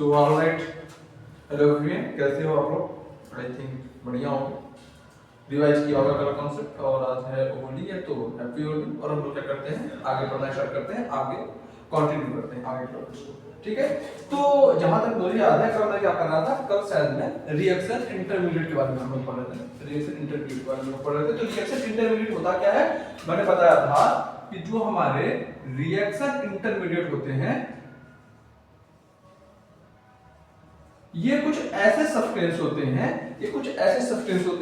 So alright, hello everyone, कैसे हो आप लोग? आई थिंक बढ़िया हो। रिवाइज किया होगा कल कॉन्सेप्ट, और आज है होली है तो हैप्पी होली। और हम लोग क्या करते हैं, आगे पढ़ना स्टार्ट करते हैं, आगे कंटिन्यू करते हैं आगे टॉपिक्स को। ठीक है, तो जहां तक मुझे याद है कल मैं क्या कर रहा था, कल शायद मैं रिएक्शन इंटरमीडिएट के बारे में हम लोग पढ़ रहे थे। रिएक्शन इंटरमीडिएट के बारे में पढ़ रहे थे। तो रिएक्शन इंटरमीडिएट होता क्या है, मैंने बताया था कि जो हमारे रिएक्शन इंटरमीडिएट होते हैं ये कुछ ऐसे सब्सटेंस होते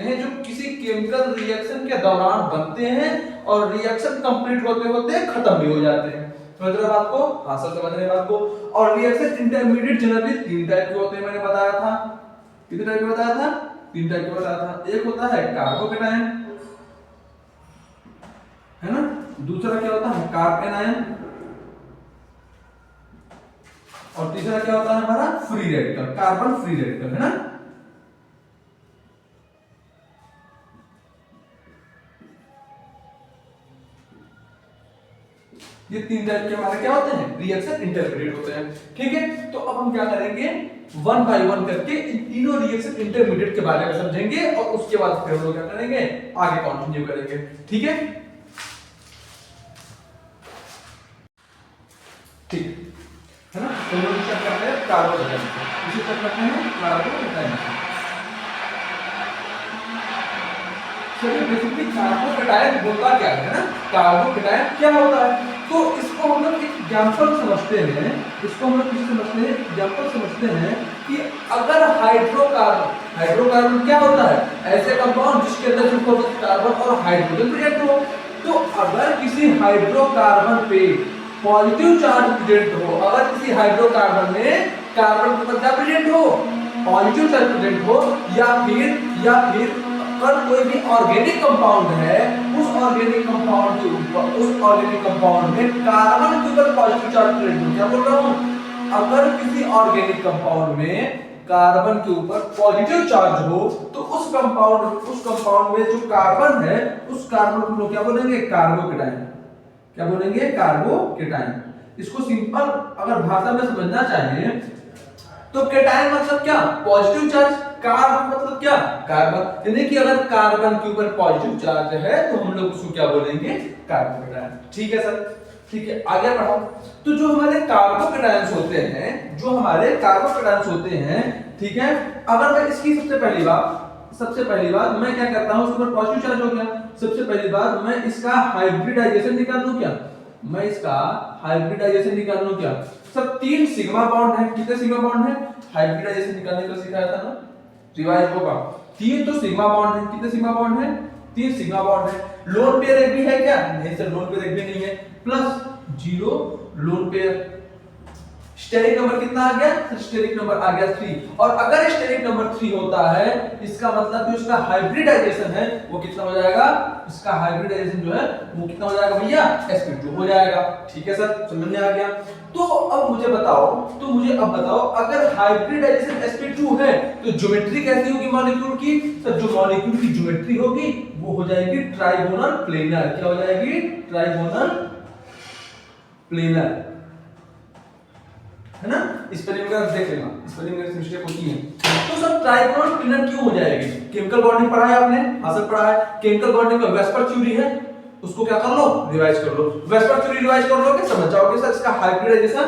हैं, जो किसी केमिकल रिएक्शन के दौरान बनते हैं और रिएक्शन कंप्लीट होते होते खत्म भी हो जाते हैं। समझ रहे हो बात को? हाँ सर, समझ रहे हैं बात को। और रिएक्शन इंटरमीडिएट जनरली तीन टाइप के होते हैं, मैंने बताया था। कितने टाइप के बताया था? तीन टाइप के बताया था। एक होता है कार्बोकेटायन, है ना। दूसरा क्या होता है, कार्बेनायन। और तीसरा क्या होता है हमारा, free radical, carbon free radical, है ना। ये तीन टाइप के हमारे क्या होते हैं, रिएक्शन इंटरमीडिएट होते हैं। ठीक है, तो अब हम क्या करेंगे, वन बाय वन करके इन तीनों रिएक्शन इंटरमीडिएट के बारे में समझेंगे और उसके बाद फिर हम लोग क्या करेंगे, आगे कंटिन्यू करेंगे। ठीक है, ठीक है ना। तो लोग क्या करते हैं, कार्बोकेटायन, इसे क्या करते हैं, कार्बोकेटायन। चलिए, बेसिकली कार्बोकेटायन होता क्या है ना, कार्बोकेटायन क्या होता है, तो इसको हम लोग एक एग्जांपल समझते हैं। इसको हम लोग किसी समझते हैं, एग्जांपल समझते हैं कि अगर हाइड्रोकार्बन क्या होता है, ऐसे कंपाउंड जिसके अंदर सिर्फ कार्बन और हाइड्रोजन प्रेजेंट हो। तो अगर किसी हाइड्रोकार्बन पे पॉजिटिव चार्ज प्रेजेंट हो, अगर किसी हाइड्रोकार्बन में कार्बन के ऊपर क्या प्रेजेंट हो, पॉजिटिव चार्ज प्रेजेंट हो, या फिर अगर कोई भी ऑर्गेनिक कंपाउंड है, उस ऑर्गेनिक कंपाउंड के ऊपर, उस ऑर्गेनिक कंपाउंड में कार्बन के ऊपर पॉजिटिव चार्ज प्रेजेंट हो। क्या बोल रहा हूं, अगर किसी ऑर्गेनिक कंपाउंड में कार्बन के ऊपर पॉजिटिव चार्ज हो तो उस कंपाउंड में जो कार्बन है, उस कार्बन को लोग क्या बोलेंगे, कार्बोकेटायन। क्या बोलेंगे, कार्बोकेटायन। इसको सिंपल अगर भाषा में समझना चाहिए तो केटायन मतलब क्या, पॉजिटिव चार्ज। कार्बन मतलब क्या, कार्बन। यानी कि अगर कार्बन के ऊपर पॉजिटिव चार्ज है तो हम लोग उसको क्या बोलेंगे, कार्बोकेटायन। ठीक है सर, ठीक है, आगे बढ़ो। तो जो हमारे कार्बोकेटायंस होते हैं, ठीक है, अगर मैं इसकी सबसे पहली बात मैं क्या करता हूं, उसके ऊपर पॉजिटिव चार्ज हो गया, सबसे पहली बात मैं इसका हाइब्रिडाइजेशन निकाल लूं क्या, सर तीन सिग्मा बॉन्ड है। कितने सिग्मा बॉन्ड है, हाइब्रिडाइजेशन निकालने का सिखाया था ना, रिवाइज होगा। तीन तो सिग्मा बॉन्ड है। कितने सिग्मा बॉन्ड है, तीन सिग्मा बॉन्ड है। लोन पेयर एक भी है क्या, नहीं सर, लोन पेयर एक भी नहीं है। Plus 0 lone pair. Steric number कितना आ गया, स्टेरिक नंबर आ गया 3। और अगर स्टेरिक नंबर 3 होता है, इसका मतलब जो इसका हाइब्रिडाइजेशन है वो कितना हो जाएगा, इसका हाइब्रिडाइजेशन जो है वो कितना हो जाएगा भैया, sp2 हो जाएगा। ठीक है सर, समझ में आ गया। तो अब मुझे बताओ, अगर हाइब्रिडाइजेशन sp2 है तो ज्योमेट्री कैसी होगी मॉलिक्यूल की, सर जो मॉलिक्यूल की ज्योमेट्री होगी वो हो जाएगी ट्राइगोनल प्लेनर। क्या हो जाएगी, ट्राइगोनल प्लेनर, है ना। स्पेलिंग का देख लेना, स्पेलिंग में मिस्टेक होती है। तो सब ट्राइगोनल प्लेनर क्यों हो जाएगी, केमिकल बॉन्डिंग पढ़ा है आपने, हासिल पढ़ा है। केमिकल बॉन्डिंग में वेस्पर थ्योरी है, उसको क्या कर लो, रिवाइज कर लो। वेस्पर थ्योरी रिवाइज कर लोगे, समझ जाओगे सर इसका हाइब्रिडाइजेशन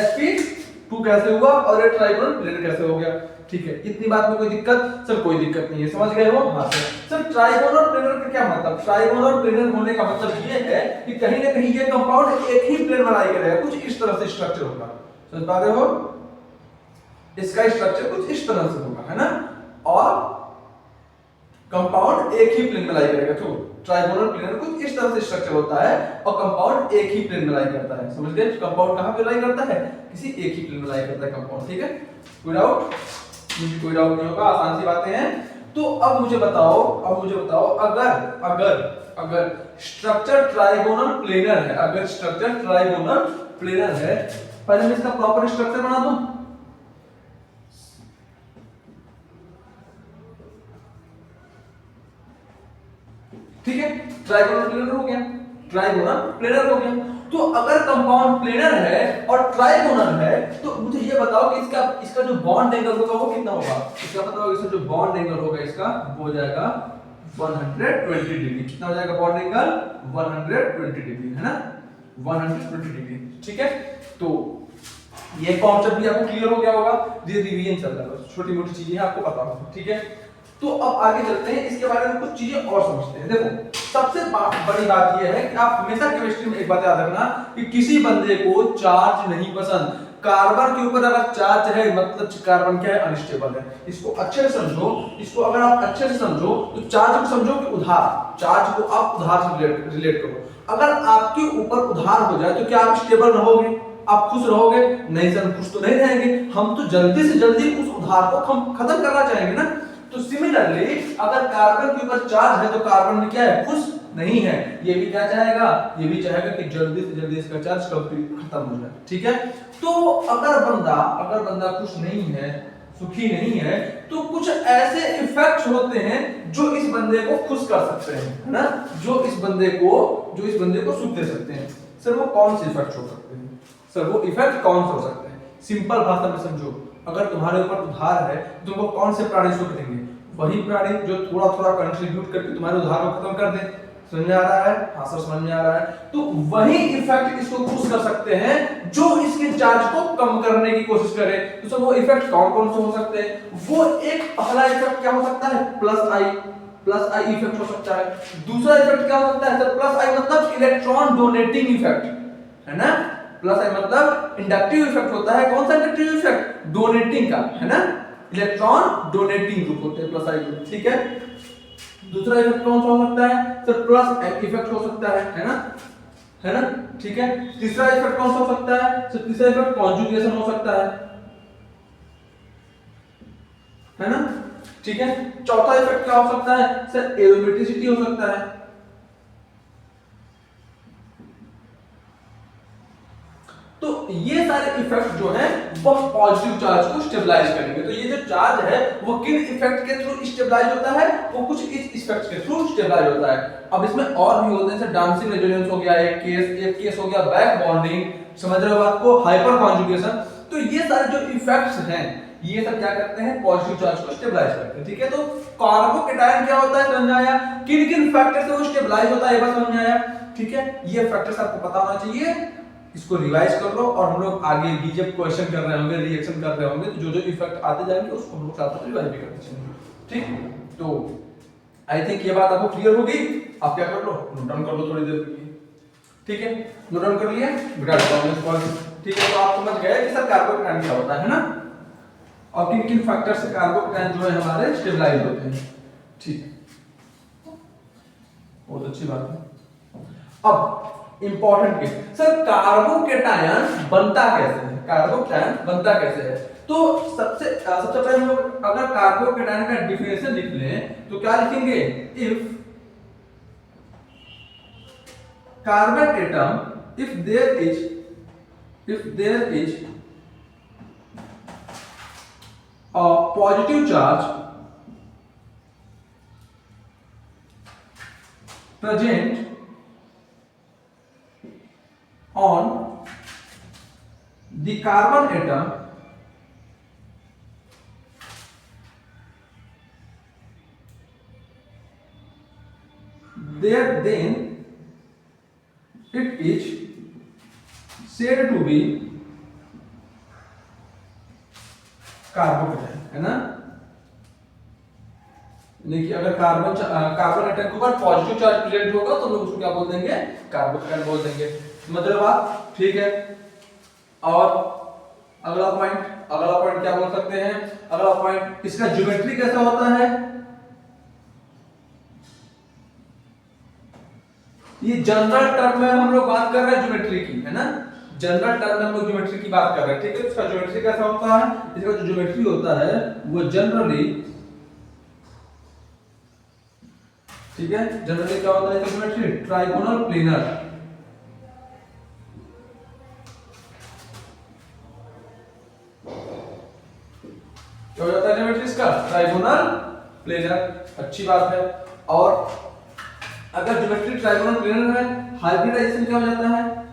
sp2 कैसे हुआ और ये ट्राइगोनल प्लेनर कैसे हो गया। ठीक है, इतनी बात में कोई दिक्कत, सर कोई दिक्कत नहीं है, समझ गए हो। हाँ सर, ट्राइगोनल प्लेनर का क्या मतलब, ट्राइगोनल प्लेनर होने का मतलब ये है कि कहीं ना कहीं ये कंपाउंड एक ही प्लेन बनाई करेगा, कुछ इस तरह से स्ट्रक्चर होगा। समझ पा रहे हो, इसका स्ट्रक्चर कुछ इस तरह से होगा, है ना। और कंपाउंड एक ही प्लेन में लाई करेगा। तो ट्राइगोनल प्लेनर कुछ इस तरह से स्ट्रक्चर होता है और कंपाउंड एक ही प्लेन में लाई करता है। समझ गए, कंपाउंड कहां पे लाई करता है, किसी एक ही प्लेन में लाई करता है कंपाउंड। ठीक है, कोई डाउट, मुझे कोई डाउट नहीं होगा, आसान सी बातें हैं। तो अब मुझे बताओ, अगर स्ट्रक्चर ट्राइगोनल प्लेनर है, पहले मैं इसका प्रॉपर स्ट्रक्चर बना दूं। ठीक है, ट्राइगोनल प्लेनर हो गया, तो अगर कंपाउंड प्लेनर है और ट्राइगोनल है तो मुझे ये बताओ कि इसका इसका जो बॉन्ड एंगल होगा वो कितना होगा। इसका मतलब इसका जो बॉन्ड एंगल होगा इसका वो हो जाएगा 120 डिग्री। कितना हो जाएगा बॉन्ड एंगल 120 डिग्री, है ना, 120 डिग्री। ठीक है, तो ये कॉन्सेप्ट भी आपको क्लियर हो गया होगा। ये रिवीजन चल रहा है, छोटी मोटी चीजें आपको पता होगा। ठीक है, तो अब आगे चलते हैं, इसके बारे में कुछ चीजें और समझते हैं। देखो सबसे बड़ी बात यह है कि आप हमेशा केमिस्ट्री में एक बात याद रखना कि किसी बंदे को चार्ज नहीं पसंद। कार्बन के ऊपर अगर चार्ज है मतलब कार्बन क्या है, अनस्टेबल है। इसको अच्छे से समझो, इसको अगर आप अच्छे से समझो तो चार्ज को समझो कि उधार, चार्ज को आप उधार से रिलेट करो। अगर आपके ऊपर उधार हो जाए तो क्या आप स्टेबल रहोगे, आप खुश रहोगे? नहीं सर, खुश तो नहीं रहेंगे, हम तो जल्दी से जल्दी उस उधार को खत्म करना चाहेंगे ना। तो सिमिलरली अगर कार्बन के ऊपर चार्ज है तो कार्बन में क्या है, खुश नहीं है। ये भी क्या चाहेगा, ये भी चाहेगा कि जल्दी से जल्दी इसका चार्ज खत्म हो जाए। ठीक है, तो अगर बंदा खुश नहीं है, सुखी नहीं है, तो कुछ ऐसे इफेक्ट्स होते हैं जो इस बंदे को खुश कर सकते हैं, है ना, जो इस बंदे को सुख दे सकते हैं। सर वो कौन से इफेक्ट्स हो सकते हैं? सर वो इफेक्ट कौन से हो सकते हैं? सिंपल भाषा में समझो, अगर तुम्हारे ऊपर उधार है तो तुमको कौन से प्राणी सुख देंगे? वही प्राणी जो थोड़ा थोड़ा कंट्रीब्यूट करके तुम्हारे उधार को खत्म कर दे। समझ में आ रहा है? हाँ सर समझ में आ रहा है। तो वही इफेक्ट इसको खुश कर सकते हैं जो इसके चार्ज को कम करने की कोशिश करे। तो सर वो इफेक्ट कौन कौन से हो सकते हैं? वो एक पहला इफेक्ट क्या हो सकता है, प्लस आई इफेक्ट हो सकता है। दूसरा इफेक्ट क्या हो सकता है सर? प्लस आई मतलब इलेक्ट्रॉन डोनेटिंग इफेक्ट, है ना। प्लस आई मतलब इंडक्टिव इफेक्ट होता है। कौन सा इंडक्टिव इफेक्ट? डोनेटिंग का, है ना, इलेक्ट्रॉन डोनेटिंग ग्रुप होते हैं प्लस आई ग्रुप। ठीक है, दूसरा इफेक्ट कौन सा हो सकता है सर? प्लस एम इफेक्ट हो सकता है ना, है ना। ठीक है, तीसरा इफेक्ट कौन सा हो सकता है सर? तीसरा इफेक्ट कॉन्जुगेशन हो सकता है ना। ठीक है, चौथा इफेक्ट क्या हो सकता है सर? एरोमेटिसिटी हो सकता है। तो ये सारे इफेक्ट जो है वो पॉजिटिव चार्ज को स्टेबलाइज करेंगे। तो ये जो चार्ज है वो किन इफेक्ट के थ्रू स्टेबलाइज होता है? वो कुछ इस इफेक्ट के थ्रू स्टेबलाइज होता है। अब इसमें और भी होते हैं, जैसे डांसिंग रेजोनेंस हो गया एक केस हो गया बैक बॉन्डिंग, समझ रहे हो बात को, हाइपर कॉन्जुगेशन। तो ये सारे जो इफेक्ट्स हैं ये सब क्या करते हैं? पॉजिटिव चार्ज को स्टेबलाइज करते हैं। ठीक है, तो कार्बोकैटायन क्या होता है समझ आया? किन किन फैक्टर से वो स्टेबलाइज होता है ये बात समझ में आया। ठीक है, ये फैक्टर्स आपको पता होना चाहिए। इसको रिवाइज कर लो और हम लोग आगे भी जब क्वेश्चन कर रहे होंगे, रिएक्शन कर रहे होंगे, तो जो जो इफेक्ट आते जाएंगे उसको हम लोग साथ साथ रिवाइज भी करते चलेंगे। ठीक, तो आई थिंक ये बात आपको क्लियर होगी। आप क्या कर लो, नोट डाउन कर लो थोड़ी देर के लिए। ठीक है, नोट डाउन कर लिए, बिटा देता हूं इसको। ठीक है, तो आप समझ गए कि सर कार्बोकैटायन क्या होता है ना, और किन किन फैक्टर से कार्बोकैटायन जो है हमारे स्टेबलाइज होते हैं। ठीक, बहुत अच्छी बात है। अब इंपॉर्टेंट के सर कार्बोकैटायन बनता कैसे है? कार्बोकैटायन बनता कैसे है? तो सबसे पहले हम लोग अगर कार्बोकैटायन का डेफिनेशन लिख लें तो क्या लिखेंगे? If carbon atom if there is a positive charge present on the carbon atom, then it is said to be carbocation, है ना। देखिए अगर कार्बन एटम के ऊपर पॉजिटिव चार्ज प्रेजेंट होगा तो लोग उसको क्या बोल देंगे? कार्बोकैटायन बोल देंगे। मतलब बात ठीक है। और अगला पॉइंट क्या बोल सकते हैं? अगला पॉइंट इसका ज्योमेट्री कैसा होता है? ये जनरल टर्म में हम लोग बात कर रहे हैं ज्योमेट्री की, है ना। जनरल टर्म में हम लोग ज्योमेट्री की बात कर रहे हैं। ठीक है, इसका ज्योमेट्री कैसा होता है? इसका जो ज्योमेट्री होता है वो जनरली, ठीक है, जनरली क्या होता है इसका ज्योमेट्री? Trigonal planar. क्या हो जाता है ज्योमेट्री इसका? Trigonal planar. अच्छी बात है। और अगर ज्योमेट्री ट्राइगोनल प्लेनर है, हाइब्रिडाइजेशन क्या हो जाता है?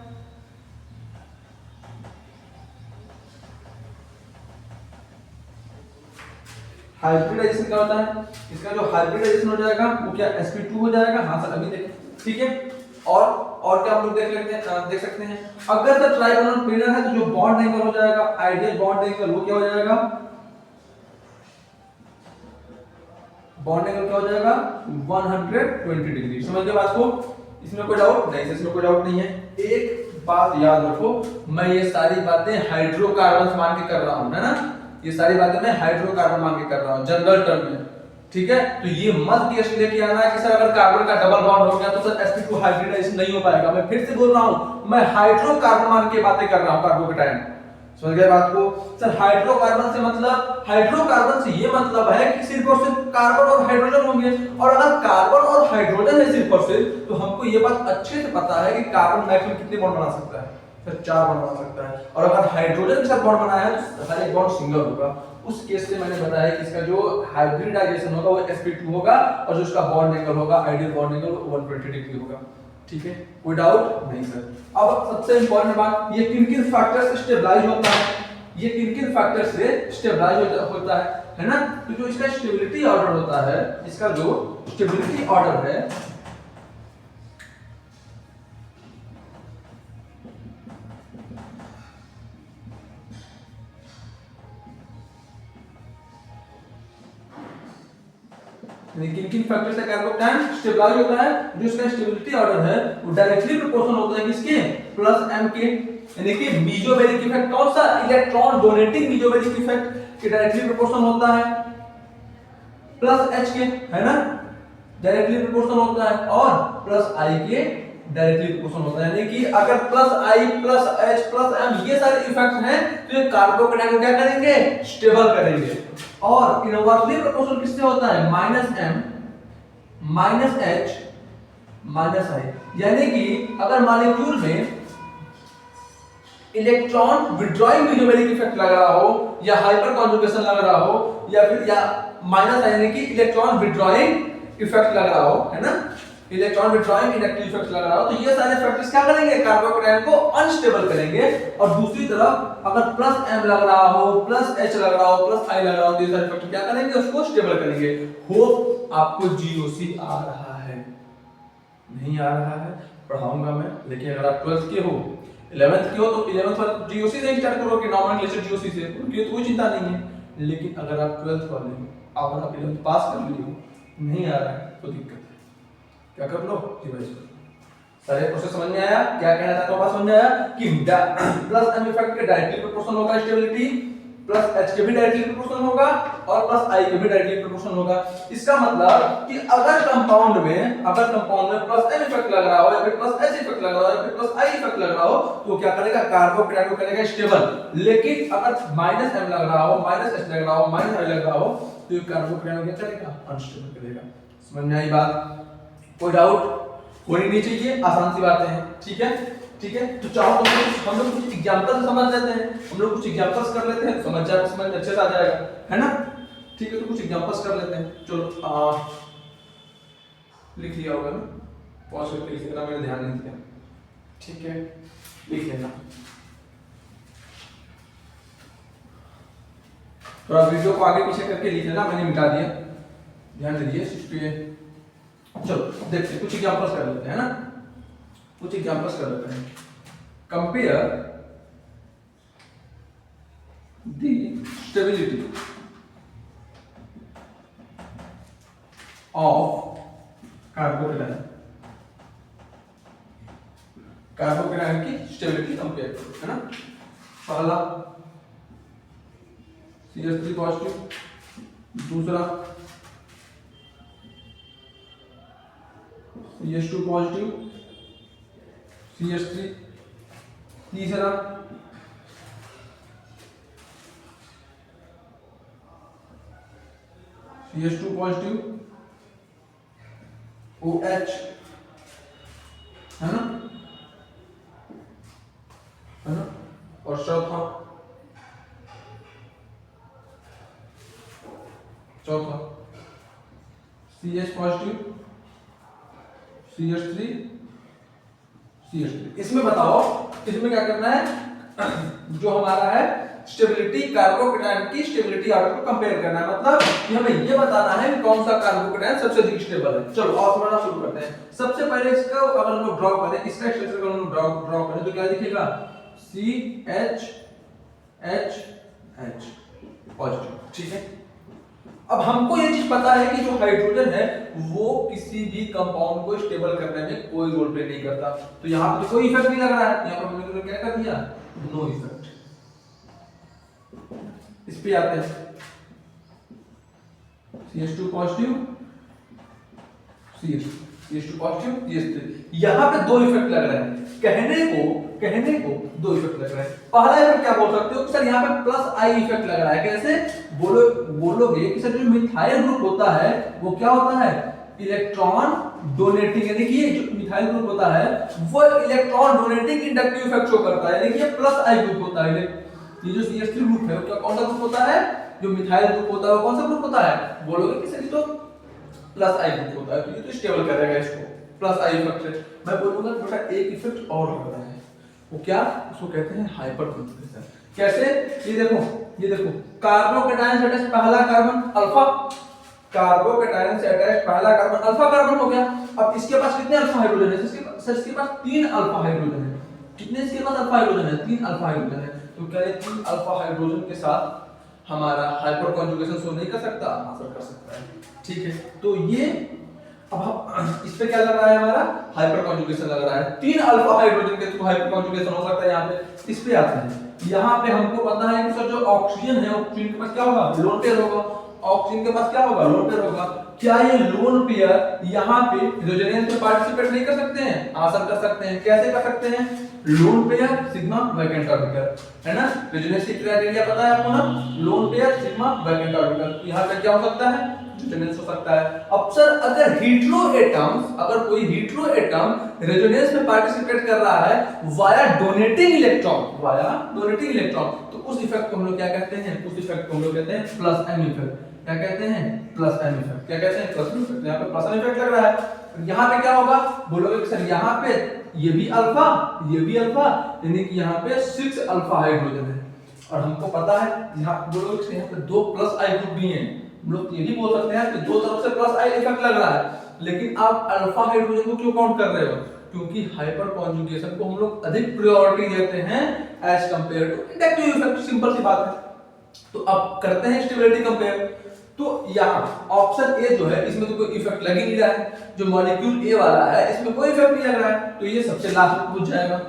हाइब्रिडाइजेशन क्या होता है, इसका जो हाइब्रिडाइजेशन हो जाएगा वो क्या sp2 हो जाएगा। हाँ सर अभी देखें, ठीक है। और क्या हम लोग देख सकते हैं, अगर द ट्राइगोनल पेयर है तो जो बॉन्ड एंगल हो जाएगा, आइडियल बॉन्ड एंगल वो क्या हो जाएगा, बॉन्ड एंगल क्या हो जाएगा 120 डिग्री। समझ गए बात को, इसमें कोई डाउट नहीं, इसमें कोई डाउट नहीं है। एक बात याद रखो, मैं ये सारी बातें हाइड्रोकार्बन मान के कर रहा हूं, है ना, ये सारी बातें मैं हाइड्रोकार्बन मान के कर रहा हूं जनरल टर्म में, ठीक है। तो ये मत गेस लेके आना कि सर अगर कार्बन का डबल बॉन्ड हो गया तो सर sp2 हाइब्रिडाइजेशन नहीं हो पाएगा। मैं फिर से बोल रहा हूं, मैं हाइड्रोकार्बन मान के बातें कर रहा हूं कार्बोकेटायन। समझ गए बात को सर, हाइड्रोकार्बन से मतलब, हाइड्रोकार्बन से ये मतलब है कि सिर्फ और सिर्फ कार्बन और हाइड्रोजन होंगे, और अगर कार्बन और हाइड्रोजन है सिर्फ और सिर्फ, तो हमको ये बात अच्छे से पता है कि कार्बन मैक्सिमम कितने बॉन्ड बना सकता है, सर 4 बॉन्ड बना सकता है। और अगर हाइड्रोजन के साथ बॉन्ड बनाया है तो हर एक बॉन्ड सिंगल होगा। उस केस से मैंने बताया कि इसका जो हाइब्रिडाइजेशन होगा वो sp2 होगा, और जो इसका बॉन्ड एंगल होगा, आइडियल बॉन्ड एंगल 120 डिग्री होगा, ठीक है। कोई डाउट नहीं सर। अब सबसे इंपॉर्टेंट बात, ये किन-किन फैक्टर से स्टेबलाइज होता है, ये किन-किन फैक्टर से स्टेबलाइज होता है ना। तो जो इसका स्टेबिलिटी ऑर्डर होता है, इसका जो स्टेबिलिटी ऑर्डर है, किन-किन फैक्टर से कार्बोकेटायन स्टेबलाइज होता है, जो इसका स्टेबिलिटी ऑर्डर है वो डायरेक्टली प्रोपोर्शनल होता है किसके, प्लस m के, यानी कि मीजोबैरिक इफेक्ट, कौन सा, इलेक्ट्रॉन डोनेटिंग मीजोबैरिक इफेक्ट के डायरेक्टली प्रोपोर्शनल होता है, प्लस h के, है ना, डायरेक्टली प्रोपोर्शनल होता है, और प्लस i के डायरेक्टली प्रोपोर्शनल होता है। यानी कि अगर plus i plus h plus m ये सारे इफेक्ट हैं तो ये कार्बोकेटायन को क्या करेंगे, स्टेबल करेंगे। और इनवर्सली प्रोपोर्शनल किससे होता है, minus m minus h minus i, यानी कि अगर मॉलिक्यूल में इलेक्ट्रॉन विड्रॉइंग मीजोबैरिक इफेक्ट लग रहा हो, या हाइपर कॉन्जुगेशन लग रहा हो, या फिर या माइनस यानी कि इलेक्ट्रॉन विड्रॉइंग इफेक्ट लग रहा हो, है ना, इलेक्ट्रॉन विड्रॉइंग इनेक्टिव इफेक्ट लग रहा हो, तो ये सारे फैक्टर्स क्या करेंगे, कार्बोकेटायन को अनस्टेबल करेंगे। और दूसरी तरफ अगर प्लस m लग रहा हो, प्लस h लग रहा हो, प्लस i लग रहा हो, तो ये सारे फैक्टर क्या करेंगे, उसको स्टेबल करेंगे। होप आपको जीओसी आ रहा है, नहीं आ रहा है पढ़ाऊंगा मैं, लेकिन अगर आप 12th के हो, 11th के हो, तो 11th वाले जीओसी से स्टार्ट करोगे, नॉमेनक्लेचर जीओसी से, उनके लिए तो कोई चिंता नहीं है। लेकिन अगर आप 12th वाले हो, अगर आप 11th पास कर लिए हो, नहीं आ रहा है तो दिक्कत है, क्या कर लो, रिवाइज कर लो। सारे प्रोसेस समझ में आया, क्या कहना चाहता हूं, बात समझ में आया कि प्लस m इफेक्ट के डायरेक्टली प्रोपोर्शनल होगा स्टेबिलिटी, प्लस h के भी डायरेक्टली प्रोपोर्शनल होगा, और प्लस i के भी डायरेक्टली प्रोपोर्शनल होगा। इसका मतलब कि अगर कंपाउंड में प्लस m इफेक्ट लग रहा हो, या फिर प्लस h इफेक्ट लग रहा हो, या फिर प्लस i इफेक्ट लग रहा हो, तो क्या करेगा, कार्बोकेटायन को करेगा स्टेबल। लेकिन अगर माइनस m लग रहा हो, माइनस h लग रहा हो, माइनस i लग रहा हो, तो ये कार्बोकेटायन क्या करेगा, अनस्टेबल करेगा। समझ में आई बात, कोई डाउट होनी नहीं चाहिए, आसान सी बातें हैं, ठीक है, ठीक है। तो चाहो तो हम लोग कुछ एग्जांपल से समझ लेते हैं, हम लोग कुछ एग्जांपल्स कर लेते हैं, समझ अच्छे से आ जाएगा, है ना, ठीक है। तो कुछ एग्जांपल्स कर लेते हैं, चलो लिख लिया होगा ना, पॉज करके लिख लेना, मैंने ध्यान नहीं दिया, ठीक है, लिख लेना। थोड़ा वीडियो को आगे पीछे करके लिख लेना, मैंने मिटा दिया, ध्यान दीजिए। चलो देखते हैं, कुछ एग्जांपल्स कर लेते हैं ना, कुछ एग्जांपल्स कर लेते हैं। Compare the stability of carbocation, carbocation की स्टेबिलिटी कंपेयर करो, है ना। पहला CH3 पॉजिटिव, दूसरा CH2 पॉजिटिव, CH3, तीसरा CH2 पॉजिटिव, OH, है ना, है ना, और चौथा CH पॉजिटिव, CH3, CH3। इसमें बताओ, इसमें क्या करना है, जो हमारा है स्टेबिलिटी, कार्बोकेटायन की स्टेबिलिटी ऑर्डर को कंपेयर करना है, मतलब कि हमें ये बताना है कि कौन सा कार्बोकेटायन सबसे अधिक स्टेबल है। चलो और समझना शुरू करते हैं। सबसे पहले इसका अगर हम लोग ड्रॉ करें, इसका स्ट्रक्चर अगर हम लोग ड्रॉ करें तो क्या दिखेगा, CH H पॉजिटिव, ठीक है। अब हमको ये चीज पता है कि जो हाइड्रोजन है वो किसी भी कंपाउंड को स्टेबल करने में कोई रोल प्ले नहीं करता, तो यहाँ पे कोई इफेक्ट नहीं लग रहा है, यहाँ पर हमने क्या कर दिया, नो इफेक्ट। इस पे आते हैं, CH2 positive, CH2 positive, CH3, यहाँ पे दो इफेक्ट लग रहे हैं, कहने को दो इफेक्ट लग रहे हैं। पहला इफेक्ट क्या बोल सकते हो कि सर यहाँ पे प्लस आई इफेक्ट लग रहा है, कैसे बोलोगे कि सर जो मिथाइल ग्रुप होता है वो क्या होता है, इलेक्ट्रॉन डोनेटिंग, यानी कि ये जो मिथाइल ग्रुप होता है वो electron donating inductive effect show करता है, यानी कि ये प्लस आई ग्रुप होता है। ये जो CH3 ग्रुप है क्या कौन सा ग्रुप होता है, जो मिथाइल ग्रुप होता है वो कौन सा ग्रुप होता है, बोलोगे कि सर ये तो प्लस आई ग्रुप होता है, तो ये तो स्टेबल करेगा इसको, प्लस आई इफेक्ट है। मैं बोलूंगा बेटा एक इफेक्ट और लग रहा है, वो क्या, उसको कहते हैं हाइपर कॉन्जुगेशन। कैसे, ये देखो कार्बोकेटायन से अटैच पहला कार्बन अल्फा, कार्बोकेटायन से अटैच पहला कार्बन अल्फा कार्बन हो गया। अब इसके पास कितने अल्फा हाइड्रोजन है, इसके पास 3 अल्फा हाइड्रोजन है। कितने इसके पास अल्फा हाइड्रोजन है, 3 अल्फा हाइड्रोजन है। तो क्या ये 3 अल्फा हाइड्रोजन के साथ हमारा हाइपर कॉन्जुगेशन शो नहीं कर सकता, हासिल कर सकता है, ठीक है। तो ये अब इस पे क्या लग रहा है, हमारा हाइपर कॉन्जुगेशन लग रहा है, 3 अल्फा हाइड्रोजन के थ्रू हाइपर कॉन्जुगेशन हो सकता है। यहाँ पे इस पे आते हैं, यहाँ पे हमको पता है कि सर जो ऑक्सीजन है, ऑक्सीजन के पास क्या होगा, लोन पेयर होगा, ऑक्सीजन के पास क्या होगा, लोन पेयर होगा। क्या ये लोन पेयर यहाँ पे रेजोनेंस में पार्टिसिपेट नहीं कर सकते हैं, हासिल कर सकते हैं। कैसे कर सकते हैं, lone pair sigma vacant orbital, है ना, रेजोनेंस की क्राइटेरिया पता है आपको ना, lone pair sigma vacant orbital. तो यहाँ पे क्या हो सकता है, रेजोनेंस हो सकता है। अब सर अगर हीट्रो एटम्स, अगर कोई हीट्रो एटम रेजोनेंस में पार्टिसिपेट कर रहा है वाया डोनेटिंग इलेक्ट्रॉन, तो उस इफेक्ट को हम लोग क्या कहते हैं, उस इफेक्ट को हम लोग कहते हैं प्लस एम इफेक्ट। क्या कहते हैं, प्लस एम इफेक्ट। क्या कहते हैं, प्लस एम इफेक्ट। यहाँ पे प्लस एम इफेक्ट लग रहा है। यहाँ पे क्या होगा, बोलोगे कि सर यहाँ पे ये भी अल्फा, यानी कि यहाँ पे 6 अल्फा हाइड्रोजन है, और हमको पता है यहाँ बोलोगे कि यहाँ पे 2 प्लस आई ग्रुप भी हैं। हम लोग ये भी बोल सकते हैं कि दो तरफ से प्लस आई इफेक्ट लग रहा है, लेकिन आप अल्फा हाइड्रोजन को क्यों काउंट कर रहे हो, क्योंकि हाइपर कॉन्जुगेशन को हम लोग अधिक प्रायोरिटी देते हैं as compared to inductive effect. Simple सी बात है। तो अब करते हैं स्टेबिलिटी कंपेयर। तो यहाँ ऑप्शन ए जो है इसमें तो कोई इफेक्ट लग ही नहीं रहा है, जो मॉलिक्यूल ए वाला है इसमें कोई इफेक्ट नहीं लग रहा है, तो ये सबसे लास्ट में पहुंच जाएगा,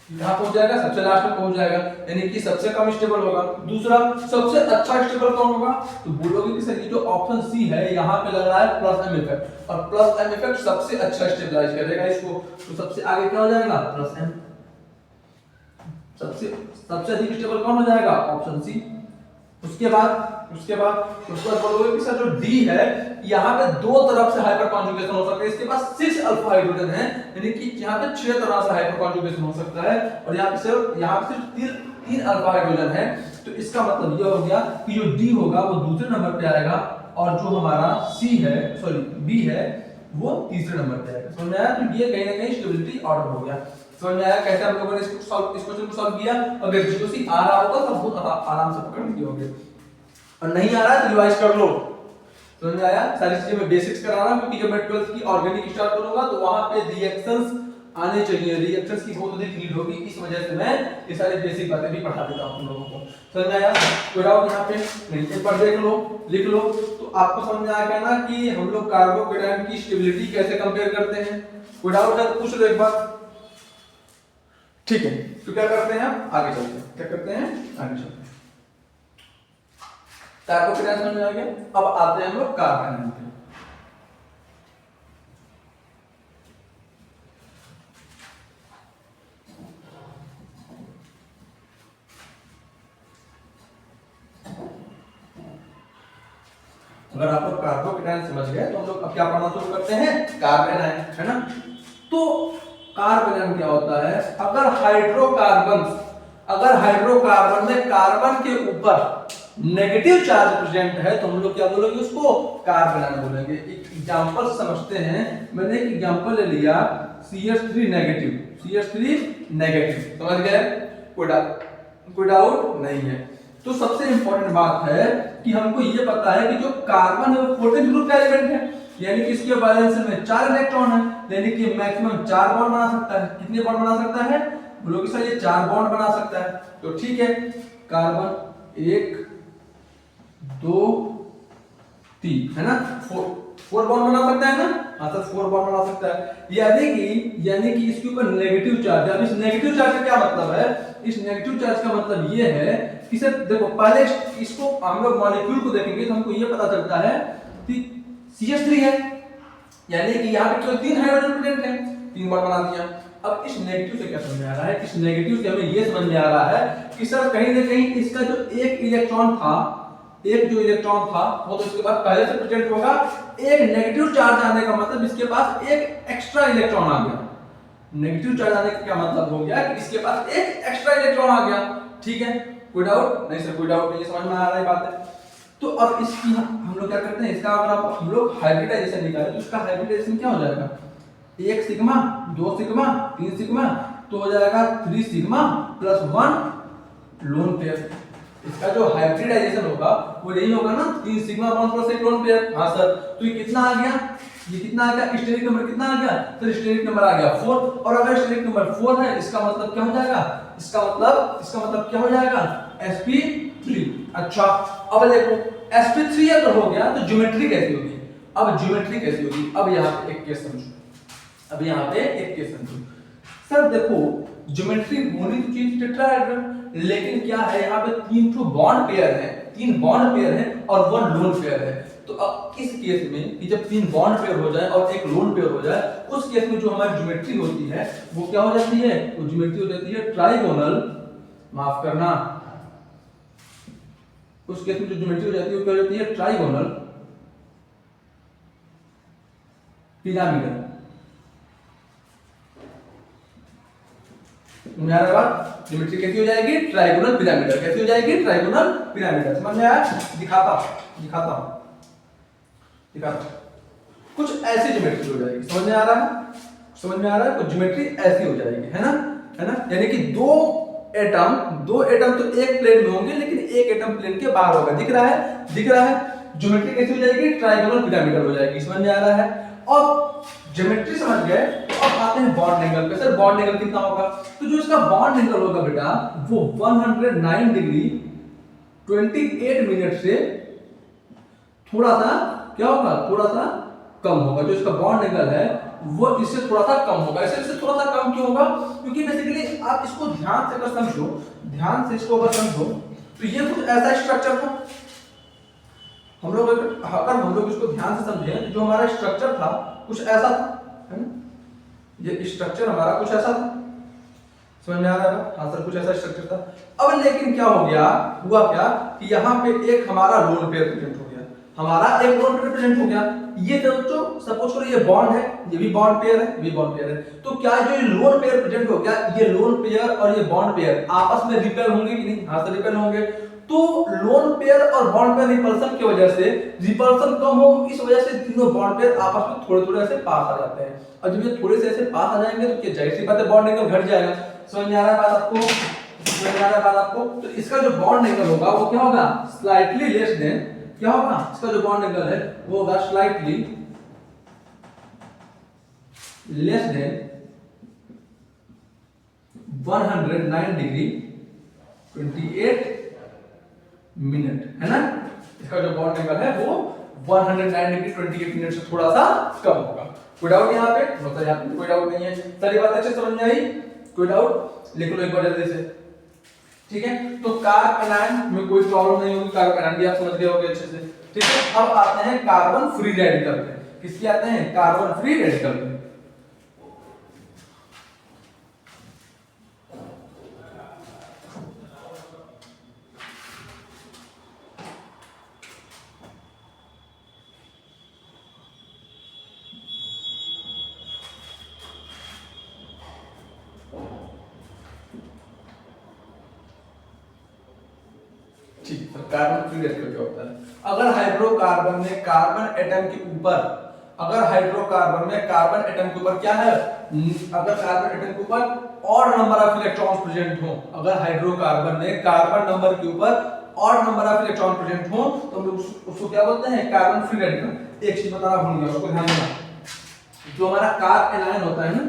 यहाँ पहुंच जाएगा, सबसे लास्ट में पहुंच जाएगा, यानी कि सबसे कम स्टेबल होगा। दूसरा सबसे अच्छा स्टेबल कौन होगा, तो बोलोगे कि सर ये जो ऑप्शन सी है यहाँ पे लग रहा है प्लस एम इफेक्ट, और प्लस एम इफेक्ट सबसे अच्छा स्टेबलाइज करेगा इसको, तो सबसे आगे क्या हो जाएगा, प्लस एम। सबसे अधिक स्टेबल कौन हो जाएगा, ऑप्शन सी। उसके बाद बोलोगे कि सर जो डी है यहाँ पे दो तरफ से हाइपर कॉन्जुगेशन हो सकता है, इसके पास 6 अल्फा हाइड्रोजन है, यानी कि यहाँ पे 6 तरह से हाइपर कॉन्जुगेशन हो सकता है, और यहाँ पे सिर्फ 3 अल्फा हाइड्रोजन है। तो इसका मतलब ये हो गया कि जो डी होगा वो दूसरे नंबर पे आएगा, और जो हमारा बी है वो तीसरे नंबर पे आएगा। समझ में आया? तो ये कहीं ना कहीं स्टेबिलिटी ऑर्डर हो गया। समझ में आया कैसे हम लोगों ने इस क्वेश्चन को सॉल्व किया? अगर जीओसी आ रहा होगा तो बहुत आराम से पकड़ लिए होंगे, और नहीं आ रहा है तो रिवाइज कर लो। समझ में आया? सारी चीजें मैं बेसिक्स करा रहा हूं, क्योंकि जब मैं 12th की ऑर्गेनिक स्टार्ट करूंगा तो वहां पे रिएक्शंस आने चाहिए, रिएक्शंस की बहुत अधिक नीड होगी, इस वजह से मैं ये सारी बेसिक बातें भी पढ़ा देता हूं तुम लोगों को। समझ में आया? कोई डाउट यहां पे नहीं? एक बार देख लो, लिख लो, तो आपको समझ में आ गया ना कि हम लोग कार्बोकेटायन की स्टेबिलिटी कैसे कंपेयर करते हैं। कोई डाउट है तो पूछ लो एक बार, ठीक है? तो क्या करते हैं, हम आगे चलते हैं। क्या करते हैं, आगे चलते हैं। कार्बोकेटायन समझ में आ गया। अब आते हैं हम लोग कार्बोनाइल पे। अगर आप लोग कार्बोकेटायन समझ गए तो हम लोग अब क्या पढ़ना शुरू करते हैं, कार्बोनाइल, है ना? तो कार्बोनाइल क्या होता है? अगर हाइड्रोकार्बन में कार्बन के ऊपर नेगेटिव चार्ज प्रेजेंट है तो हम लोग क्या बोलेंगे, उसको कार्बोनाइल बोलेंगे। एक एग्जांपल समझते हैं। मैंने एक एग्जांपल ले लिया CH3 नेगेटिव, समझ गए? कोई डाउट नहीं है। तो सबसे इंपॉर्टेंट बात है कि हमको ये पता है कि जो कार्बन है वो 14th ग्रुप का एलिमेंट है, यानी कि इसके वैलेंस में 4 इलेक्ट्रॉन है, यानी कि मैक्सिमम 4 बॉन्ड बना सकता है। कितने बॉन्ड बना सकता है? बोलो कि सर ये 4 बॉन्ड बना सकता है। तो ठीक है, कार्बन 1 2 3 है ना, 4 बॉन्ड बना सकता है ना। हाँ सर 4 बॉन्ड बना सकता है, यानी कि इसके ऊपर नेगेटिव चार्ज है। अब इस नेगेटिव चार्ज का क्या मतलब है? इस नेगेटिव चार्ज का मतलब ये है कि सर देखो, पहले इसको हम लोग मॉलिक्यूल को देखेंगे तो हमको ये पता चलता है कि CH3 है, यानी कि यहाँ पे केवल 3 हाइड्रोजन प्रेजेंट है, 3 बॉन्ड बना दिया। अब इस नेगेटिव से क्या समझ में आ रहा है? इस नेगेटिव से हमें ये समझ में आ रहा है कि सर कहीं ना कहीं इसका जो एक इलेक्ट्रॉन था, वो तो इसके पास पहले से प्रेजेंट होगा। एक नेगेटिव चार्ज आने का मतलब इसके पास एक एक्स्ट्रा इलेक्ट्रॉन आ गया। नेगेटिव चार्ज आने का क्या मतलब हो गया कि इसके पास एक एक्स्ट्रा इलेक्ट्रॉन आ गया। ठीक है, कोई डाउट नहीं? सर कोई डाउट नहीं, समझ में आ रहा है बात है। तो अब इसकी हम लोग क्या करते हैं, इसका अगर हम लोग हाइब्रिडाइजेशन निकालें तो इसका हाइब्रिडाइजेशन क्या हो जाएगा? 1 सिग्मा 2 सिग्मा 3 सिग्मा, तो हो जाएगा 3 सिग्मा प्लस 1 लोन पेयर। इसका जो हाइब्रिडाइजेशन होगा वो यही होगा ना, 3 sigma bond plus 1 lone pair. हाँ सर, तो ये कितना आ गया? ये कितना आ गया? स्टेरिक नंबर कितना आ गया? तो स्टेरिक नंबर आ गया 4। और अगर स्टेरिक नंबर 4 है, इसका मतलब क्या हो जाएगा? इसका मतलब क्या हो जाएगा? sp3। अच्छा, अब देखो sp3 अगर हो गया तो ज्योमेट्री कैसी होगी? अब यहाँ पे एक केस समझो। सर देखो, ज्योमेट्री होनी तो चीज टेट्राहेड्रन, लेकिन क्या है यहाँ पे 3 बॉन्ड पेयर है और 1 लोन पेयर है। तो अब इस केस में कि जब 3 बॉन्ड पेयर हो जाए और 1 लोन पेयर हो जाए, उस केस में जो हमारी ज्योमेट्री होती है वो क्या हो जाती है? वो ज्योमेट्री हो जाती है ट्राइगोनल, माफ करना, उस केस में जो ज्योमेट्री हो जाती है वो क्या हो जाती है? Trigonal pyramidal. ज्योमेट्री कैसी हो जाएगी? Trigonal pyramidal. कैसी हो जाएगी? Trigonal pyramidal. समझ में आया? दिखाता हूं। कुछ ऐसी ज्योमेट्री हो जाएगी। समझ में आ रहा है? कुछ ज्योमेट्री ऐसी हो जाएगी, है ना, यानी कि दो एटम तो एक प्लेन में होंगे, लेकिन एक एटम प्लेन के बाहर होगा। दिख रहा है? ज्योमेट्री कैसी हो जाएगी? ट्राइगोनल पिरामिडल हो जाएगी। समझ में आ रहा है? और ज्योमेट्री समझ गए, अब आते हैं बॉन्ड एंगल पे। सर बॉन्ड एंगल कितना होगा? तो जो इसका बॉन्ड एंगल होगा बेटा, वो 109 डिग्री 28 मिनट से थोड़ा सा क्या होगा? थोड़ा सा कम होगा। जो इसका बॉन्ड एंगल है वो इससे थोड़ा सा कम होगा। इससे थोड़ा सा कम क्यों होगा? क्योंकि बेसिकली आप इसको ध्यान से अगर समझो तो ये कुछ ऐसा स्ट्रक्चर था। हम लोग इसको ध्यान से समझे तो जो हमारा स्ट्रक्चर था कुछ ऐसा था, है ना? ये स्ट्रक्चर हमारा कुछ ऐसा था। समझ में आ रहा है? हाँ सर, कुछ ऐसा स्ट्रक्चर था। अब लेकिन क्या हो गया? हुआ क्या कि यहाँ पे एक हमारा लोन पेयर प्रेजेंट हो गया। ये तो सपोज करो ये बॉन्ड है, ये भी बॉन्ड पेयर है, तो क्या जो ये लोन पेयर प्रेजेंट हो गया, ये लोन पेयर और ये बॉन्ड पेयर आपस में रिपेल होंगे कि नहीं? हाँ सर, रिपेल होंगे। तो लोन पेयर और बॉन्ड पेयर रिपल्सन की वजह से रिपल्सन कम हो, इस वजह से तीनों बॉन्ड पेयर आपस में थोड़े ऐसे पास आ जाते हैं। और जब ये थोड़े से ऐसे पास आ जाएंगे तो क्या जाहिर सी बात है बॉन्ड एंगल घट जाएगा। समझ में आ रहा है बात आपको? तो इसका जो बॉन्ड एंगल होगा वो क्या होगा? स्लाइटली लेस देन, क्या होगा? इसका जो बॉन्ड एंगल है वो होगा slightly less than 109 degree 28 minute, है ना? इसका जो बॉन्ड एंगल है वो 109 डिग्री 28 मिनट से थोड़ा सा कम होगा। कोई डाउट यहाँ पे? मतलब यहाँ पे कोई डाउट नहीं है। सारी बात अच्छे समझ में आई? कोई डाउट? लिख लो एक बार जल्दी से। ठीक है, तो कार्बन आयन में कोई प्रॉब्लम नहीं होगी। कार्बन आयन भी आप समझ गए होंगे अच्छे से। ठीक है, अब आते हैं कार्बन फ्री रेडिकल पे। किसके आते हैं? कार्बन फ्री रेडिकल पे। कार्बन फ्री रेडिकल क्या होता है? अगर हाइड्रोकार्बन में कार्बन एटम के ऊपर क्या है? अगर कार्बन एटम के ऊपर odd number of electrons present हो, अगर हाइड्रोकार्बन में कार्बन नंबर के ऊपर odd number of electron present हो तो हम लोग उसको क्या बोलते हैं, कार्बन फ्री रेडिकल। एक चीज बताना भूल गया, उसको ध्यान देना, जो हमारा कार्ब एनायन होता है ना,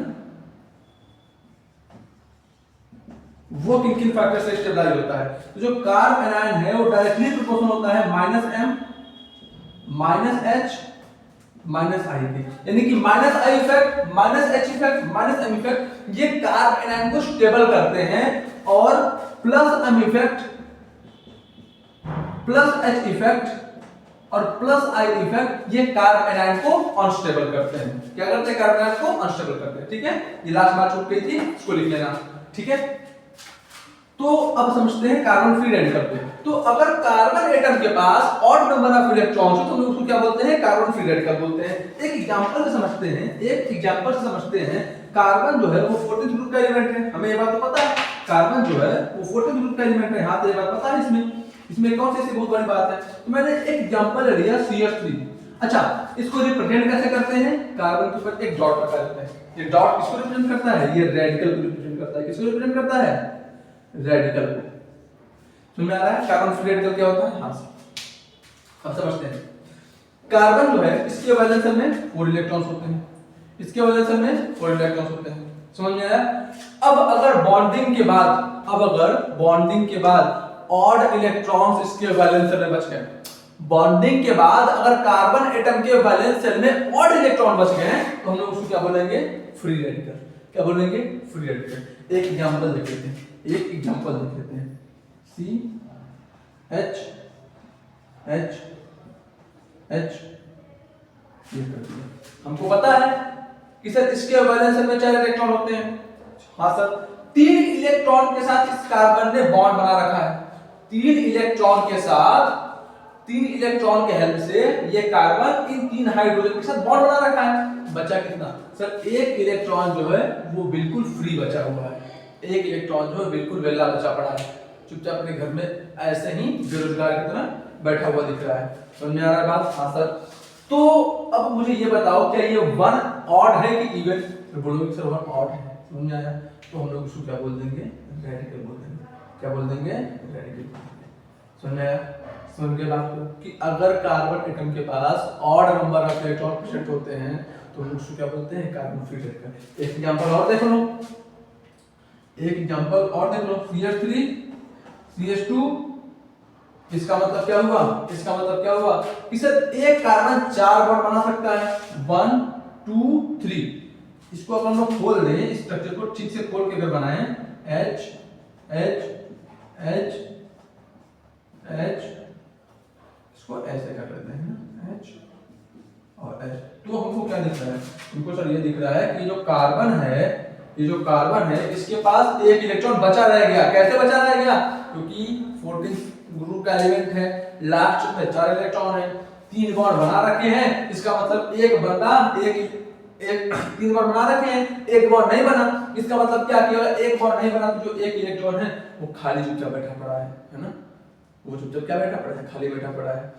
वो किन किन फैक्टर से स्टेबलाइज होता है। तो जो कार्ब एनायन है वो डायरेक्टली प्रोपोर्शनल होता है -m -h -i के, यानी कि -i effect -h effect -m effect ये कार्ब एनायन को स्टेबल करते हैं, और +m इफेक्ट +h इफेक्ट और +i इफेक्ट ये कार्ब एनायन को अनस्टेबल करते हैं। क्या करते हैं, कार्ब एनायन को अनस्टेबल करते हैं। ठीक है, ये लास्ट बात छूट गई थी, इसको लिख लेना। ठीक है, तो अब समझते हैं कार्बन फ्री रेडिकल पे। तो अगर कार्बन एटम के पास ऑड नंबर ऑफ इलेक्ट्रॉन्स हो तो हम उसको क्या बोलते हैं, कार्बन फ्री रेडिकल बोलते हैं। एक एग्जांपल से समझते हैं, कार्बन जो है वो 14th ग्रुप का एलिमेंट है, हमें ये बात तो पता है, कार्बन जो है वो 14th ग्रुप का एलिमेंट है। हां, तो ये बात पता है, इसमें कौन सी ऐसी बहुत बड़ी बात है। तो मैंने एक एग्जांपल लिया CH3। अच्छा, इसको रिप्रेजेंट कैसे करते हैं, कार्बन के ऊपर एक डॉट लगा देते हैं। ये डॉट किसको रिप्रेजेंट करता है, ये रेडिकल को रिप्रेजेंट करता है। किसको रिप्रेजेंट करता है, रेडिकल को। समझ में आ रहा है कार्बन फ्री रेडिकल क्या होता है। हाँ, अब समझते हैं। कार्बन जो है इसके वैलेंस में 4 इलेक्ट्रॉन्स होते हैं, इसके वैलेंस में 4 इलेक्ट्रॉन्स होते हैं। समझ में आया। अब अगर बॉन्डिंग के बाद ऑड इलेक्ट्रॉन्स इसके वैलेंस में बच गए, बॉन्डिंग के बाद अगर कार्बन एटम के वैलेंस शेल में ऑड इलेक्ट्रॉन बच गए तो हम लोग उसको क्या बोलेंगे, फ्री रेडिकल। क्या बोलेंगे, फ्री रेडिकल। एक एग्जांपल देख लेते हैं, CH H ये कर दिया। हमको पता है कि सर इसके वैलेंस में 4 इलेक्ट्रॉन होते हैं। हाँ सर, 3 इलेक्ट्रॉन के साथ इस कार्बन ने बॉन्ड बना रखा है। 3 इलेक्ट्रॉन के हेल्प से ये कार्बन इन 3 हाइड्रोजन के साथ बॉन्ड बना रखा है। बचा कितना सर, एक इलेक्ट्रॉन जो है वो बिल्कुल फ्री बचा हुआ है। एक इलेक्ट्रॉन जो है बिल्कुल वेला बचा पड़ा है, चुपचाप अपने घर में ऐसे ही बेरोजगार की तरह बैठा हुआ दिख रहा है। समझ में आ रहा है बात। हाँ सर, तो अब मुझे ये बताओ क्या ये 1 ऑड है कि इवन। तो बोलोगे सर 1 ऑड है। समझ में आया, तो हम लोग उसको क्या बोल देंगे, रेडिकल बोल देंगे। क्या बोल देंगे, रेडिकल। समझ में आया, समझ के बात को कि अगर कार्बन एटम के पास odd number of electron present होते हैं तो हम उसको क्या बोलते हैं, कार्बन फ्री रेडिकल। एक एग्जांपल और देख लो, CH3 CH2। इसका मतलब क्या हुआ, कि सर एक कार्बन 4 बॉन्ड बना सकता है, 1 2 3। इसको अगर हम लोग खोल दें, स्ट्रक्चर को ठीक से खोल के अगर बनाएं, H H H H, इसको ऐसे कर लेते हैं H और H, तो हमको क्या दिख रहा है, हमको सर ये दिख रहा है कि जो कार्बन है इसके पास एक इलेक्ट्रॉन बचा रह गया। कैसे बचा रह गया, क्योंकि 14th ग्रुप का एलिमेंट है, लास्ट में 4 इलेक्ट्रॉन है, 3 बॉन्ड बना रखे हैं। इसका मतलब एक बंदा एक 3 बॉन्ड बना रखे हैं, एक बॉन्ड नहीं बना। इसका मतलब क्या किया, एक बॉन्ड नहीं बना तो जो एक इलेक्ट्रॉन है वो खाली चुपचाप बैठा पड़ा है ना, वो चुपचाप क्या बैठा पड़ा है, खाली बैठा पड़ा है।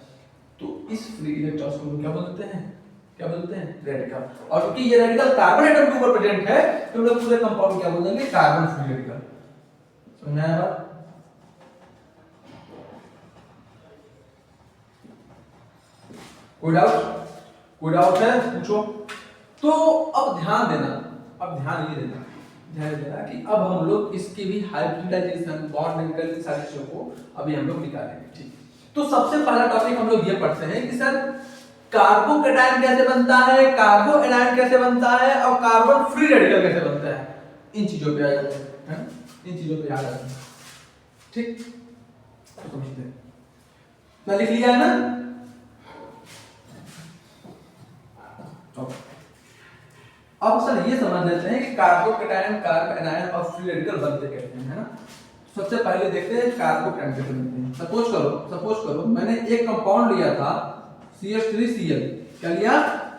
तो इस फ्री इलेक्ट्रॉन्स को क्या बोलते हैं, रेडिकल। और क्योंकि ये रेडिकल कार्बन एटम के ऊपर प्रेजेंट है तो हम लोग पूरे कंपाउंड क्या बोल देंगे, कार्बन फ्री रेडिकल। समझ में आया बात। कोई डाउट है, पूछो। तो अब ध्यान देना कि अब हम लोग इसकी भी हाइब्रिडाइजेशन, बॉन्ड लिंकेज की सारी चीजों को अभी हम लोग निकालेंगे। ठीक, तो सबसे पहला टॉपिक हम लोग ये पढ़ते हैं कि सर कार्बोकैटायन कैसे बनता है, कार्बो एनायन कैसे बनता है और कार्बन फ्री रेडिकल कैसे बनता है। इन चीजों पे आ जाते हैं, इन चीजों पे याद आते हैं। ठीक, तो समझते हैं ना, लिख लिया है ना। अब सर ये समझ लेते हैं कि कार्बोकैटायन, कार्ब एनायन और फ्री रेडिकल बनते कैसे हैं, है ना। सबसे पहले देखते हैं कार्बोकैटायन कैसे बनते हैं। सपोज करो मैंने एक कंपाउंड लिया था CH3Cl। क्या लिया,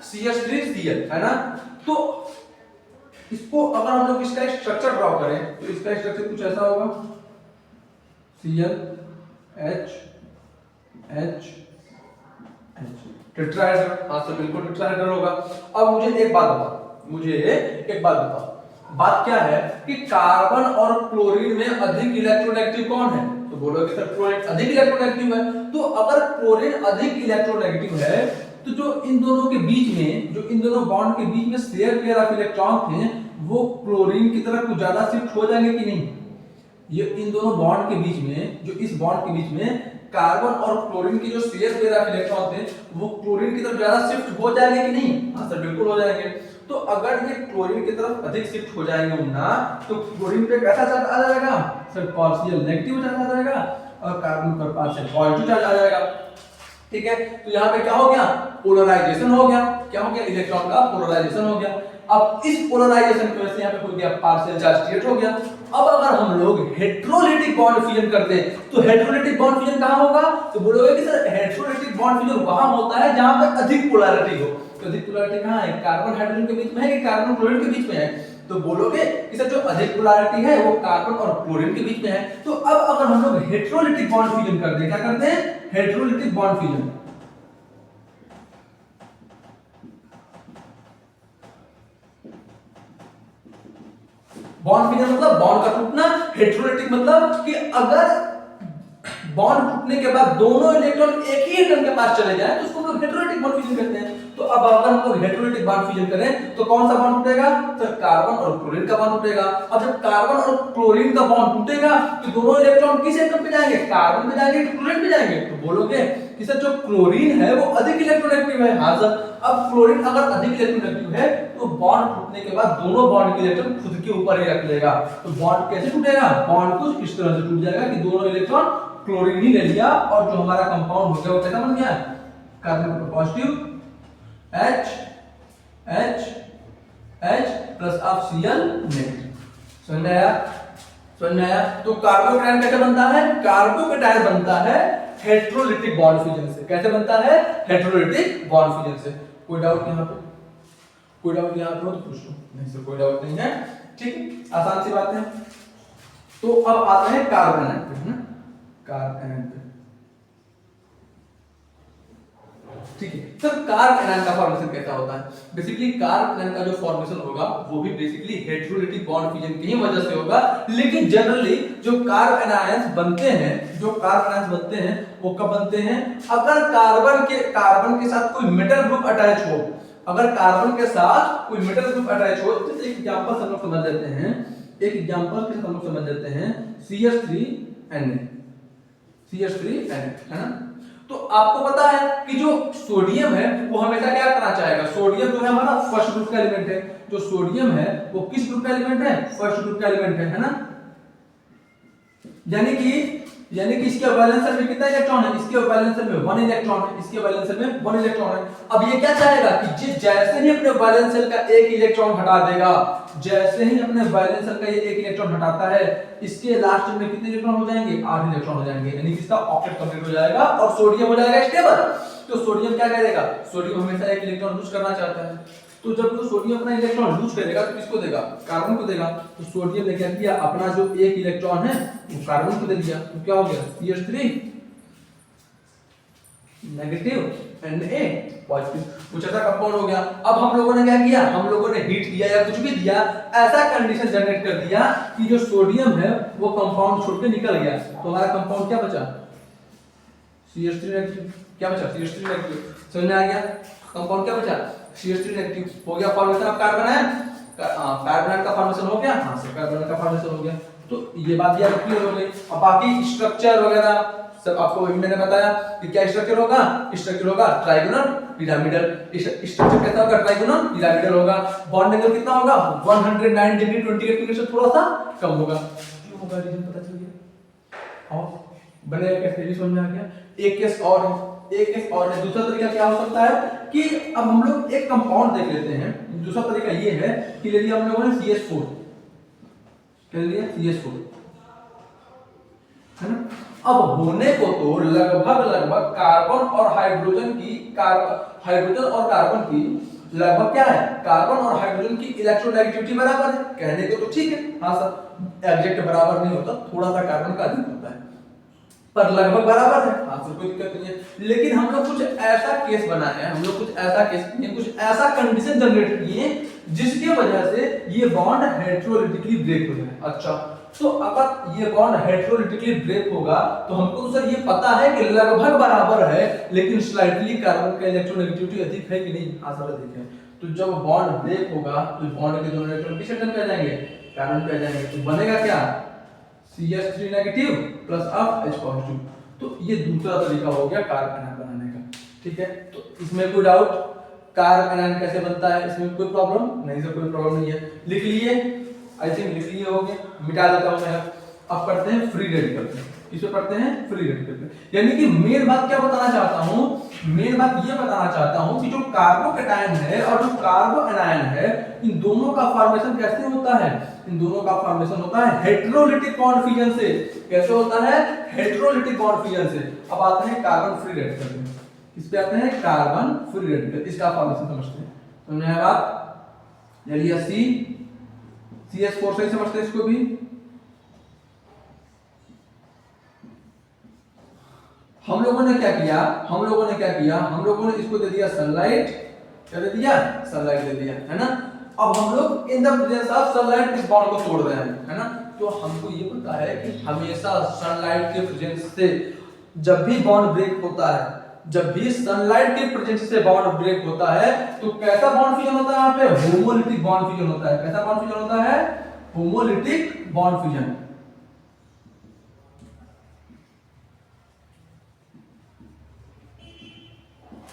CH3Cl, है ना। तो इसको अगर हम लोग इसका एक स्ट्रक्चर ड्रॉ करें तो इसका स्ट्रक्चर कुछ ऐसा होगा, Cl H H H, tetrahedral. हाँ सर, बिल्कुल टेट्राहेड्रल होगा। अब मुझे एक बात बताओ, बात क्या है कि कार्बन और क्लोरीन में अधिक इलेक्ट्रोनेगेटिव कौन है, तो बोलोगे सर क्लोरीन अधिक इलेक्ट्रोनेगेटिव है। तो अगर क्लोरीन अधिक इलेक्ट्रोनेगेटिव है तो जो इन दोनों के बीच में, जो इन दोनों बॉन्ड के बीच में शेयर पेयर ऑफ इलेक्ट्रॉन थे वो क्लोरीन की तरफ कुछ ज्यादा शिफ्ट हो जाएंगे कि नहीं। ये इन दोनों बॉन्ड के बीच में, जो इस बॉन्ड के बीच में कार्बन और क्लोरीन के जो शेयर पेयर ऑफ इलेक्ट्रॉन थे वो क्लोरीन की तरफ ज्यादा शिफ्ट हो जाएंगे कि नहीं। हाँ सर बिल्कुल हो जाएंगे। तो अगर ये क्लोरीन की तरफ अधिक शिफ्ट हो जाएंगे ना तो क्लोरीन पे कैसा चार्ज आ जाएगा सर, पार्शियल नेगेटिव चार्ज आ जाएगा और कार्बन पर पार्शियल पॉजिटिव चार्ज आ जाएगा। ठीक है, तो यहाँ पे क्या हो गया, पोलराइजेशन हो गया। क्या हो गया, इलेक्ट्रॉन का पोलराइजेशन हो गया। अब इस पोलराइजेशन की वजह से यहाँ पे हो गया पार्शियल चार्ज क्रिएट हो गया। अब अगर हम लोग हेटेरोलिटिक बॉन्ड फ्यूजन करते हैं तो हेटेरोलिटिक बॉन्ड फ्यूजन कहाँ होगा, तो बोलोगे कि सर हेटेरोलिटिक बॉन्ड फ्यूजन वहां होता है जहां पे अधिक पोलैरिटी हो। तो अधिक पोलैरिटी कहाँ है, कार्बन हाइड्रोजन के बीच में है कि कार्बन क्लोरीन के बीच में है, तो बोलोगे कि सर जो अधिक पोलैरिटी है वो कार्बन और क्लोरीन के बीच में है। तो अब अगर हम लोग हेटेरोलिटिक बॉन्ड फ्यूजन करते हैं, क्या करते हैं, heterolytic bond fusion. Bond fusion मतलब बॉन्ड का टूटना, हेटेरोलिटिक मतलब कि अगर बॉन्ड टूटने के बाद दोनों इलेक्ट्रॉन एक ही एटम के पास चले जाएं तो उसको हम लोग हेटेरोलिटिक बॉन्ड फ्यूजन कहते हैं। तो अब अगर हम लोग हेटेरोलिटिक बॉन्ड फ्यूजन करें तो कौन सा बॉन्ड टूटेगा, तो कार्बन और क्लोरीन का बॉन्ड टूटेगा। अब जब कार्बन और क्लोरीन का बॉन्ड टूटेगा तो दोनों इलेक्ट्रॉन किस एटम पे जाएंगे, कार्बन पे जाएंगे, क्लोरीन पे जाएंगे। तो बोलोगे कि सर जो क्लोरीन है वो अधिक इलेक्ट्रोनेगेटिव है। हाँ सर, अब क्लोरीन अगर अधिक इलेक्ट्रोनेगेटिव है तो बॉन्ड टूटने के बाद दोनों बॉन्ड के इलेक्ट्रॉन खुद के ऊपर ही रख लेगा। तो बॉन्ड कैसे टूटेगा, बॉन्ड कुछ इस तरह से टूट जाएगा कि दोनों इलेक्ट्रॉन क्लोरीन ही ले लिया और जो हमारा कंपाउंड हो गया वो कैसा बन गया, कार्बन पर positive H H H plus of Cl negative. समझ में आया, समझ में आया। तो कार्बोकैटायन कैसे बनता है, कार्बोकैटायन बनता है हेटेरोलिटिक बॉन्ड फ्यूजन से। कैसे बनता है, हेटेरोलिटिक बॉन्ड फ्यूजन से। कोई डाउट यहाँ पे, कोई डाउट यहाँ पे हो तो पूछ लो। नहीं सर कोई डाउट नहीं है, ठीक, आसान सी बात है। तो अब आते हैं कार्बन पे, है ना, कार्बन पे, ठीक है। सर कार्बन का फॉर्मेशन कैसा होता है, बेसिकली कार्बन का जो फॉर्मेशन होगा वो भी बेसिकली हेटेरोलिटिक बॉन्ड फ्यूजन की ही वजह से होगा। लेकिन जनरली जो कार्बन आयंस बनते हैं, जो कार्बन आयंस बनते हैं वो कब बनते हैं, अगर कार्बन के साथ कोई मेटल ग्रुप अटैच हो। अगर कार्बन के साथ कोई मेटल ग्रुप अटैच हो, जैसे एक एग्जांपल हम लोग समझ लेते हैं, एक एग्जांपल के साथ हम लोग समझ लेते हैं CH3Na, CH3Na, है ना। तो आपको पता है कि जो सोडियम है वो हमेशा क्या करना चाहेगा, सोडियम जो है हमारा फर्स्ट ग्रुप का एलिमेंट है। जो सोडियम है वो किस ग्रुप का एलिमेंट है, फर्स्ट ग्रुप का एलिमेंट है ना। यानी कि इसके वैलेंस में कितना इलेक्ट्रॉन है, इसके वैलेंस में 1 इलेक्ट्रॉन है, इसके वैलेंस में 1 इलेक्ट्रॉन है। अब ये क्या चाहेगा कि जैसे ही अपने वैलेंस शेल का एक इलेक्ट्रॉन हटा देगा, जैसे ही अपने वैलेंस शेल का ये एक इलेक्ट्रॉन हटाता है, इसके लास्ट में कितने इलेक्ट्रॉन हो जाएंगे, 8 इलेक्ट्रॉन हो जाएंगे। यानी कि इसका ऑक्टेट कंप्लीट हो जाएगा और सोडियम हो जाएगा स्टेबल। तो सोडियम क्या करेगा, सोडियम हमेशा एक इलेक्ट्रॉन लूज करना चाहता है। तो जब तो सोडियम अपना इलेक्ट्रॉन लूज करेगा तो किसको देगा, कार्बन को देगा। तो सोडियम ने क्या किया, अपना जो एक इलेक्ट्रॉन है वो कार्बन को दे दिया। तो क्या हो गया, CH3 नेगेटिव Na पॉजिटिव, कुछ ऐसा कंपाउंड हो गया। अब हम लोगों ने क्या किया, हम लोगों ने हीट दिया या कुछ भी दिया, ऐसा कंडीशन जनरेट कर दिया कि जो सोडियम है वो कंपाउंड छोड़ के निकल गया। तो हमारा कंपाउंड क्या बचा, CH3 नेगेटिव। क्या बचा, CH3 नेगेटिव। समझ में आ गया, कंपाउंड क्या बचा, CH3 नेगेटिव। हो गया formation of carbon ion, carbon का फॉर्मेशन हो गया। हां सर, कार्बन का फॉर्मेशन हो गया। तो ये बात यार क्लियर हो गई। अब बाकी स्ट्रक्चर वगैरह सब आपको मैंने बताया कि क्या स्ट्रक्चर होगा, स्ट्रक्चर होगा ट्राइगोनल पिरामिडल। स्ट्रक्चर कैसा होगा, ट्राइगोनल पिरामिडल होगा। बॉन्ड एंगल कितना होगा, 109 डिग्री 28 डिग्री से थोड़ा सा कम होगा। क्यों होगा, रीजन पता चल गया। और बनेगा कैसे, भी समझ में आ गया। एक केस और है, एक केस और है। दूसरा तरीका क्या हो सकता है कि अब हम लोग एक कंपाउंड देख लेते हैं। दूसरा तरीका ये है कि ले लिया हम लोगों ने CH4, क्या ले लिया, CH4, है ना। अब होने को तो लगभग कार्बन और हाइड्रोजन और कार्बन की लगभग क्या है, कार्बन और हाइड्रोजन की इलेक्ट्रोनेगेटिविटी बराबर है। कहने को तो ठीक है, हाँ सर, एग्जैक्ट बराबर नहीं होता, थोड़ा सा कार्बन का अधिक होता है, पर लगभग बराबर है। हाँ सर, कोई दिक्कत नहीं है। लेकिन हम लोग कुछ ऐसा केस बनाए हैं, हम लोग कुछ ऐसा केस किए, कुछ ऐसा कंडीशन जनरेट किए जिसकी वजह से ये बॉन्ड हेटेरोलिटिकली ब्रेक हो जाए। अच्छा, तो अगर ये बॉन्ड हेटेरोलिटिकली ब्रेक होगा तो हमको तो सर ये पता है कि लगभग बराबर है, लेकिन स्लाइटली कार्बन का इलेक्ट्रोनेगेटिविटी अधिक है कि नहीं? हाँ सर अधिक है। तो जब बॉन्ड ब्रेक होगा तो बॉन्ड के दोनों इलेक्ट्रॉन किस एटम पे आ जाएंगे? कार्बन पे आ जाएंगे। तो बनेगा क्या? CH3 नेगेटिव प्लस अब H पॉजिटिव। तो ये दूसरा तरीका हो गया कार्बन आयन बनाने का। ठीक है, तो इसमें कोई डाउट? कार्बन आयन कैसे बनता है, इसमें कोई प्रॉब्लम नहीं? सर कोई प्रॉब्लम नहीं है। लिख लिए, आई थिंक लिख लिए होंगे, मिटा देता हूं मैं। अब पढ़ते हैं फ्री रेडिकल पे। किस पे पढ़ते हैं? फ्री रेडिकल पे। यानी कि मेन बात क्या बताना चाहता हूं? मेन बात ये बताना चाहता हूं कि जो कार्बोकैटायन है और जो कार्बो एनायन है, इन दोनों का फॉर्मेशन कैसे होता है? इन दोनों का फॉर्मेशन होता है हेटेरोलिटिक बॉन्ड फ्यूजन से। कैसे होता है? हेटेरोलिटिक बॉन्ड फ्यूजन से। अब आते हैं कार्बन फ्री रेडिकल पे। किस पे आते हैं? Carbon free radical. इसका फॉर्मेशन समझते हैं। समझ में आया बात? चलिए CH4 से समझते हैं इसको भी। हम लोगों ने क्या किया? हम लोगों ने इसको दे दिया सनलाइट। क्या दे दिया? सनलाइट दे दिया, है ना। अब हम लोग in the presence of sunlight इस बॉन्ड को तोड़ रहे हैं, है ना। तो हमको ये पता है कि हमेशा सनलाइट के प्रेजेंस से जब भी बॉन्ड ब्रेक होता है, जब भी सनलाइट के प्रेजेंस से बॉन्ड ब्रेक होता है, तो कैसा बॉन्ड फ्यूजन होता है? यहाँ पे होमोलिटिक बॉन्ड फ्यूजन होता है। कैसा बॉन्ड फ्यूजन होता है? Homolytic bond fusion.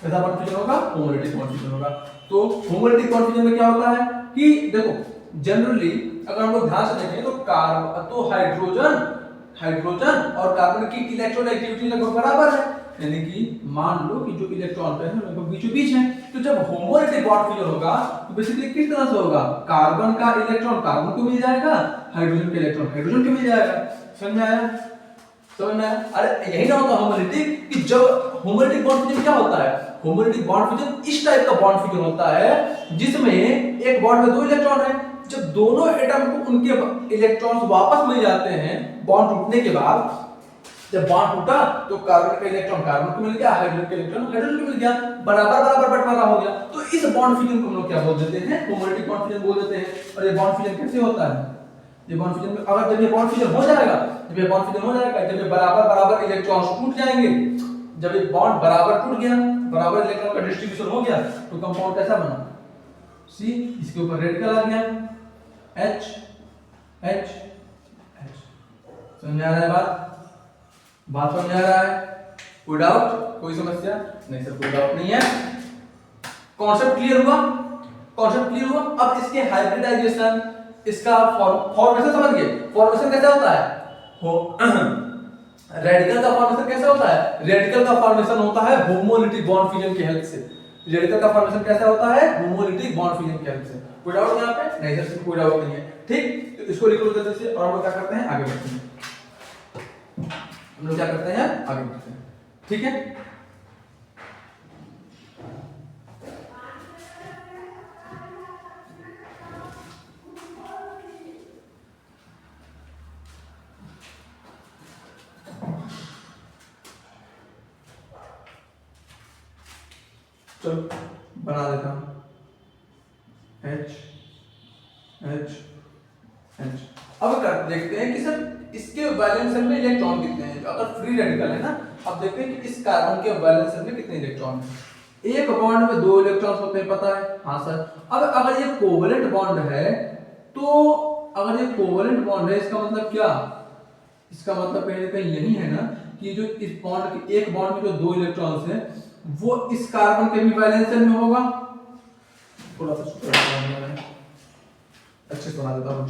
कैसा बॉन्ड फ्यूजन होगा? होमोलिटिक बॉन्ड फ्यूजन होगा। तो होमोलिटिक बॉन्ड फ्यूजन में क्या होता है कि देखो, जनरली अगर हम लोग ध्यान से देखें तो हाइड्रोजन और कार्बन की इलेक्ट्रोनेगेटिविटी लगभग बराबर है। यानी कि मान लो कि जो इलेक्ट्रॉन पे है लगभग बीचों बीच है। तो जब होमोलिटिक बॉन्ड फ्यूजन होगा तो बेसिकली किस तरह से होगा? कार्बन का इलेक्ट्रॉन कार्बन को मिल जाएगा, हाइड्रोजन का इलेक्ट्रॉन हाइड्रोजन को मिल जाएगा। समझ में आया? समझ में आया? अरे यही ना होता होमोलिटिक, कि जब होमोलिटिक बॉन्ड फ्यूजन क्या होता है? होमोलिटिक बॉन्ड फ्यूजन इस टाइप का बॉन्ड फ्यूजन होता है जिसमें एक बॉन्ड में दो इलेक्ट्रॉन है। जब दोनों एटम को उनके इलेक्ट्रॉन्स वापस मिल जाते हैं बॉन्ड टूटने के बाद, जब बॉन्ड टूटा तो कार्बन का इलेक्ट्रॉन कार्बन को मिल गया, हाइड्रोजन का इलेक्ट्रॉन हाइड्रोजन को मिल गया, बराबर बराबर बंटवारा हो गया। तो इस बॉन्ड फ्यूजन को हम लोग क्या बोल देते हैं? होमोलिटिक बॉन्ड फ्यूजन बोल देते हैं। और ये बॉन्ड फ्यूजन कैसे होता है? ये बॉन्ड फ्यूजन में अगर जब ये बॉन्ड फ्यूजन हो जाएगा, जब ये बराबर बराबर इलेक्ट्रॉन्स टूट जाएंगे, जब ये बॉन्ड बराबर टूट गया, बराबर इलेक्ट्रॉन का डिस्ट्रीब्यूशन हो गया, तो कंपाउंड कैसा बना? सी, इसके ऊपर रेडिकल आ गया, H H H। समझ आ रहा है बात समझ आ रहा है? कोई डाउट, कोई समस्या नहीं? सर कोई डाउट नहीं है। कॉन्सेप्ट क्लियर हुआ? अब इसके हाइब्रिडाइजेशन, इसका फॉर्मेशन समझ गए? फॉर्मेशन कैसे होता है? रेडिकल का फॉर्मेशन कैसे होता है? रेडिकल का फॉर्मेशन होता है होमोलिटिक बॉन्ड फ्यूजन की हेल्प से। रेडिकल का फॉर्मेशन कैसा होता है? होमोलिटिक बॉन्ड फ्यूजन की हेल्प से। कोई डाउट यहाँ पे? नहीं सर कोई डाउट नहीं है। ठीक, तो इसको लिख लो जल्दी से। और हम लोग क्या करते हैं? आगे बढ़ते हैं। हम लोग क्या करते हैं? आगे बढ़ते हैं। ठीक है, चलो बना देता हूं। H H H। अब कर देखते हैं कि सर इसके वैलेंस शेल में इलेक्ट्रॉन कितने हैं। अगर फ्री रेडिकल है ना, अब देखते हैं कि इस कार्बन के वैलेंस शेल में कितने इलेक्ट्रॉन हैं। एक बॉन्ड में दो इलेक्ट्रॉन होते हैं, पता है? हाँ सर। अब अगर ये कोवेलेंट बॉन्ड है, तो अगर ये कोवेलेंट बॉन्ड है, इसका मतलब क्या? इसका मतलब कहीं ना कहीं यही है ना कि जो इस बॉन्ड के एक बॉन्ड में जो दो इलेक्ट्रॉन्स हैं वो इस कार्बन के भी वैलेंस शेल में होगा। थोड़ा सा अच्छे से बना देता हूं,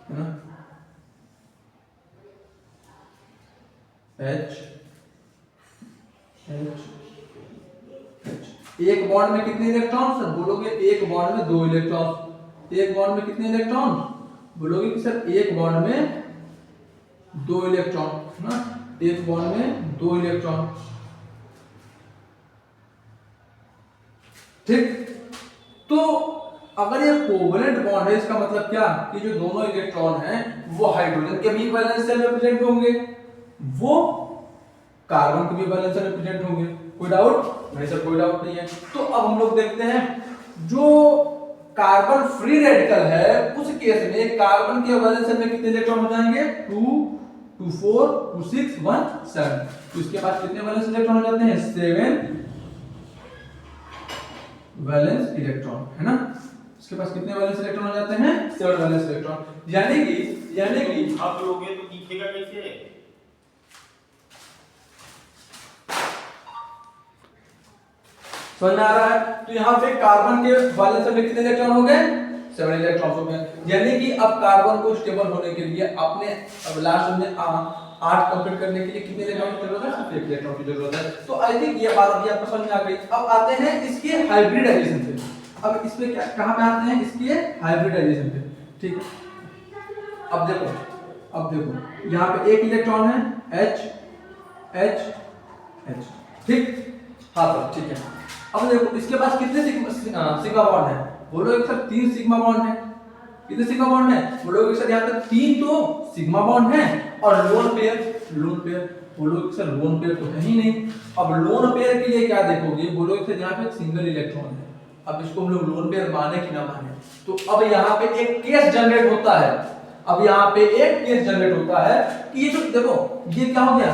है ना। H H H। एक बॉन्ड में कितने इलेक्ट्रॉन? सर बोलोगे एक बॉन्ड में दो इलेक्ट्रॉन। एक बॉन्ड में कितने इलेक्ट्रॉन? बोलोगे कि सर एक बॉन्ड में दो इलेक्ट्रॉन, है ना। एक बॉन्ड में दो इलेक्ट्रॉन। ठीक, तो अगर ये कोवेलेंट बॉन्ड है, इसका मतलब क्या कि जो दोनों इलेक्ट्रॉन हैं वो हाइड्रोजन के भी वैलेंस शेल में प्रेजेंट होंगे, वो कार्बन के भी वैलेंस शेल में प्रेजेंट होंगे। कोई डाउट नहीं सर, कोई डाउट नहीं है। तो अब हम लोग देखते हैं जो कार्बन फ्री रेडिकल है उस केस में कार्बन के वैलेंस शेल में कितने इलेक्ट्रॉन हो जाएंगे, 2 2 4 2 6 1 7। तो इसके पास कितने वैलेंस इलेक्ट्रॉन हो जाते हैं, 7 वैलेंस इलेक्ट्रॉन, है ना। इसके पास कितने वैलेंस इलेक्ट्रॉन हो जाते हैं, 7 वैलेंस इलेक्ट्रॉन। यानी कि आप लोगे तो दिखेगा कैसे? समझ में आ रहा है। तो यहाँ पे कार्बन के वैलेंस शेल में कितने इलेक्ट्रॉन हो गए, 7 इलेक्ट्रॉन हो गए। यानी कि अब कार्बन को स्टेबल होने के लिए आपने अब लास्ट में 8 कंप्लीट करने के लिए कितने इलेक्ट्रॉन की जरूरत है, सिर्फ 1 इलेक्ट्रॉन की जरूरत है। तो आई थिंक ये बात अभी आपको समझ में आ गई। अब आते हैं इसके हाइब्रिडाइजेशन पे। अब इस पे क्या कहां पे आते हैं, इसके हाइब्रिडाइजेशन पे, ठीक है। अब देखो यहाँ पे 1 इलेक्ट्रॉन है, H H H, ठीक, हाँ सर ठीक है। अब देखो इसके पास कितने सिग्मा बॉन्ड है, बोलो एक सर 3 सिग्मा बॉन्ड है। कितने सिग्मा बॉन्ड है, बोलो एक सर यहाँ पे 3 तो सिग्मा बॉन्ड है और लोन पेयर बोलो एक सर लोन पेयर तो है ही नहीं। अब लोन पेयर के लिए क्या देखोगे, बोलो एक सर यहाँ पे सिंगल इलेक्ट्रॉन है। अब इसको हम लोग लोन पेयर माने कि ना माने, तो अब यहाँ पे एक केस जनरेट होता है। अब यहाँ पे एक केस जनरेट होता है कि ये जो देखो ये क्या हो गया,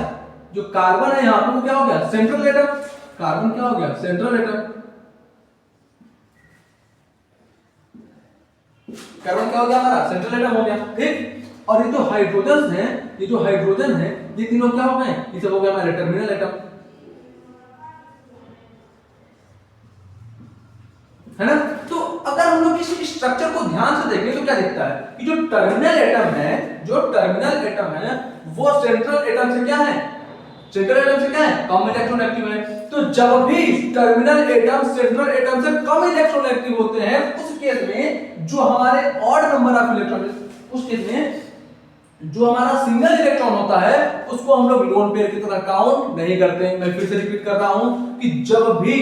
जो कार्बन है यहाँ पे वो क्या हो गया, सेंट्रल एटम। कार्बन क्या हो गया, सेंट्रल एटम। कार्बन क्या हो गया हमारा, सेंट्रल एटम हो गया, ठीक। और ये जो हाइड्रोजन है, ये तीनों क्या हो गए, ये सब हो गया हमारे टर्मिनल एटम, है ना। तो अगर हम लोग इस स्ट्रक्चर को ध्यान से देखें तो क्या दिखता है कि जो टर्मिनल एटम है वो सेंट्रल एटम से क्या है, कम इलेक्ट्रॉन एक्टिव है। तो जब भी टर्मिनल एटम सेंट्रल एटम से कम इलेक्ट्रॉन एक्टिव होते हैं उस केस में जो हमारे ऑड नंबर ऑफ इलेक्ट्रॉन, उस केस में जो हमारा सिंगल इलेक्ट्रॉन होता है उसको हम लोग लोन पेयर की तरह काउंट नहीं करते। मैं फिर से रिपीट कर रहा हूं कि जब भी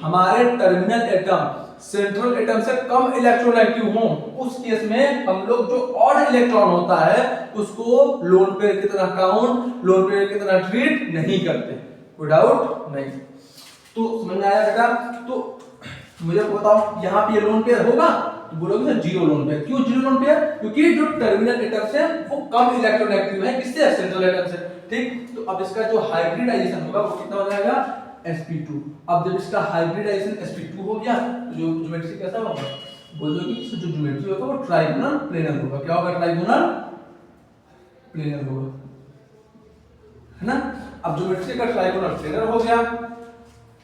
हमारे टर्मिनल एटम सेंट्रल एटम से कम इलेक्ट्रॉन एक्टिव हो उस केस में हम लोग जो ऑड इलेक्ट्रॉन होता है उसको लोन पेयर की तरह काउंट, लोन पेयर की तरह ट्रीट नहीं करते। कोई डाउट नहीं, तो समझ में आया बेटा। तो मुझे बताओ यहाँ पे लोन पेयर होगा तो बोलोगे सर जीरो लोन पेयर। क्यों जीरो लोन पेयर, क्योंकि जो टर्मिनल एटम से वो कम इलेक्ट्रॉन एक्टिव है, किससे, सेंट्रल एटम से, ठीक। तो अब इसका जो हाइब्रिडाइजेशन होगा वो कितना हो जाएगा, sp2। अब जब इसका हाइब्रिडाइजेशन sp2 हो गया तो जो ज्योमेट्री कैसा होगा, बोल दो कि जो ज्योमेट्री होगा वो ट्राइगोनल प्लेनर होगा। क्या होगा, ट्राइगोनल प्लेनर होगा, है ना। अब ज्योमेट्री का ट्राइगोनल प्लेनर हो गया।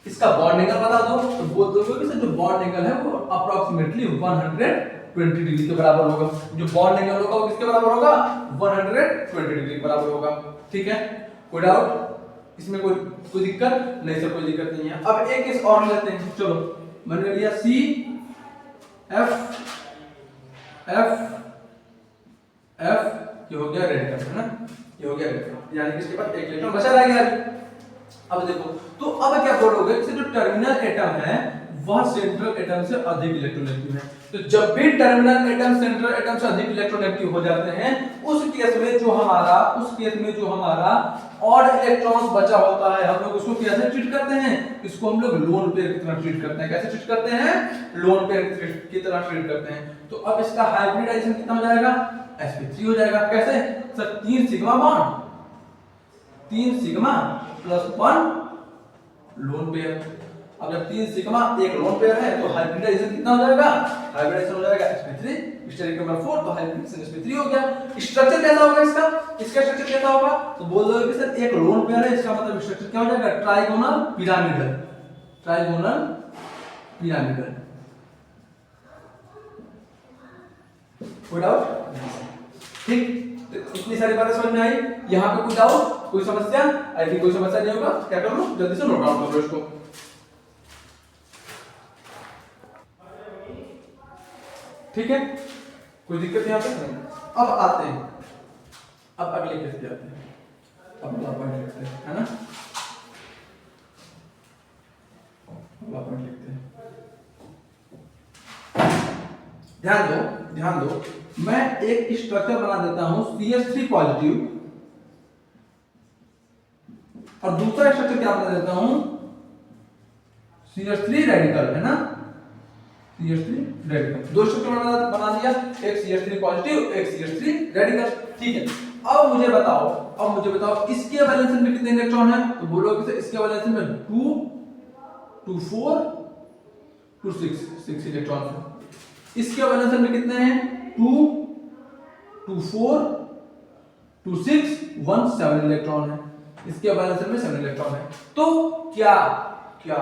इसका बॉन्ड एंगल बता दो तो बोल दोगे कि सर जो बॉन्ड एंगल है वो अप्रोक्सीमेटली 120 डिग्री के बराबर होगा। जो बॉन्ड एंगल होगा वो किसके बराबर होगा, 120 डिग्री के बराबर होगा, ठीक है। कोई डाउट इसमें, कोई दिक्कत नहीं सर, कोई दिक्कत नहीं है। अब एक केस और लेते हैं, चलो मैंने लिया C F F F, ये हो गया रेडिकल, है ना, ये हो गया रेडिकल, यानी कि इसके पास एक इलेक्ट्रॉन बचा रह गया। अब देखो तो अब क्या बोलोगे कि जो टर्मिनल एटम है वह सेंट्रल एटम से अधिक इलेक्ट्रॉन एक्टिव है। तो जब भी टर्मिनल एटम सेंट्रल एटम से अधिक इलेक्ट्रॉन एक्टिव हो जाते हैं उस केस में जो हमारा ऑड इलेक्ट्रॉन्स बचा होता है हम लोग उसको कैसे ट्रीट करते हैं, इसको हम लोग लोन पेयर की तरह ट्रीट करते हैं। कैसे ट्रीट करते हैं, लोन पेयर की तरह ट्रीट करते हैं। तो अब इसका हाइब्रिडाइजेशन कितना हो जाएगा, sp3 हो जाएगा। कैसे sir, 3 sigma bond, 3 sigma plus 1 lone pair. अब जब 3 सिग्मा एक लोन पेयर है तो हाइब्रिडाइजेशन कितना हो जाएगा, हाइब्रिडाइजेशन हो जाएगा sp3, स्टेरिक नंबर 4, तो हाइब्रिडाइजेशन sp3 हो गया। स्ट्रक्चर कैसा होगा इसका स्ट्रक्चर कैसा होगा, तो बोल दो कि सर एक लोन पेयर है, इसका मतलब स्ट्रक्चर क्या हो जाएगा, ट्राइगोनल पिरामिडल, ट्राइगोनल पिरामिडल। कोई डाउट, ठीक। इतनी सारी बातें समझ में आई। यहाँ पे कोई डाउट, कोई समस्या, आई थिंक कोई समस्या नहीं होगा। क्या कर लो, जल्दी से नोट डाउन कर लो इसको। ठीक है, कोई दिक्कत यहाँ पे नहीं। अब आते हैं, अब अगले केस पे आते हैं। अब अगला पॉइंट लिखते हैं, है ना, अगला पॉइंट लिखते हैं। ध्यान दो, मैं एक स्ट्रक्चर बना देता हूं CH3 पॉजिटिव और दूसरा स्ट्रक्चर क्या बना देता हूं CH3 रेडिकल है ना, CH3 रेडिकल, दो स्ट्रक्चर बना दिया, एक CH3 पॉजिटिव, एक CH3 रेडिकल, ठीक है। अब मुझे बताओ इसके वैलेंस में कितने इलेक्ट्रॉन है, तो बोलोगे सर इसके वैलेंस में 2 2 4 2 6 6 इलेक्ट्रॉन है। इसके वैलेंस में कितने हैं, 2 2 4 2 6 1 7 इलेक्ट्रॉन है। इसके वैलेंस में 7 इलेक्ट्रॉन है। तो क्या क्या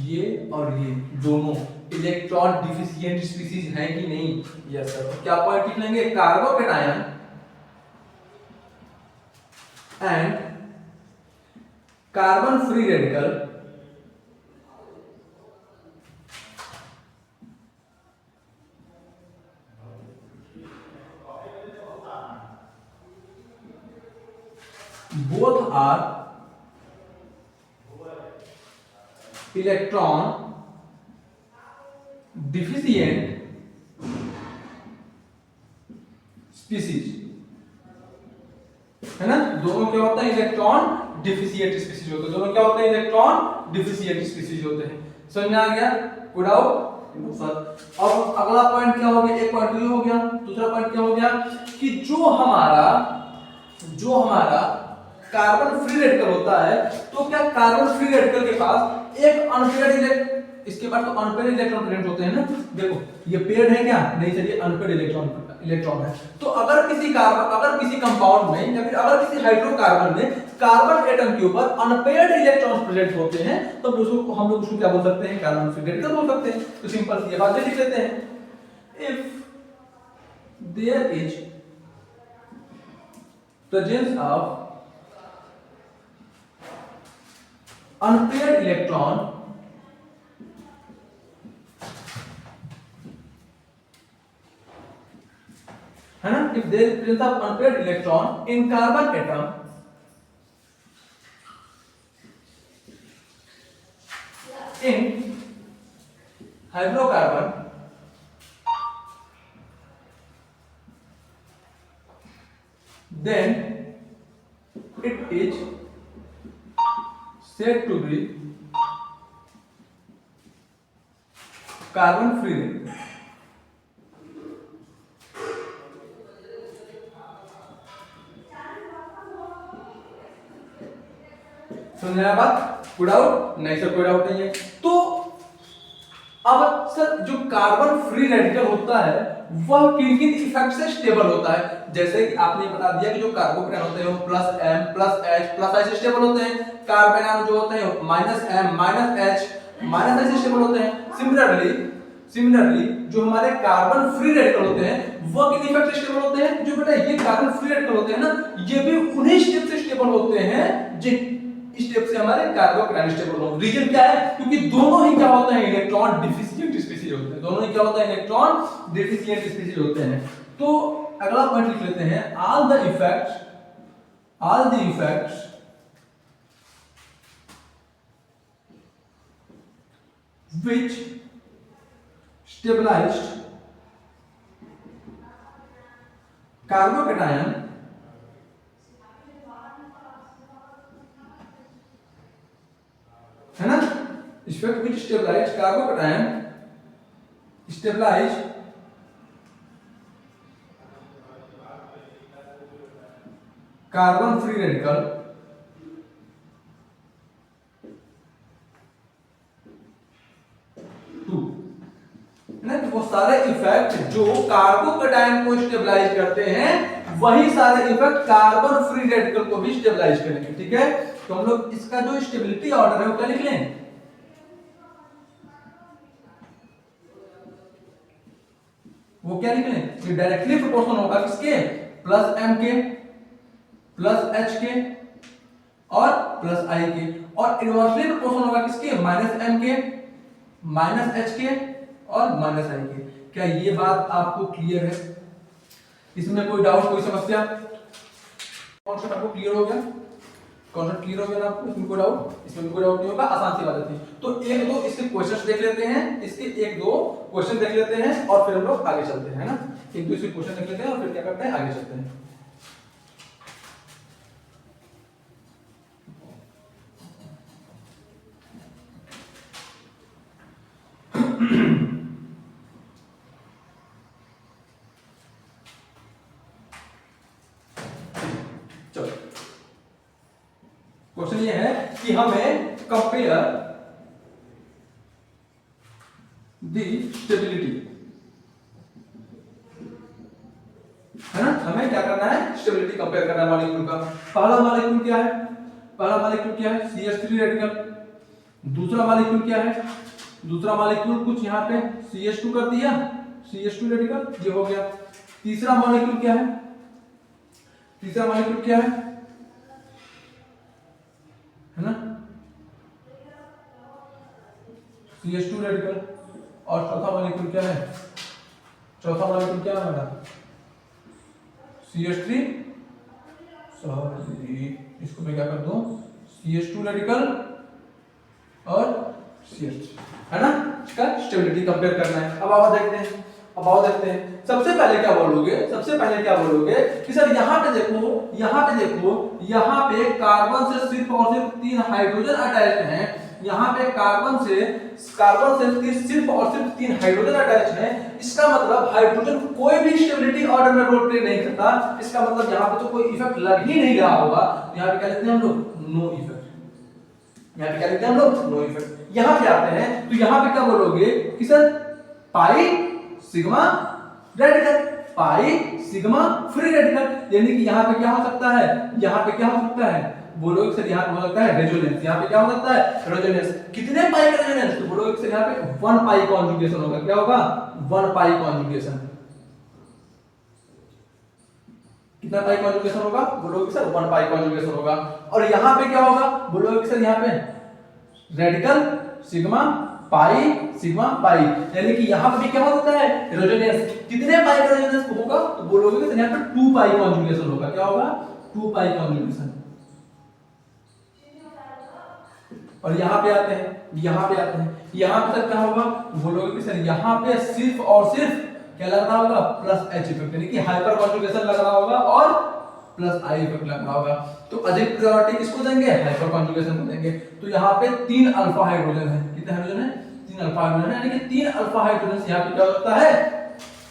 ये और ये दोनों इलेक्ट्रॉन डिफिशिएंट स्पीशीज हैं कि नहीं? Yes sir. तो क्या पॉइंट लिख लेंगे, carbocation and carbon free radical both are electron deficient species, है ना। दोनों क्या होता है, इलेक्ट्रॉन डिफिशिएंट स्पीशीज होते हैं, दोनों क्या होते हैं, इलेक्ट्रॉन डिफिशिएंट स्पीशीज होते हैं। समझ में आ गया, गुड आउट सर। अब अगला पॉइंट क्या हो गया, एक पॉइंट ये हो गया, दूसरा पॉइंट क्या हो गया कि जो हमारा कार्बन फ्री रेडिकल होता है, तो क्या कार्बन फ्री रेडिकल के पास एक अनपेयर्ड इसके पास तो अनपेयर्ड इलेक्ट्रॉन प्रेजेंट होते हैं ना। देखो ये पेयर्ड है क्या, नहीं सर, ये अनपेयर्ड इलेक्ट्रॉन है। तो अगर किसी कंपाउंड में या फिर अगर किसी हाइड्रोकार्बन में कार्बन एटम के ऊपर अनपेयर्ड इलेक्ट्रॉन्स प्रेजेंट होते हैं, तो हम लोग उसको क्या बोल सकते हैं, कार्बन फ्री रेडिकल बोल सकते हैं। तो सिंपल सी बात लिख लेते हैं, if there is presence of unpaired electron है ना, if there is presence of unpaired electron in carbon atom in hydrocarbon, then it is said to be carbon free radical। समझना बात, कोई डाउट नहीं सर, कोई डाउट नहीं है। तो अब सर जो कार्बन फ्री रेडिकल होता है वह किन किन इफेक्ट से स्टेबल होता है, जैसे कि आपने बता दिया कि जो कार्बोकेटायन होते हैं वो plus M plus H plus I से स्टेबल होते हैं, कार्बन आयन जो होते हैं minus M minus H minus I से स्टेबल होते हैं। सिमिलरली जो हमारे कार्बन फ्री रेडिकल होते हैं वो किन इफेक्ट से स्टेबल होते हैं, जो बेटा ये कार्बन फ्री रेडिकल होते हैं ना, ये भी उन्हीं स्टेप से स्टेबल होते हैं जिन स्टेप से हमारे कार्बोकेटायन स्टेबल हो। रीजन क्या है, क्योंकि दोनों ही क्या होते हैं, इलेक्ट्रॉन डिफिशिएंट स्पीशीज होते हैं, दोनों ही क्या होता है, इलेक्ट्रॉन डिफिशिएंट स्पीशीज होते हैं। तो अगला पॉइंट लिख लेते हैं, all the effects which stabilized carbocation है ना, effect which stabilized carbocation stabilized carbon free radical too, ना, तो वो सारे इफेक्ट जो कार्बोकेटायन को स्टेबलाइज करते हैं वही सारे इफेक्ट कार्बन फ्री रेडिकल को भी स्टेबलाइज करेंगे। ठीक है, तो हम लोग इसका जो स्टेबिलिटी ऑर्डर है वो क्या लिख लें, वो क्या लिख लें, ये डायरेक्टली प्रोपोर्शनल होगा किसके, प्लस एम के प्लस एच के और प्लस आई के, और इनवर्सली प्रोपोर्शनल होगा किसके, माइनस एम के माइनस एच के और माइनस आई के। क्या ये बात आपको क्लियर है, इसमें कोई डाउट कोई समस्या, कॉन्सेप्ट आपको क्लियर हो गया, कॉन्सेप्ट क्लियर हो गया ना आपको, इसमें कोई डाउट, इसमें कोई डाउट नहीं होगा, आसान सी बात थी। तो एक दो इसके क्वेश्चंस देख लेते हैं, इसके एक दो क्वेश्चन देख लेते हैं और फिर हम लोग आगे चलते हैं ना, एक दो इसके क्वेश्चन देख लेते हैं और फिर क्या करते हैं, आगे चलते हैं। क्वेश्चन ये है कि हमें कंपेयर दी स्टेबिलिटी, है ना, हमें क्या करना है, स्टेबिलिटी कंपेयर करना है मॉलिक्यूल का। पहला मॉलिक्यूल क्या है, पहला मॉलिक्यूल क्या है, CH3 रेडिकल। दूसरा मॉलिक्यूल क्या है, दूसरा मॉलिक्यूल कुछ यहाँ पे CH2 कर दिया, CH2 रेडिकल, ये हो गया। तीसरा मॉलिक्यूल क्या है, तीसरा मॉलिक्यूल क्या है ना, CH2 रेडिकल। और चौथा मॉलिक्यूल क्या है, चौथा मॉलिक्यूल क्या है मेरा, CH3, सॉरी इसको मैं क्या कर दूं, CH2 रेडिकल और CH3, है ना। इसका स्टेबिलिटी कंपेयर करना है। अब आओ देखते हैं, अब आओ देखते हैं। सबसे पहले क्या बोलोगे, सबसे पहले क्या बोलोगे कि सर यहाँ पे देखो, यहाँ पे देखो, यहाँ पे कार्बन से सिर्फ और सिर्फ 3 हाइड्रोजन अटैच हैं। यहाँ पे कार्बन से सिर्फ और सिर्फ 3 हाइड्रोजन अटैच हैं। इसका मतलब हाइड्रोजन कोई भी स्टेबिलिटी ऑर्डर में रोल प्ले नहीं करता। इसका मतलब यहाँ पे तो कोई इफेक्ट लग ही नहीं रहा होगा। यहाँ पे क्या लिखते हैं हम लोग, नो इफेक्ट। यहाँ पे क्या लिखते हैं हम लोग, नो इफेक्ट। यहाँ पे आते हैं तो यहाँ पे क्या बोलोगे कि sir pi sigma radical, pi sigma free radical, यानी कि यहाँ पे क्या हो सकता है, यहाँ पे क्या हो सकता है, बोलोगे सर यहाँ पे हो सकता है रेजोनेंस। यहाँ पे क्या हो सकता है, रेजोनेंस। कितने पाई का रेजोनेंस, तो बोलोगे सर यहाँ पे 1 पाई कॉन्जुगेशन होगा। क्या होगा, 1 पाई कॉन्जुगेशन। कितना पाई कॉन्जुगेशन होगा, बोलोगे सर 1 पाई कॉन्जुगेशन होगा। और यहाँ पे क्या होगा, बोलोगे सर यहाँ पे radical sigma pi sigma pi, यानी कि यहाँ पे भी क्या हो सकता है, रेजोनेंस। कितने पाई का रेजोनेंस होगा, तो बोलोगे कि यहाँ पे 2 पाई कॉन्जुगेशन होगा। क्या होगा, 2 पाई कॉन्जुगेशन। और यहाँ पे आते हैं, यहाँ पे आते हैं, यहाँ पे तक क्या होगा, बोलोगे कि सर यहाँ पे सिर्फ और सिर्फ क्या लग रहा होगा, प्लस H इफेक्ट, यानी कि हाइपर कॉन्जुगेशन लग रहा होगा और प्लस I इफेक्ट लग रहा होगा। तो अधिक प्रायोरिटी किसको देंगे, हाइपर कॉन्जुगेशन को देंगे। तो यहाँ पे 3 अल्फा हाइड्रोजन है। कितने हाइड्रोजन है, 3 अल्फा हाइड्रोजन है, यानी कि 3 अल्फा हाइड्रोजन से यहाँ पे क्या हो सकता है,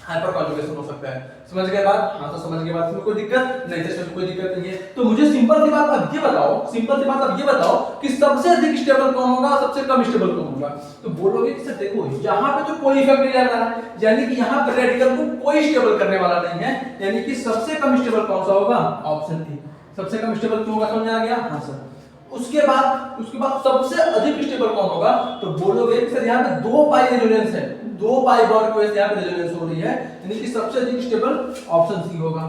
हाइपर कॉन्जुगेशन हो सकता है। समझ गए बात, हाँ तो समझ गए बात, इसमें कोई दिक्कत नहीं, इसमें कोई दिक्कत नहीं है। तो मुझे सिंपल सी बात अब ये बताओ, सिंपल सी बात अब ये बताओ कि सबसे अधिक स्टेबल कौन होगा, सबसे कम स्टेबल कौन होगा। तो बोलोगे कि सर देखो यहाँ पे तो कोई इफेक्ट नहीं लग रहा है, यानी कि यहाँ पर रेडिकल को कोई स्टेबल करने वाला नहीं है, यानी कि सबसे कम स्टेबल कौन सा होगा, ऑप्शन डी। सबसे कम स्टेबल क्यों होगा, समझ आ गया, हाँ सर। उसके बाद सबसे अधिक स्टेबल कौन होगा, तो बोलोगे कि सर यहाँ पे 2 पाई रेजोनेंस है, 2 पाई बॉन्ड की वजह से यहाँ पे रेजोनेंस हो रही है, यानी कि सबसे अधिक स्टेबल ऑप्शन सी होगा।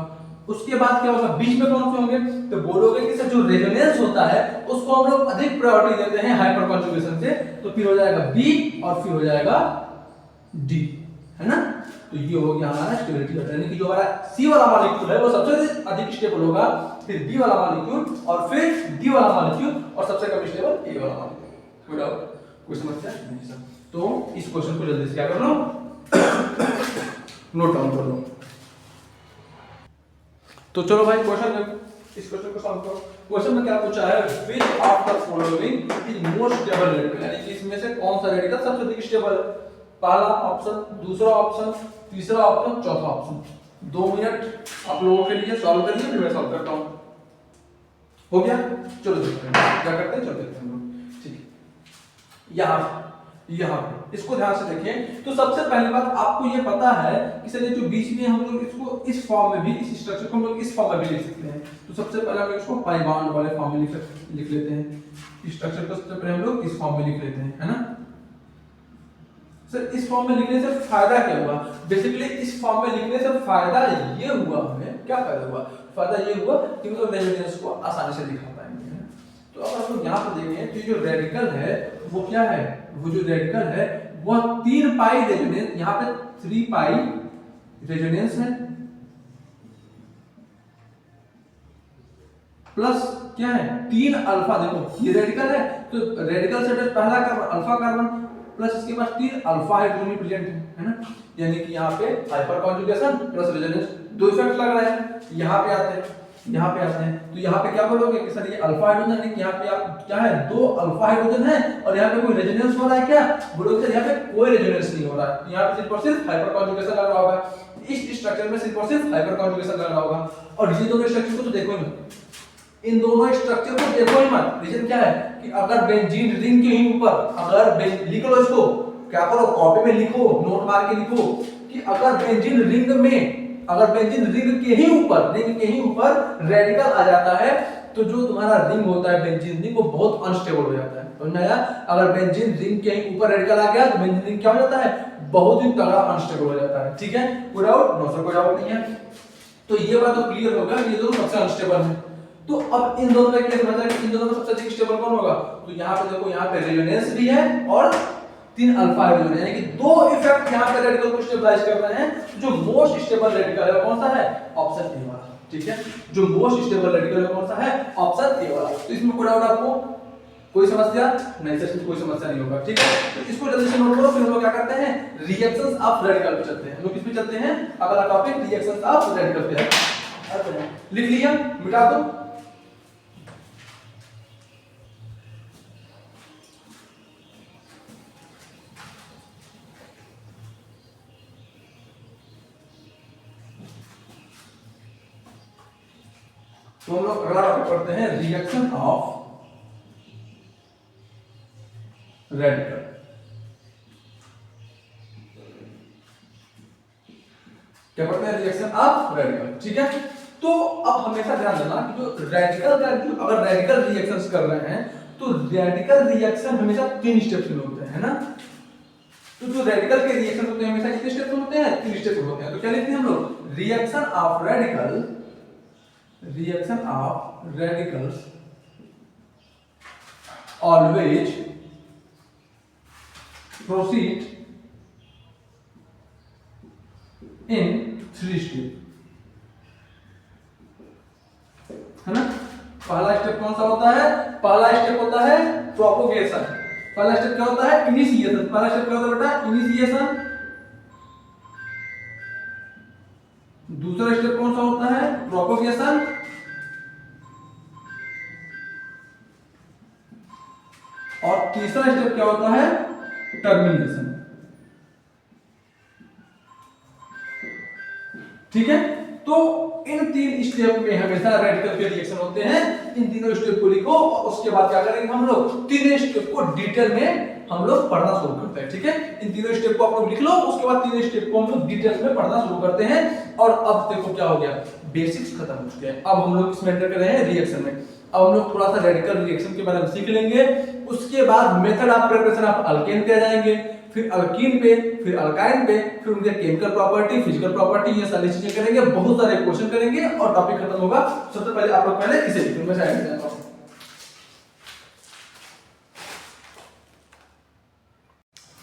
उसके बाद क्या होगा, बीच में कौन से होंगे, तो बोलोगे कि सर जो रेजोनेंस होता है उसको हम लोग अधिक प्रायोरिटी देते हैं हाइपर कॉन्जुगेशन से, तो फिर हो जाएगा बी और फिर हो जाएगा डी, है ना। तो ये हो गया हमारा स्टेबिलिटी, यानी कि जो हमारा सी वाला मॉलिक्यूल है वो सबसे अधिक स्टेबल होगा, फिर बी वाला मॉलिक्यूल और फिर डी वाला मॉलिक्यूल और सबसे कम स्टेबल ए वाला मॉलिक्यूल। कोई डाउट, कोई समस्या नहीं सर। तो इस क्वेश्चन को जल्दी से क्या कर लो, नोट डाउन कर लो। तो चलो भाई क्वेश्चन देखो, इस क्वेश्चन को सॉल्व करो। क्वेश्चन में क्या पूछा है, which of the following is most stable radical, यानी कि इसमें से कौन सा रेडिकल सबसे अधिक स्टेबल है। पहला ऑप्शन, दूसरा ऑप्शन, तीसरा ऑप्शन, चौथा ऑप्शन। 2 मिनट आप लोगों के लिए सॉल्व करिए, फिर मैं सॉल्व करता हूं। हो गया, चलो देखते हैं क्या करते हैं, चलो देखते हैं लोग। ठीक है, यहाँ पे इसको ध्यान से देखें। तो सबसे पहली बात आपको ये पता है कि सर ये जो बीच में हम लोग इसको इस फॉर्म में भी, इस स्ट्रक्चर को हम लोग इस फॉर्म में भी लिख सकते हैं। तो सबसे पहले हम लोग इसको पाई बॉन्ड वाले फॉर्म में लिख लेते हैं। इस स्ट्रक्चर को सबसे पहले हम लोग इस फॉर्म में लिख लेते हैं, है ना। सर इस फॉर्म में लिखने से फायदा क्या हुआ, बेसिकली इस फॉर्म में लिखने से फायदा ये हुआ, हमें क्या फायदा हुआ, फायदा ये हुआ कि हम लोग रेजोनेंस को आसानी से दिखा पाएंगे। तो अगर हम लोग यहाँ पर देखें तो जो रेडिकल है वो क्या है, वो जो रेडिकल है वो 3 पाई रेजोनेंस, यहाँ पे 3 पाई रेजोनेंस है, प्लस क्या है 3 अल्फा। देखो ये रेडिकल है तो रेडिकल से पहला कार्बन अल्फा कार्बन, प्लस इसके पास 3 अल्फा हाइड्रोजन प्रेजेंट है ना, यानी कि यहाँ पे hyper conjugation plus resonance, 2 effect लग रहा है। यहाँ पे आते हैं, यहाँ पे आते हैं, तो यहाँ पे क्या बोलोगे कि सर ये अल्फा हाइड्रोजन है, यहाँ पे आप क्या है 2 अल्फा हाइड्रोजन है और यहाँ पे कोई रेजोनेंस हो रहा है क्या, बोलोगे सर यहाँ पे कोई रेजोनेंस नहीं हो रहा है, यहाँ पे सिर्फ और सिर्फ हाइपर कॉन्जुगेशन लग रहा होगा। इस स्ट्रक्चर में सिर्फ और सिर्फ हाइपर कॉन्जुगेशन लग रहा होगा। और ये दोनों स्ट्रक्चर को तो देखो ना, इन दोनों स्ट्रक्चर को देखो ही मत। रीजन क्या है कि अगर बेंजीन रिंग के ही ऊपर अगर लिख लो इसको, क्या करो कॉपी में लिखो, नोट मार के लिखो कि अगर बेंजीन रिंग में, अगर बेंजीन रिंग के ही ऊपर रेडिकल आ जाता है तो जो तुम्हारा रिंग होता है बेंजीन रिंग वो बहुत अनस्टेबल हो जाता है। समझ में आया? अगर बेंजीन रिंग के ही ऊपर रेडिकल आ गया तो बेंजीन रिंग क्या हो जाता है, बहुत ही तगड़ा अनस्टेबल हो जाता है। ठीक है, कोई डाउट? नो सर कोई डाउट नहीं है। तो ये बात तो क्लियर होगा, ये दोनों सबसे अनस्टेबल है। तो अब इन दोनों में क्या समझना है कि इन दोनों में सबसे अधिक स्टेबल कौन होगा? तो यहाँ पे देखो, यहाँ पे रेजोनेंस भी है और 3 अल्फा हाइड्रोजन, यानी कि दो इफेक्ट यहाँ पे रेडिकल को स्टेबलाइज कर रहे हैं। जो मोस्ट स्टेबल रेडिकल है कौन सा है? ऑप्शन ए वाला। ठीक है, जो मोस्ट स्टेबल रेडिकल है कौन सा है? ऑप्शन ए वाला। तो इसमें कोई डाउट आपको? कोई समस्या नहीं सर, इसमें कोई समस्या नहीं होगा। ठीक है, तो इसको जल्दी से नोट करो। फिर हम लोग क्या करते हैं, रिएक्शंस ऑफ रेडिकल पे चलते हैं। हम लोग किस पे चलते हैं? अगला टॉपिक रिएक्शंस ऑफ रेडिकल पे है। लिख लिया, मिटा दो। तो हम लोग अगला टॉपिक पढ़ते हैं रिएक्शन ऑफ रेडिकल। क्या पढ़ते हैं? Reaction of radical. ठीक है, तो अब हमेशा ध्यान देना कि जो रेडिकल का अगर रेडिकल रिएक्शंस कर रहे हैं तो रेडिकल रिएक्शन हमेशा 3 स्टेप्स में होते हैं, है ना? तो जो रेडिकल के रिएक्शन होते हैं हमेशा कितने स्टेप्स में होते हैं? 3 स्टेप्स में होते हैं। तो क्या लिखते हैं हम लोग? Reaction of radical, reaction of radicals always proceed in 3 step, है ना? पहला स्टेप कौन सा होता है? पहला स्टेप होता है प्रोपोगेशन। पहला स्टेप क्या होता है? इनिशिएशन। पहला स्टेप क्या होता है बेटा? इनिशिएशन। दूसरा स्टेप कौन सा होता है? प्रोपोगेशन। और तीसरा स्टेप क्या होता है? टर्मिनेशन। ठीक है, तो इन 3 स्टेप में हमेशा रेडिकल के रिएक्शन होते हैं। इन तीनों स्टेप को लिखो और उसके बाद क्या करेंगे हम लोग? तीनों स्टेप को डिटेल में हम लोग पढ़ना शुरू करते हैं। ठीक है, इन तीनों स्टेप को आप लोग लिख लो, उसके बाद तीनों स्टेप को हम लोग डिटेल में पढ़ना शुरू करते हैं। और अब देखो क्या हो गया, बेसिक्स खत्म हो चुके हैं। अब हम लोग इसमें एंटर कर रहे हैं रिएक्शन में। अब हम लोग थोड़ा सा रेडिकल रिएक्शन के बारे में सीख लेंगे। उसके बाद method of preparation of alkane पे आ जाएंगे, फिर अल्कीन पे, फिर अल्काइन पे, फिर उनके केमिकल प्रॉपर्टी, फिजिकल प्रॉपर्टी, ये सारी चीजें करेंगे। बहुत सारे क्वेश्चन करेंगे और टॉपिक खत्म होगा। सबसे पहले आप लोग पहले इसे लिखो, मैं साइड में जाता हूं।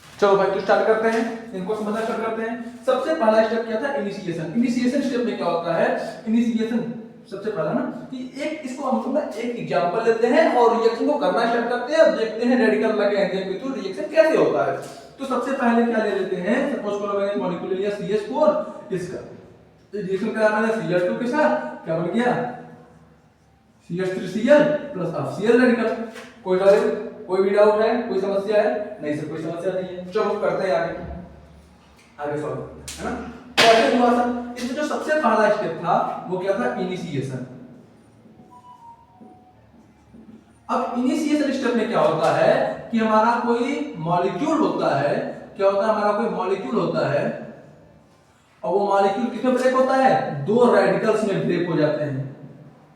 चलो भाई, तो स्टार्ट करते हैं, इनको समझना स्टार्ट करते हैं। सबसे पहला स्टेप क्या था? इनिशिएशन। इनिशिएशन स्टेप में क्या होता है? इनिशिएशन सबसे पहला ना कि एक इसको हम लोग ना एक एग्जांपल लेते हैं और रिएक्शन को करना स्टार्ट करते हैं और देखते हैं रेडिकल लगे एंजाइम में तो रिएक्शन कैसे होता है। तो सबसे पहले क्या ले लेते हैं? सपोज करो मैंने मॉलिक्यूल लिया CH4, इसका रिएक्शन कराना है Cl2 के साथ, क्या बन गया? CH3Cl plus HCl radical. कोई भी डाउट है? कोई समस्या है? नहीं सर, कोई समस्या नहीं है। चलो करते हैं आगे सॉल्व करते हैं, है ना? कैसे हुआ था? इसमें जो सबसे पहला स्टेप था वो क्या था? इनिशिएशन। अब इनिशिएशन स्टेप में क्या होता है कि हमारा कोई मॉलिक्यूल होता है, क्या होता है? हमारा कोई मॉलिक्यूल होता है और वो मॉलिक्यूल किसमें ब्रेक होता है? 2 रेडिकल्स में ब्रेक हो जाते हैं।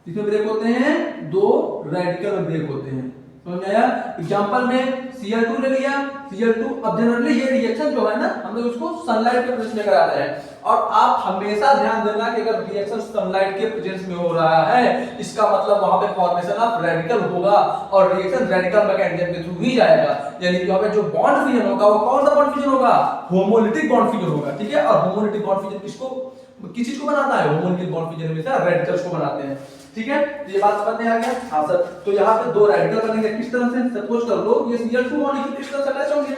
किसमें ब्रेक होते हैं? 2 रेडिकल में ब्रेक होते हैं। समझ में आया? एग्जांपल में Cl2 ले लिया, Cl2। अब जनरली ये रिएक्शन जो है ना, हम लोग इसको सनलाइट के प्रेजेंस में करा रहे हैं। और आप हमेशा ध्यान देना कि अगर रिएक्शन सनलाइट के प्रेजेंस में हो रहा है, इसका मतलब वहां पे फॉर्मेशन ऑफ रेडिकल होगा और रिएक्शन रेडिकल मैकेनिज्म के थ्रू ही जाएगा। यानी कि वहां पे जो बॉन्ड फ्यूजन होगा वो कौन सा बॉन्ड फ्यूजन होगा? होमोलिटिक बॉन्ड फ्यूजन होगा। ठीक है, और होमोलिटिक बॉन्ड फ्यूजन किस चीज को बनाता है? होमोलिटिक बॉन्ड फ्यूजन हमेशा रेडिकल्स को बनाते हैं। ठीक है, तो ये बात समझ में आ गया? हाँ सर। तो यहाँ पे 2 रेडिकल बनेंगे किस तरह से? सपोज कर लो ये Cl2 मॉलिक्यूल किस तरह से अटैच होंगे।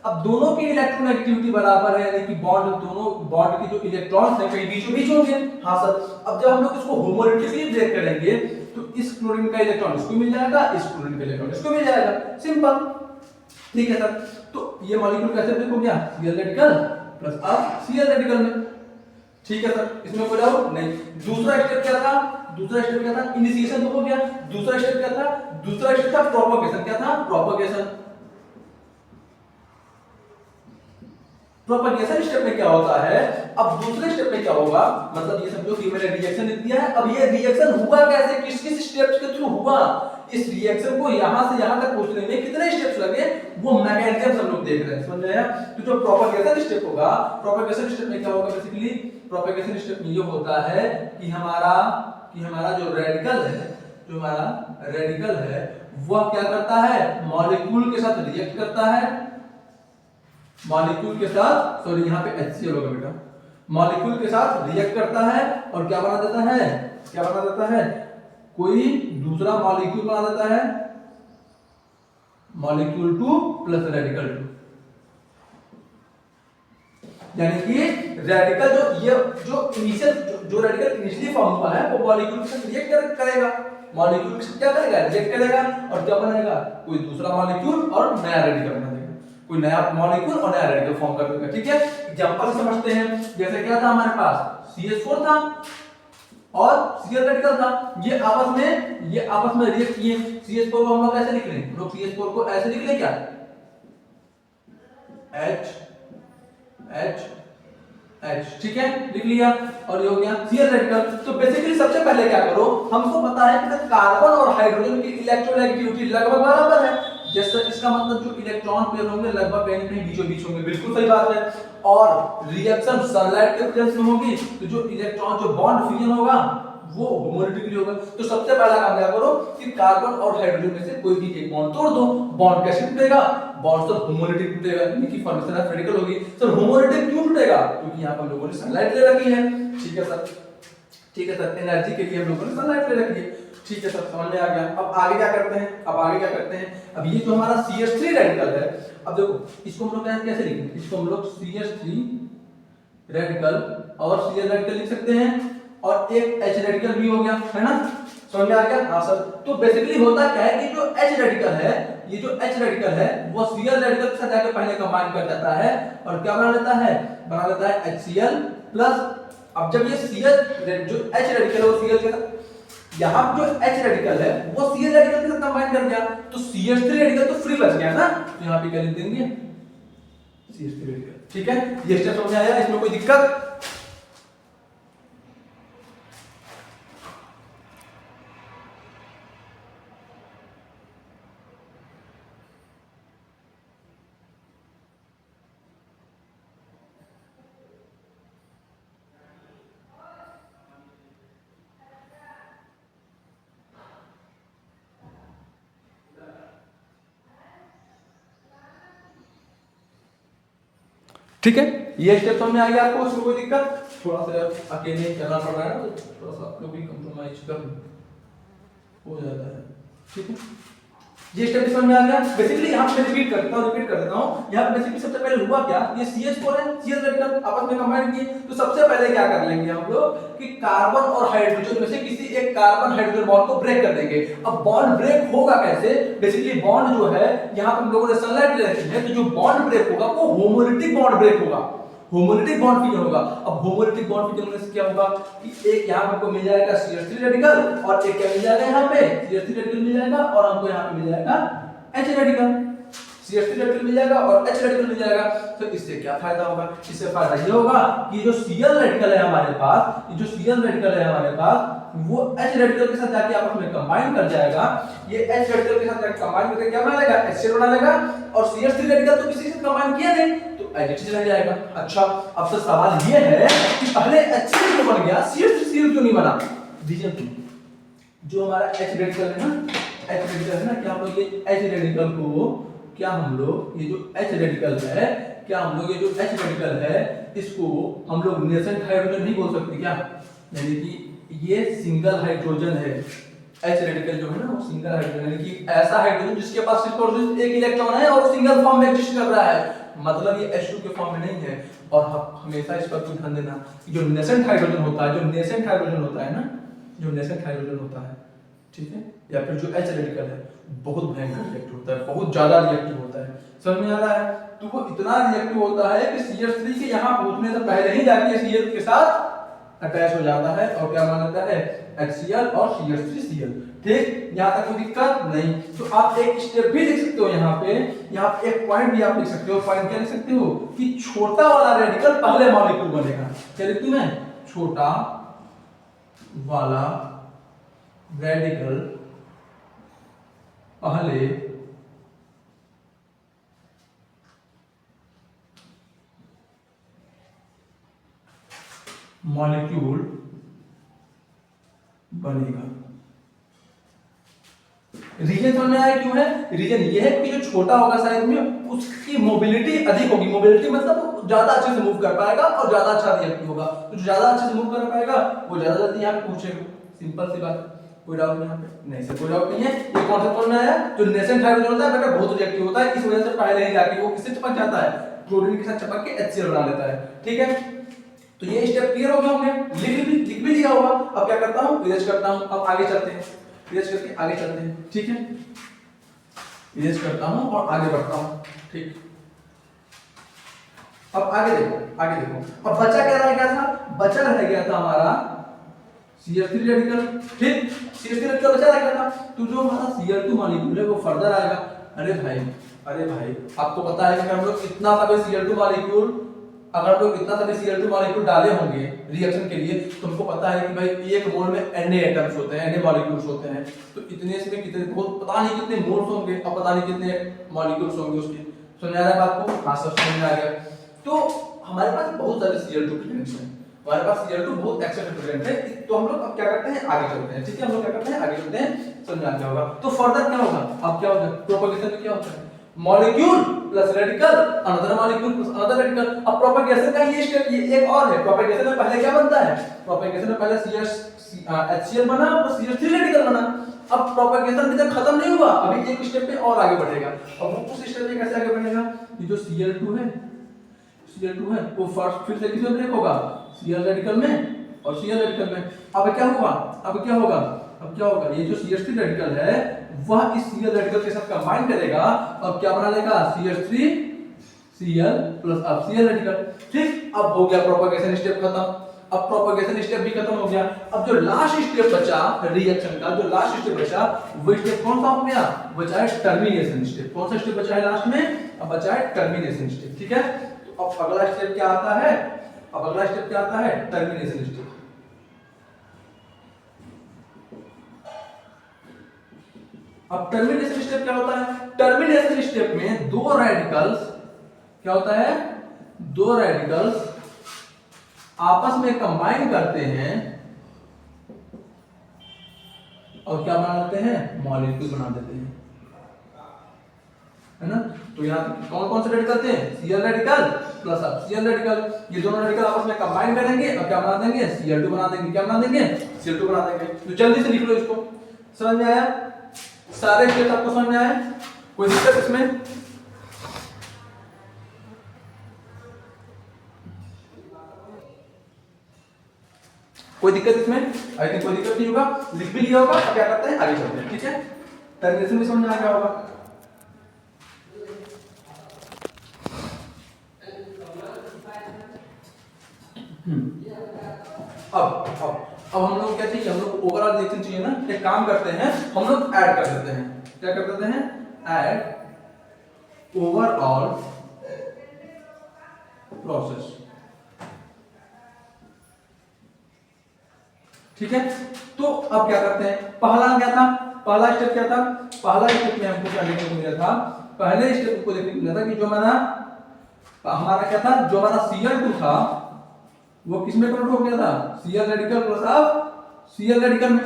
अब दोनों की इलेक्ट्रोनेगेटिविटी बराबर है, यानी कि दोनों बॉन्ड की जो इलेक्ट्रॉन्स हैं कहीं बीचों बीच होंगे। हाँ सर। अब जब हम लोग इसको होमोलिटिकली ब्रेक करेंगे तो इस क्लोरीन का इलेक्ट्रॉन इसको मिल जाएगा, इस क्लोरीन का इलेक्ट्रॉन इसको मिल जाएगा। सिंपल। ठीक है सर। तो ये मॉलिक्यूल कैसे ब्रेक हो गया? Cl रेडिकल प्लस अब Cl रेडिकल में। ठीक है सर, इसमें कोई डाउट नहीं। दूसरा स्टेप क्या था? दूसरा स्टेप क्या था? इनिशिएशन तो हो गया। दूसरा स्टेप क्या था? दूसरा स्टेप था प्रोपगेशन। क्या था? प्रोपगेशन। प्रोपगेशन स्टेप में क्या होता है? अब दूसरे स्टेप में क्या होगा? मतलब ये समझो कि मैंने रिएक्शन लिख दिया है। अब ये रिएक्शन हुआ कैसे, किस किस स्टेप्स के थ्रू हुआ, इस रिएक्शन को यहां से यहां तक पहुंचने में कितने स्टेप्स लगे, वो मैकेनिज्म हम लोग देख रहे हैं। समझ आया? तो जो प्रोपगेशन स्टेप होगा, प्रोपगेशन स्टेप में क्या होगा? बेसिकली प्रोपगेशन स्टेप में ये होता है कि हमारा जो रेडिकल है, जो हमारा रेडिकल है, वह क्या करता है? मॉलिक्यूल के साथ रिएक्ट करता है। मॉलिक्यूल के साथ, सॉरी यहां पे HCl होगा बेटा, मॉलिक्यूल के साथ रिएक्ट करता है और क्या बना देता है? क्या बना देता है? कोई दूसरा मॉलिक्यूल बना देता है, मॉलिक्यूल 2 प्लस रेडिकल 2। यानी कि रेडिकल जो इनिशियल जो रेडिकल इनिशियली फॉर्म हुआ है वो मॉलिक्यूल के साथ रिएक्ट करेगा। मॉलिक्यूल के साथ क्या करेगा? रिएक्ट करेगा और क्या बनाएगा? कोई दूसरा मॉलिक्यूल और नया रेडिकल बना देगा। कोई नया मॉलिक्यूल और नया रेडिकल फॉर्म कर देगा। ठीक है, एग्जांपल समझते हैं। जैसे क्या था हमारे पास? CH4 था और Cl रेडिकल था। ये आपस में रिएक्ट किए। CH4 को हम लोग ऐसे लिख लें, हम लोग CH4 को ऐसे लिख लें क्या? H, ठीक है, लिख लिया। और ये हो गया Cl रेडिकल। तो बेसिकली सबसे पहले क्या करो, हमको पता है कि कार्बन और हाइड्रोजन की इलेक्ट्रोनेगेटिविटी लगभग बराबर है। जैसे इसका मतलब जो इलेक्ट्रॉन पेयर होंगे लगभग कहीं कहीं बीचों बीच होंगे। बिल्कुल सही बात है। और रिएक्शन सनलाइट के प्रेजेंस में होगी तो जो इलेक्ट्रॉन जो बॉन्ड फ्यूजन होगा वो होमोलिटिकली होगा। तो सबसे पहला काम क्या करो कि कार्बन और हाइड्रोजन में से कोई भी एक बॉन्ड तोड़ दो। बॉन्ड कैसे टूटेगा? बॉन्ड तो होमोलिटिक टूटेगा, यानी कि फॉर्मेशन ऑफ रेडिकल होगी। सर होमोलिटिक क्यों टूटेगा? क्योंकि यहां पर हम लोगों ने सनलाइट ले रखी है। ठीक है सर, ठीक है सर, एनर्जी के लिए हम लोगों ने सनलाइट ले रखी है। ठीक है सर, समझ में आ गया। अब आगे क्या करते हैं? अब ये जो हमारा CH3 रेडिकल है, अब देखो इसको हम लोग कैसे लिखेंगे? इसको हम लोग CH3 रेडिकल और Cl रेडिकल लिख सकते हैं और एक H रेडिकल भी हो गया, है ना? समझ में आ गया? हाँ सर। तो बेसिकली होता क्या है कि जो H रेडिकल है, ये जो H रेडिकल है वो Cl रेडिकल के साथ जाकर पहले कंबाइन कर जाता है और क्या बना लेता है? HCl plus. अब जब ये Cl जो H रेडिकल है वो Cl के साथ, यहां जो H रेडिकल है वो Cl रेडिकल के साथ कंबाइन कर गया तो CH3 रेडिकल तो फ्री बच गया ना। तो यहां पे क्या लिख देंगे? CH3 radical. ठीक है, ये स्टेप समझ आया? इसमें कोई दिक्कत? ठीक है, ये स्टेप समझ में आ गया आपको? उसमें कोई दिक्कत? थोड़ा सा अकेले चलना पड़ रहा है ना, तो थोड़ा सा आप लोग भी कंप्रोमाइज कर हो जाता है। ठीक है, ये स्टेप समझ में आ गया। बेसिकली यहां पे रिपीट कर देता हूं। यहां पे बेसिकली सबसे पहले हुआ क्या? ये CH4 है, Cl रेडिकल आपस में कंबाइन किए। तो सबसे पहले क्या कर लेंगे हम लोग कि कार्बन और हाइड्रोजन में से किसी एक कार्बन हाइड्रोजन बॉन्ड को ब्रेक कर देंगे। अब बॉन्ड ब्रेक होगा कैसे? बेसिकली बॉन्ड जो है यहां पे हम लोगों ने सनलाइट ले रखी है, तो जो बॉन्ड ब्रेक होगा वो होमोलिटिक बॉन्ड ब्रेक होगा, होमोलिटिक बॉन्ड फ्यूजन होगा। अब होमोलिटिक बॉन्ड फ्यूजन होने से क्या होगा कि एक यहां पर हमको मिल जाएगा CH3 रेडिकल और एक क्या मिल जाएगा यहां पे? CH3 रेडिकल मिल जाएगा और हमको यहां पे मिल जाएगा H रेडिकल। CH3 रेडिकल मिल जाएगा और H रेडिकल मिल जाएगा। तो इससे क्या फायदा होगा? इससे फायदा ये होगा कि जो Cl रेडिकल है हमारे पास, ये जो Cl रेडिकल है हमारे पास वो H रेडिकल के साथ जाके आपस में कंबाइन कर जाएगा। ये H रेडिकल के साथ जाके कंबाइन करके क्या बना लेगा? HCl बना लेगा। और CH3 रेडिकल तो किसी से कंबाइन किया नहीं तो एडिटिव रह जाएगा। अच्छा, अब तो सवाल ये है कि पहले HCl क्यों बन गया, CH3Cl क्यों नहीं बना? रीजन टू, जो हमारा H रेडिकल है ना, क्या हम लोग ये H रेडिकल को, क्या हम लोग ये जो H रेडिकल है, क्या हम लोग ये जो H रेडिकल है इसको हम लोग नेसेंट हाइड्रोजन नहीं बोल सकते क्या? यानी कि ये सिंगल हाइड्रोजन है। H रेडिकल जो है ना वो सिंगल हाइड्रोजन, यानी कि ऐसा हाइड्रोजन जिसके पास सिर्फ और सिर्फ एक इलेक्ट्रॉन है और सिंगल फॉर्म में एग्जिस्ट कर रहा है, मतलब ये H2 के फॉर्म में नहीं है। और हमेशा इस पर ध्यान देना कि जो नेसेंट हाइड्रोजन होता है, जो नेसेंट हाइड्रोजन होता है ना, जो नेसेंट हाइड्रोजन होता है, ठीक है, या फिर जो H रेडिकल है बहुत भयंकर रिएक्टिव होता है, बहुत ज्यादा रिएक्टिव होता है। समझ में आ रहा है? तो वो इतना रिएक्टिव होता है कि CH3 के यहां पहुंचने से पहले ही जाके Cl के साथ अटैच हो जाता है और क्या बना लेता है HCl और CH3Cl। ठीक, यहाँ तक कोई दिक्कत नहीं। तो आप एक स्टेप भी लिख सकते हो यहाँ पे, यहाँ पे एक पॉइंट भी आप लिख सकते हो। पॉइंट क्या लिख सकते हो कि छोटा वाला रेडिकल पहले मॉलिक्यूल बनेगा। क्या लिख दूं मैं, छोटा वाला रेडिकल पहले मॉलिक्यूल बनेगा। रीजन समझ में आया क्यों है? रीजन ये है कि जो छोटा होगा साइज में उसकी मोबिलिटी अधिक होगी। मोबिलिटी मतलब ज्यादा अच्छे से मूव कर पाएगा और ज्यादा अच्छा रिएक्टिव होगा। तो जो ज्यादा अच्छे से मूव कर पाएगा वो ज्यादा जल्दी यहाँ पे पूछेगा। सिंपल सी बात, कोई डाउट नहीं यहाँ पे? नहीं सर, कोई डाउट नहीं है। ये कॉन्सेप्ट समझ में आया? जो नेसेंट हाइड्रोजन होता है बेटा बहुत रिएक्टिव होता है, इस वजह से पहले ही जाके वो किससे चिपक जाता है, क्लोरीन के साथ चिपक के HCl बना लेता है। ठीक है, तो ये स्टेप क्लियर हो गया होंगे, लिख भी लिया होगा। अब क्या करता हूँ, इरेज करता हूँ। अब आगे चलते हैं, इरेज करके आगे चलते हैं। ठीक है, इरेज करता हूँ और आगे बढ़ता हूँ। ठीक, अब आगे देखो, आगे देखो। अब बचा क्या रह गया था? बचा रह गया था हमारा CH3 रेडिकल। ठीक, CH3 रेडिकल बचा रह गया था। तो जो हमारा Cl2 मॉलिक्यूल है वो फर्दर आएगा। अरे भाई आपको पता है कि हम लोग इतना सा Cl2 मॉलिक्यूल, अगर हम लोग इतना सा Cl2 मॉलिक्यूल डाले होंगे रिएक्शन के लिए, तो हमको पता है कि भाई एक मोल में Na एटम्स होते हैं, Na मॉलिक्यूल्स होते हैं। तो इतने इसमें कितने, बहुत पता नहीं कितने मोल्स होंगे और पता नहीं कितने मॉलिक्यूल्स होंगे उसके। समझ आ रहा है बात को? हाँ सर, समझ आ गया। तो हमारे पास बहुत सारे Cl2 प्रेजेंट हैं, हमारे पास Cl2 बहुत एक्सेप्ट प्रेजेंट है। तो हम लोग अब क्या करते हैं, आगे चलते हैं। ठीक है, हम लोग क्या करते हैं, आगे चलते हैं। समझ आ गया होगा। तो फर्दर क्या होगा, अब क्या होगा, प्रोपगेशन में क्या होता है, molecule plus radical, another molecule plus another radical. अब प्रोपगेशन का ये स्टेप, ये एक और है। प्रोपगेशन में पहले क्या बनता है, प्रोपगेशन में पहले HCl बना और CH3 रेडिकल बना। अब प्रोपगेशन जब खत्म नहीं हुआ, अभी एक स्टेप पे और आगे बढ़ेगा। अब वो उस स्टेप में कैसे आगे बढ़ेगा, ये जो Cl2 है वो फर्स्ट फिर से किसमें ब्रेक होगा, Cl रेडिकल में और Cl रेडिकल में। अब क्या होगा, ये जो CH3 रेडिकल है वह इस Cl रेडिकल के साथ कंबाइन करेगा और क्या बना लेगा, CH3Cl प्लस अब Cl रेडिकल। ठीक, अब हो गया प्रोपगेशन स्टेप खत्म। अब प्रोपगेशन स्टेप भी खत्म हो गया। अब जो लास्ट स्टेप बचा रिएक्शन का, जो लास्ट स्टेप बचा वो स्टेप कौन सा हो गया, बचा है टर्मिनेशन स्टेप। कौन सा स्टेप बचा है लास्ट में, अब बचा है टर्मिनेशन स्टेप। ठीक है, तो अब अगला स्टेप क्या आता है, टर्मिनेशन स्टेप। अब टर्मिनेशन स्टेप क्या होता है, टर्मिनेशन स्टेप में दो रेडिकल्स क्या होता है, दो रेडिकल्स आपस में कंबाइन करते हैं और क्या बना लेते हैं, मॉलिक्यूल बना देते हैं, है ना। तो यहाँ कौन कौन से रेडिकल थे, Cl रेडिकल प्लस अब Cl रेडिकल। ये दोनों रेडिकल आपस में कंबाइन करेंगे और क्या बना देंगे, Cl2 बना देंगे। क्या बना देंगे, Cl2 बना देंगे। तो जल्दी से लिख लो इसको। समझ में आया, सारे स्टेप आपको समझ में आए, कोई दिक्कत इसमें? कोई दिक्कत इसमें? आई थिंक कोई दिक्कत नहीं होगा, लिख भी लिया होगा। अब क्या करते हैं, आगे चलते हैं। ठीक है, टर्मिनेशन भी समझ में आ गया होगा। अब हम लोग क्या चाहिए, हम लोग ओवरऑल रिएक्शन चाहिए ना। एक काम करते हैं, हम लोग ऐड कर देते हैं। क्या कर देते हैं, ऐड ओवरऑल प्रोसेस। ठीक है, तो अब क्या करते हैं, पहला स्टेप क्या था, पहला स्टेप में हमको क्या देखने को मिला था, पहले स्टेप को देखने को मिला था कि जो हमारा क्या था, जो हमारा Cl2 था वो किसमें कन्वर्ट हो गया था, Cl रेडिकल प्लस अब Cl रेडिकल में,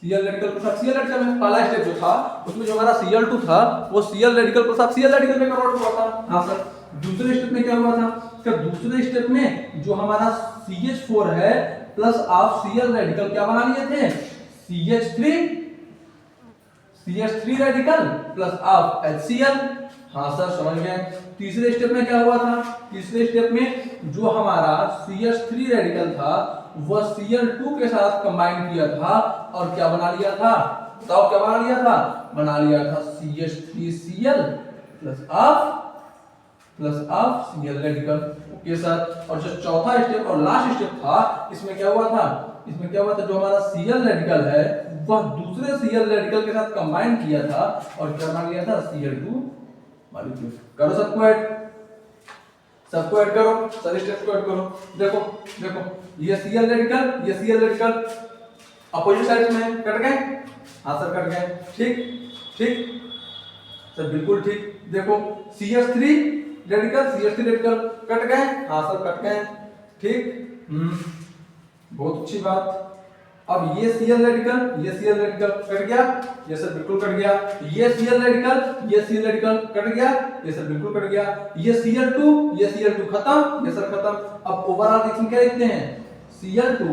Cl radical plus Cl radical में। पहला स्टेप जो था उसमें जो हमारा Cl2 था वो Cl रेडिकल प्लस अब Cl रेडिकल में कन्वर्ट हुआ था। हाँ सर, दूसरे स्टेप में क्या हुआ था, तो दूसरे स्टेप में जो हमारा CH4 है प्लस आप Cl रेडिकल क्या बना लिए थे, CH3 रेडिकल प्लस आप HCl। हाँ सर, समझ गए। तीसरे स्टेप में क्या हुआ था, तीसरे स्टेप में जो हमारा CH3 रेडिकल था वह Cl2 के साथ कंबाइन किया था और क्या बना लिया था, बताओ क्या बना लिया था, बना लिया था CH3Cl प्लस आप प्लस ऑफ Cl रेडिकल के साथ। और जो चौथा स्टेप और लास्ट स्टेप था, इसमें क्या हुआ था, इसमें क्या हुआ था, जो हमारा Cl रेडिकल है वह दूसरे Cl रेडिकल के साथ कंबाइन किया था और क्या बना लिया था, Cl2 मॉलिक्यूल। करो सबको ऐड, सबको ऐड करो, सारे स्टेप्स को ऐड करो। देखो देखो ये Cl रेडिकल, ये Cl रेडिकल अपोजिट साइड में कट गए, हाँ सर कट गए, ठीक ठीक सर बिल्कुल ठीक। देखो CH3 रेडिकल कट गए, हाँ सर कट गए, ठीक बहुत अच्छी बात। अब ये Cl रेडिकल कट गया, ये सर बिल्कुल कट गया। ये Cl रेडिकल कट गया, ये सर बिल्कुल कट गया। ये Cl2 खत्म, ये सर खत्म। अब ओवरऑल रिएक्शन क्या लिखते हैं, Cl2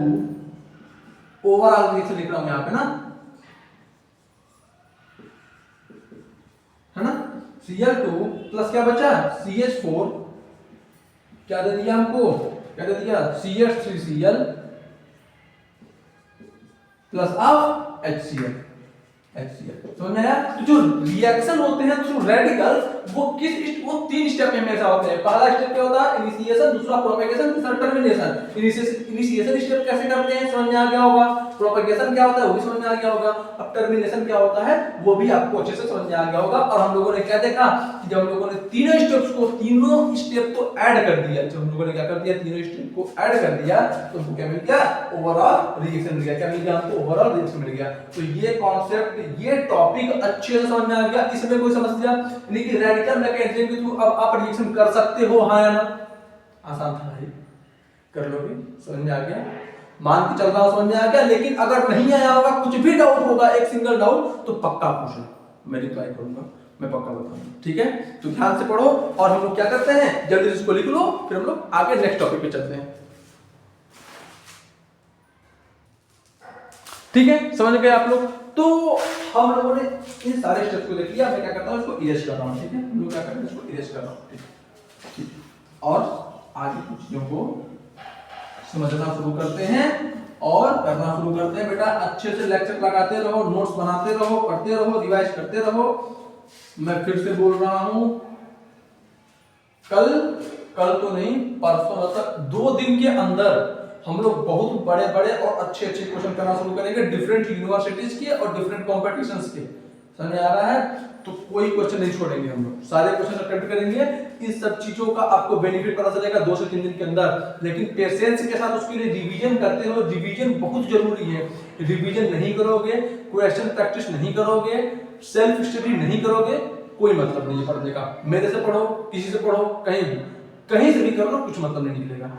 ओवरऑल रिएक्शन लिख रहा हूं यहां पे ना, है ना। Cl2 प्लस क्या बचा, CH4 क्या दे दिया हमको, क्या दे दिया, CH3Cl प्लस ऑफ HCl। समझ में आया। तो जो रिएक्शन होते हैं थ्रू रेडिकल्स वो तीन स्टेप में हमेशा होते हैं। पहला स्टेप क्या होता है, इनिशिएशन, दूसरा प्रोपेगेशन, तीसरा टर्मिनेशन। इनिशिएशन स्टेप कैसे करते हैं समझ में आ गया होगा, प्रोपेगेशन क्या होता है वो भी समझ में आ गया होगा, अब टर्मिनेशन क्या होता है वो भी आपको अच्छे से समझ में आ गया होगा। और हम लोगों ने क्या देखा कि जब हम लोगों ने तीनों स्टेप को ऐड कर दिया, जब हम लोगों ने क्या कर दिया, तीनों स्टेप को ऐड कर दिया तो हमको क्या मिल गया, ओवरऑल रिएक्शन मिल गया। क्या मिल गया हमको, ओवरऑल रिएक्शन मिल गया। तो ये कॉन्सेप्ट, ये टॉपिक अच्छे से समझ में आ गया। इसमें कोई समस्या नहीं कि रेडिकल मैकेनिज्म के थ्रू अब आप रिएक्शन कर सकते हो, हाँ या ना, आसान था भाई, कर लोगे, समझ में आ गया, मान के चल रहा हूं समझ में आ गया। लेकिन अगर नहीं आया होगा, कुछ भी डाउट होगा, एक सिंगल डाउट, तो पक्का पूछना, मैं रिप्लाई करूंगा, मैं पक्का बताऊंगा, ठीक है। तो ध्यान से पढ़ो और हम लोग क्या करते हैं, जल्दी से इसको लिख लो, फिर हम लोग आगे नेक्स्ट टॉपिक पे चलते हैं, ठीक है। समझ गए आप लोग। तो हम लोगों ने इन सारे स्टेप्स को देख लिया। मैं क्या करता हूं, इसको इरेज कर रहा हूं, ठीक है। हम लोग क्या करते हैं, इसको इरेज कर रहा हूं, ठीक है। और आगे कुछ चीजों को समझना शुरू करते हैं और करना शुरू करते हैं। बेटा अच्छे से लेक्चर लगाते रहो, नोट्स बनाते रहो, पढ़ते रहो, रिवाइज करते रहो। मैं फिर से बोल रहा हूं, कल तो नहीं, परसों तक 2 दिन के अंदर हम लोग बहुत बड़े बड़े और अच्छे क्वेश्चन करना शुरू करेंगे, डिफरेंट यूनिवर्सिटीज के और डिफरेंट कॉम्पिटिशंस के। समझ आ रहा है। तो कोई क्वेश्चन नहीं छोड़ेंगे, हम लोग सारे क्वेश्चन अटेम्प्ट करेंगे। इस सब चीजों का आपको बेनिफिट पता चलेगा 2 से 3 दिन के अंदर। लेकिन पेशेंस के साथ उसके लिए रिवीजन करते रहो, रिवीजन बहुत जरूरी है। रिवीजन नहीं करोगे, क्वेश्चन प्रैक्टिस नहीं करोगे, सेल्फ स्टडी नहीं करोगे, कोई मतलब नहीं है पढ़ने का। मेरे से पढ़ो, किसी से पढ़ो, कहीं से भी कर लो, कुछ मतलब नहीं निकलेगा।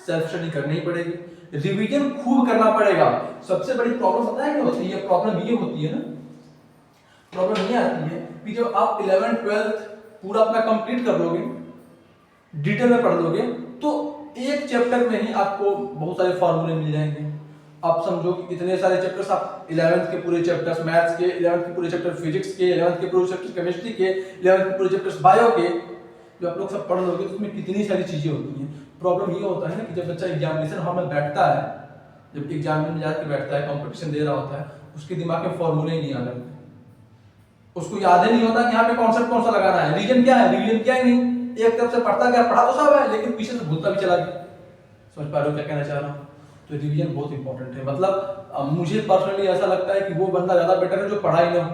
सेल्फ स्टडी करनी ही पड़ेगी, रिवीजन खूब करना पड़ेगा। सबसे बड़ी प्रॉब्लम पता है क्या होती है, प्रॉब्लम ये होती है ना, प्रॉब्लम ये आती है कि जब आप 11th 12th पूरा अपना कंप्लीट कर लोगे, डिटेल में पढ़ लोगे, तो एक चैप्टर में ही आपको बहुत सारे फॉर्मूले मिल जाएंगे। आप समझो कि इतने सारे चैप्टर्स, आप 11th के पूरे चैप्टर्स मैथ्स के, 11th के पूरे चैप्टर फिजिक्स के, 11th के पूरे चैप्टर केमिस्ट्री के, 11th के पूरे चैप्टर्स बायो के, जो आप लोग सब पढ़ लोगे तो उसमें कितनी सारी चीजें होती हैं। प्रॉब्लम ये होता है ना कि जब बच्चा एग्जामिनेशन हॉल में बैठता है, जब एग्जाम में जाकर बैठता है, कंपटीशन दे रहा होता है, उसके दिमाग में फॉर्मूले ही नहीं आ रहे, उसको याद ही नहीं होता कि यहाँ पे कॉन्सेप्ट कौन सा लगाना है, रीजन क्या है, रिवीजन क्या ही नहीं। एक तरफ से पढ़ता गया, पढ़ा तो सब है, लेकिन पीछे से भूलता भी चला गया। समझ पा रहे हो क्या कहना चाह रहा हूँ। तो रिवीजन बहुत इंपॉर्टेंट है। मतलब मुझे पर्सनली ऐसा लगता है कि वो बंदा ज्यादा बेटर है जो पढ़ा ही ना हो।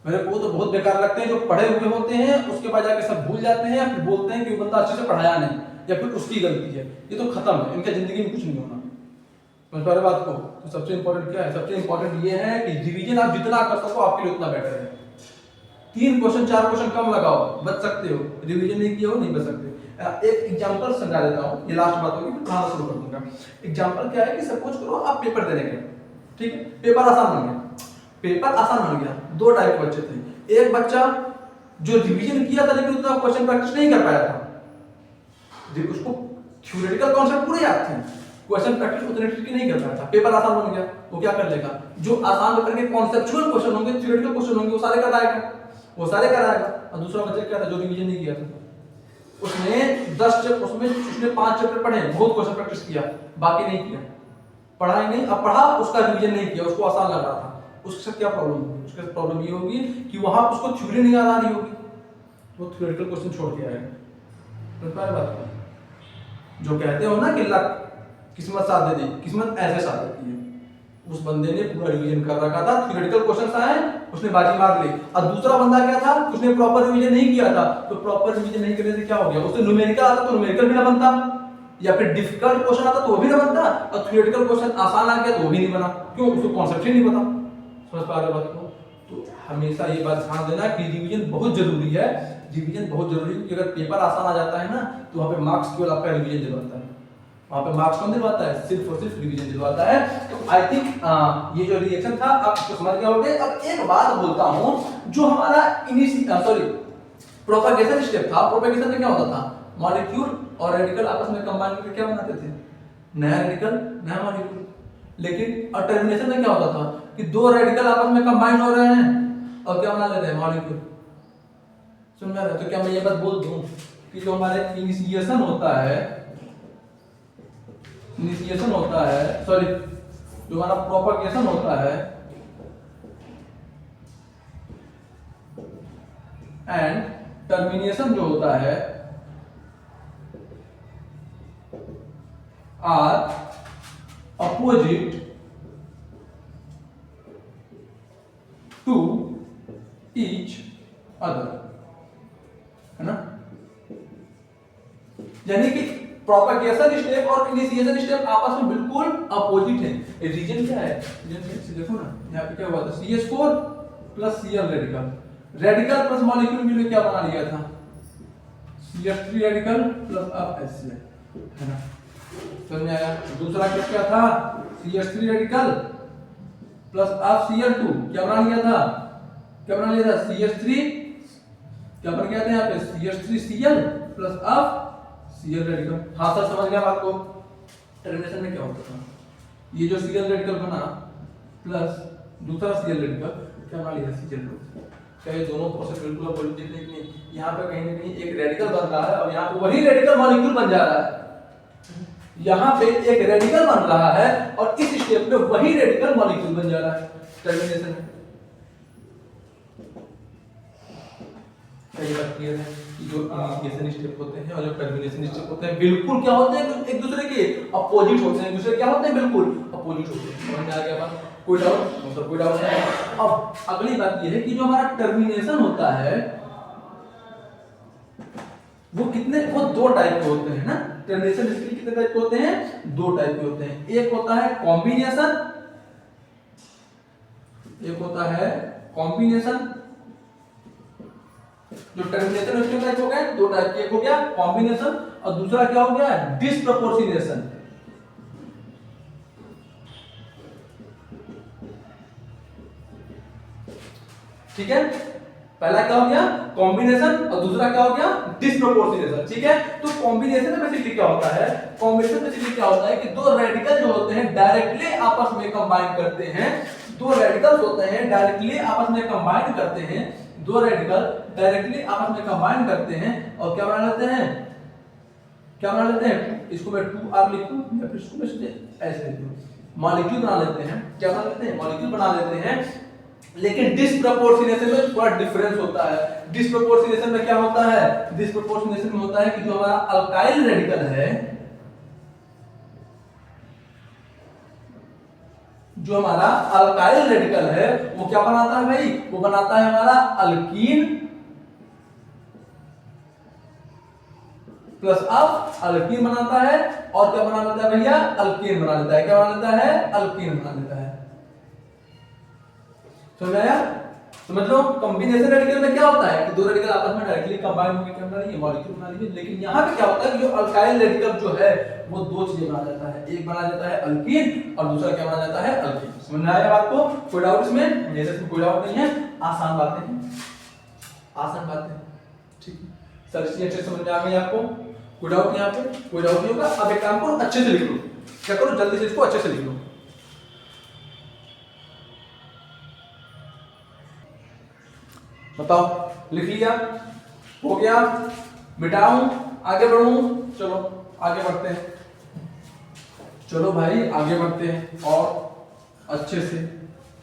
मेरे को तो बहुत बेकार लगते हैं जो पढ़े हुए होते हैं, उसके बाद जाके सब भूल जाते हैं, फिर बोलते हैं कि वो बंदा अच्छे से पढ़ाया नहीं, या फिर उसकी गलती है। ये तो खत्म है, इनके जिंदगी में कुछ नहीं होना। समझ पा रहे बात को। तो सबसे इंपॉर्टेंट क्या है, सबसे इंपॉर्टेंट ये है कि रिवीजन आप जितना कर सको आपके लिए उतना बेटर है। 3 क्वेश्चन 4 क्वेश्चन कम लगाओ, बच सकते हो। रिवीजन नहीं किया हो, नहीं बच सकते। एक एग्जांपल समझा देता हूं, ये लास्ट बात होगी, फिर पढ़ाना शुरू कर दूंगा। एग्जांपल क्या है कि सपोज करो आप पेपर देने गए, ठीक है, पेपर आसान बन गया, पेपर आसान बन गया। 2 टाइप के बच्चे थे। एक बच्चा जो रिवीजन किया था लेकिन उतना क्वेश्चन प्रैक्टिस नहीं कर पाया था, उसको थ्योरेटिकल कॉन्सेप्ट पूरे याद थे, क्वेश्चन प्रैक्टिस उतने ठीक नहीं कर पाया था, पेपर आसान बन गया। वो क्या कर लेगा, जो आसान पेपर के कॉन्सेप्चुअल क्वेश्चन होंगे, थ्योरेटिकल क्वेश्चन होंगे, वो सारे कराएगा, वो सारे कराएगा। और दूसरा बच्चा क्या था जो रिवीजन नहीं किया था, उसने 10 चैप्टर, उसने 5 चैप्टर पढ़े, बहुत क्वेश्चन प्रैक्टिस किया, बाकी नहीं किया, पढ़ा ही नहीं। अब पढ़ा, उसका रिवीजन नहीं किया, उसको आसान लग रहा था। उसके साथ क्या प्रॉब्लम होगी, उसके साथ प्रॉब्लम ये होगी कि वहां उसको थ्योरी नहीं याद आ रही होगी, वो थ्योरेटिकल क्वेश्चन छोड़ के आएगा। तो पहले बात करो, जो कहते हो ना कि लक किस्मत साथ दे दी, किस्मत ऐसे साथ देती है। उस बंदे ने पूरा रिवीजन कर रखा था, थ्योरेटिकल क्वेश्चंस आए उसने बाजी मार ली, और दूसरा बंदा क्या था, उसने प्रॉपर रिवीजन नहीं किया था। तो प्रॉपर रिवीजन नहीं करने से क्या हो गया, उससे न्यूमेरिकल आता तो न्यूमेरिकल भी ना बनता, या फिर डिफिकल्ट क्वेश्चन आता तो वो भी ना बनता, और थ्योरेटिकल क्वेश्चन आसान आ गया तो वो भी नहीं बना। क्यों, उसको कॉन्सेप्ट ही नहीं पता। समझ पा रहे बात को? तो हमेशा ये बात ध्यान देना कि रिवीजन बहुत जरूरी है, रिवीजन बहुत जरूरी है, क्योंकि अगर पेपर आसान आ जाता है ना तो वहाँ पे मार्क्स केवल आपका रिवीजन दिलवाता है, वहाँ पे मार्क्स कौन दिलवाता है, सिर्फ और सिर्फ रिवीजन दिलवाता है। तो आई थिंक ये जो रिएक्शन था आप इसको समझ गए होंगे। अब एक बात बोलता हूँ, जो हमारा प्रोपेगेशन स्टेप था, प्रोपेगेशन में क्या होता था, मॉलिक्यूल और रेडिकल आपस में कंबाइन करके क्या बनाते थे, नया रेडिकल नया मॉलिक्यूल। लेकिन और टर्मिनेशन में क्या होता था कि दो रेडिकल आपस में कंबाइन हो रहे हैं और क्या बना लेते हैं, मॉलिक्यूल। सुन रहे हो? तो क्या मैं ये बात बोल दूं कि जो हमारे इनिशिएशन होता है, जो हमारा प्रोपेगेशन होता है एंड टर्मिनेशन जो होता है are opposite to each other, है ना। यानी कि प्रोपेगेशन स्टेप और इनिशिएशन स्टेप आपस में बिल्कुल अपोजिट है। रीजन क्या है, रीजन देखो ना, यहाँ पे क्या हुआ था, CH4 plus Cl radical, radical plus molecule मिलकर क्या बना लिया था, CH3 रेडिकल प्लस HCl, है ना। समझ में आया? दूसरा केस क्या था, CH3 रेडिकल प्लस Cl2 क्या बना लिया था, CH3 क्या बन गया था यहाँ पे, CH3Cl प्लस Cl रेडिकल। हाँ सर समझ गया बात को। टर्मिनेशन में क्या होता था, ये जो Cl रेडिकल बना प्लस दूसरा Cl रेडिकल क्या बना लिया, Cl2। क्या ये दोनों प्रोसेस बिल्कुल अपोजिट नहीं, यहाँ पे कहीं ना कहीं एक रेडिकल बन रहा है और यहाँ पे वही रेडिकल मॉलिक्यूल बन जा रहा है। यहाँ पे एक रेडिकल बन रहा है और इस स्टेप में वही रेडिकल मॉलिक्यूल बन जा रहा है टर्मिनेशन में। कई बार क्लियर है कि जो इनिशिएशन स्टेप होते हैं और जो टर्मिनेशन स्टेप होते हैं बिल्कुल क्या होते हैं, एक दूसरे के अपोजिट होते हैं, दूसरे क्या होते हैं, बिल्कुल अपोजिट होते हैं। समझ में आ गया बात? कोई डाउट? मतलब कोई डाउट नहीं। अब अगली बात ये है कि जो हमारा टर्मिनेशन होता है वो दो टाइप के होते हैं ना। टर्मिनेशन स्किल कितने टाइप के होते हैं, दो टाइप के होते हैं। एक होता है कॉम्बिनेशन, जो टर्मिनेशन उसके टाइप हो गए, दो टाइप के, एक हो गया कॉम्बिनेशन और दूसरा क्या हो गया, डिस्प्रपोर्शनेशन। ठीक है, पहला क्या हो गया कॉम्बिनेशन और दूसरा क्या हो गया डिस्प्रोपोर्शनेशन। ठीक है, तो कॉम्बिनेशन में बेसिकली क्या होता है, कॉम्बिनेशन बेसिकली क्या होता है कि दो रेडिकल जो होते हैं डायरेक्टली आपस में कंबाइन करते हैं, दो रेडिकल्स होते हैं डायरेक्टली आपस में कंबाइन करते हैं, दो रेडिकल डायरेक्टली आपस में कंबाइन करते हैं और क्या बना लेते हैं, इसको मैं 2R लिखूं या फिर इसको मैं ऐसे लिखूं, मॉलिक्यूल बना लेते हैं। क्या बना लेते हैं, मॉलिक्यूल बना लेते हैं। लेकिन डिस्प्रपोर्शनेशन में थोड़ा डिफरेंस होता है। डिस्प्रपोर्शनेशन में क्या होता है, डिस्प्रपोर्शनेशन में होता है कि जो हमारा अल्काइल रेडिकल है, वो क्या बनाता है भाई, वो बनाता है हमारा अल्कीन प्लस अल्कीन बनाता है और क्या बना लेता है भैया, अल्कीन बना लेता है। क्या बना लेता है, अल्कीन बना लेता है। समझ आया? समझ लो कॉम्बिनेशन रेडिकल में क्या होता है कि दो रेडिकल आपस में डायरेक्टली कंबाइन होकर क्या बना रही है, मॉलिक्यूल बना रही है। लेकिन यहाँ पे क्या होता है कि जो अल्काइल रेडिकल जो है वो दो चीजें बना जाता है, एक बना जाता है अल्कीन और दूसरा क्या बना जाता है, अल्कीन। समझ में आया बात को? कोई डाउट इसमें? जैसे इसमें कोई डाउट नहीं है, आसान बातें ठीक है सर, इसलिए अच्छे समझ में आ गई आपको? कोई डाउट नहीं, यहाँ पे कोई डाउट नहीं होगा। अब एक काम करो, अच्छे से लिख लो, क्या करो जल्दी से इसको अच्छे से लिख लो। बताओ, लिख लिया, हो गया, मिटाऊं, आगे बढ़ूं? चलो आगे बढ़ते हैं, चलो भाई आगे बढ़ते हैं और अच्छे से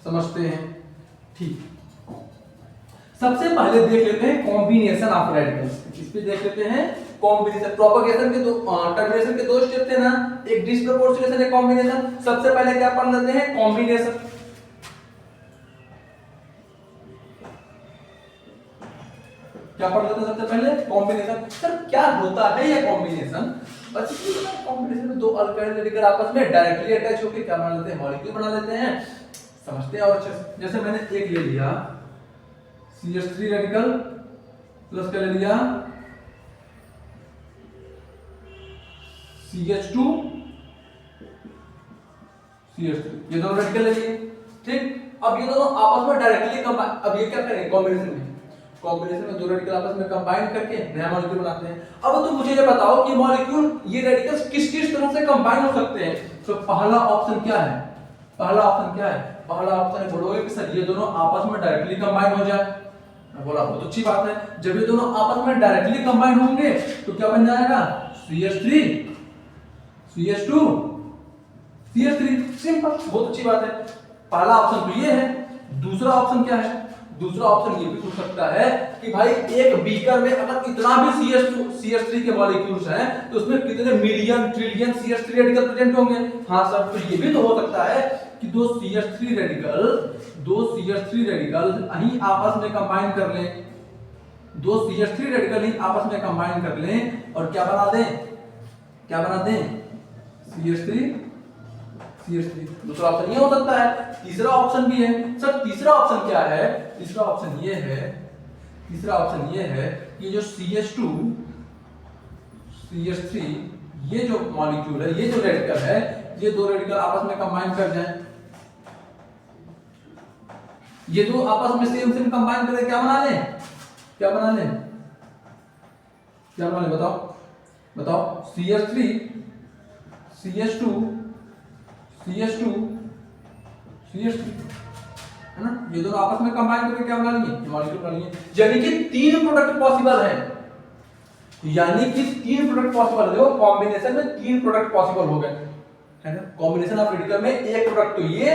समझते हैं। ठीक, सबसे पहले देख लेते हैं कॉम्बिनेशन ऑफ रेडिकल्स। इस पे देख लेते हैं कॉम्बिनेशन। प्रोपगेशन के दो टर्मिनेशन के दो स्टेप थे ना, एक डिस्प्रोपोर्शनेशन एक कॉम्बिनेशन। सबसे पहले क्या पढ़ लेते हैं कॉम्बिनेशन। क्या पढ़ लेते हैं सबसे पहले कॉम्बिनेशन। सर क्या होता है ये कॉम्बिनेशन? कॉम्बिनेशन में दो अल्काइल रेडिकल आपस में डायरेक्टली अटैच होकर क्या बना लेते हैं, मॉलिक्यूल बना लेते हैं। समझते हैं और अच्छे से। जैसे मैंने एक ले लिया CH3 रेडिकल प्लस क्या ले लिया CH2 CH3, ये दोनों रेडिकल ले लिए। ठीक, अब ये दोनों आपस में डायरेक्टली कंबाइन। अब ये क्या करेंगे कॉम्बिनेशन में दो रेडिकल आपस में कंबाइन करके नया मॉलिक्यूल बनाते हैं। अब तो मुझे ये बताओ कि मॉलिक्यूल ये रेडिकल्स किस किस तरह से कंबाइन हो सकते हैं। तो पहला ऑप्शन क्या है? पहला ऑप्शन है बोलोगे कि सर ये दोनों आपस में डायरेक्टली कंबाइन हो जाए। मैं बोला बहुत अच्छी बात है, जब ये दोनों आपस में डायरेक्टली कंबाइन होंगे तो क्या बन जाएगा CH3 CH2 CH3। सिंपल, बहुत अच्छी बात है। पहला ऑप्शन तो ये है। दूसरा ऑप्शन क्या है? दूसरा ऑप्शन ये भी पूछ सकता है कि भाई एक बीकर में अगर इतना भी CH3 के मॉलिक्यूल्स हैं तो उसमें कितने million trillion CH3 radical present होंगे। हाँ सर, तो ये भी तो हो सकता है कि दो CH3 रेडिकल ही आपस में कंबाइन कर लें। दो CH3 रेडिकल ही आपस में कंबाइन कर लें और क्या बना दें CH3। दूसरा ऑप्शन ये हो सकता है। तीसरा ऑप्शन भी है। सर तीसरा ऑप्शन क्या है? तीसरा ऑप्शन ये है कि जो CH2 CH3 ये जो मॉलिक्यूल है, ये जो रेडिकल है, ये दो रेडिकल आपस में कंबाइन कर जाएं। ये दो आपस में सेम कंबाइन करके क्या बना लें बताओ CH3 CH2 CH3 है ना, ये दोनों आपस में कंबाइन करके क्या बना लेंगे, मॉलिक्यूल बना लेंगे। यानी कि तीन प्रोडक्ट पॉसिबल है। देखो कॉम्बिनेशन में तीन प्रोडक्ट पॉसिबल हो गए, है ना। कॉम्बिनेशन ऑफ रेडिकल में एक प्रोडक्ट तो ये,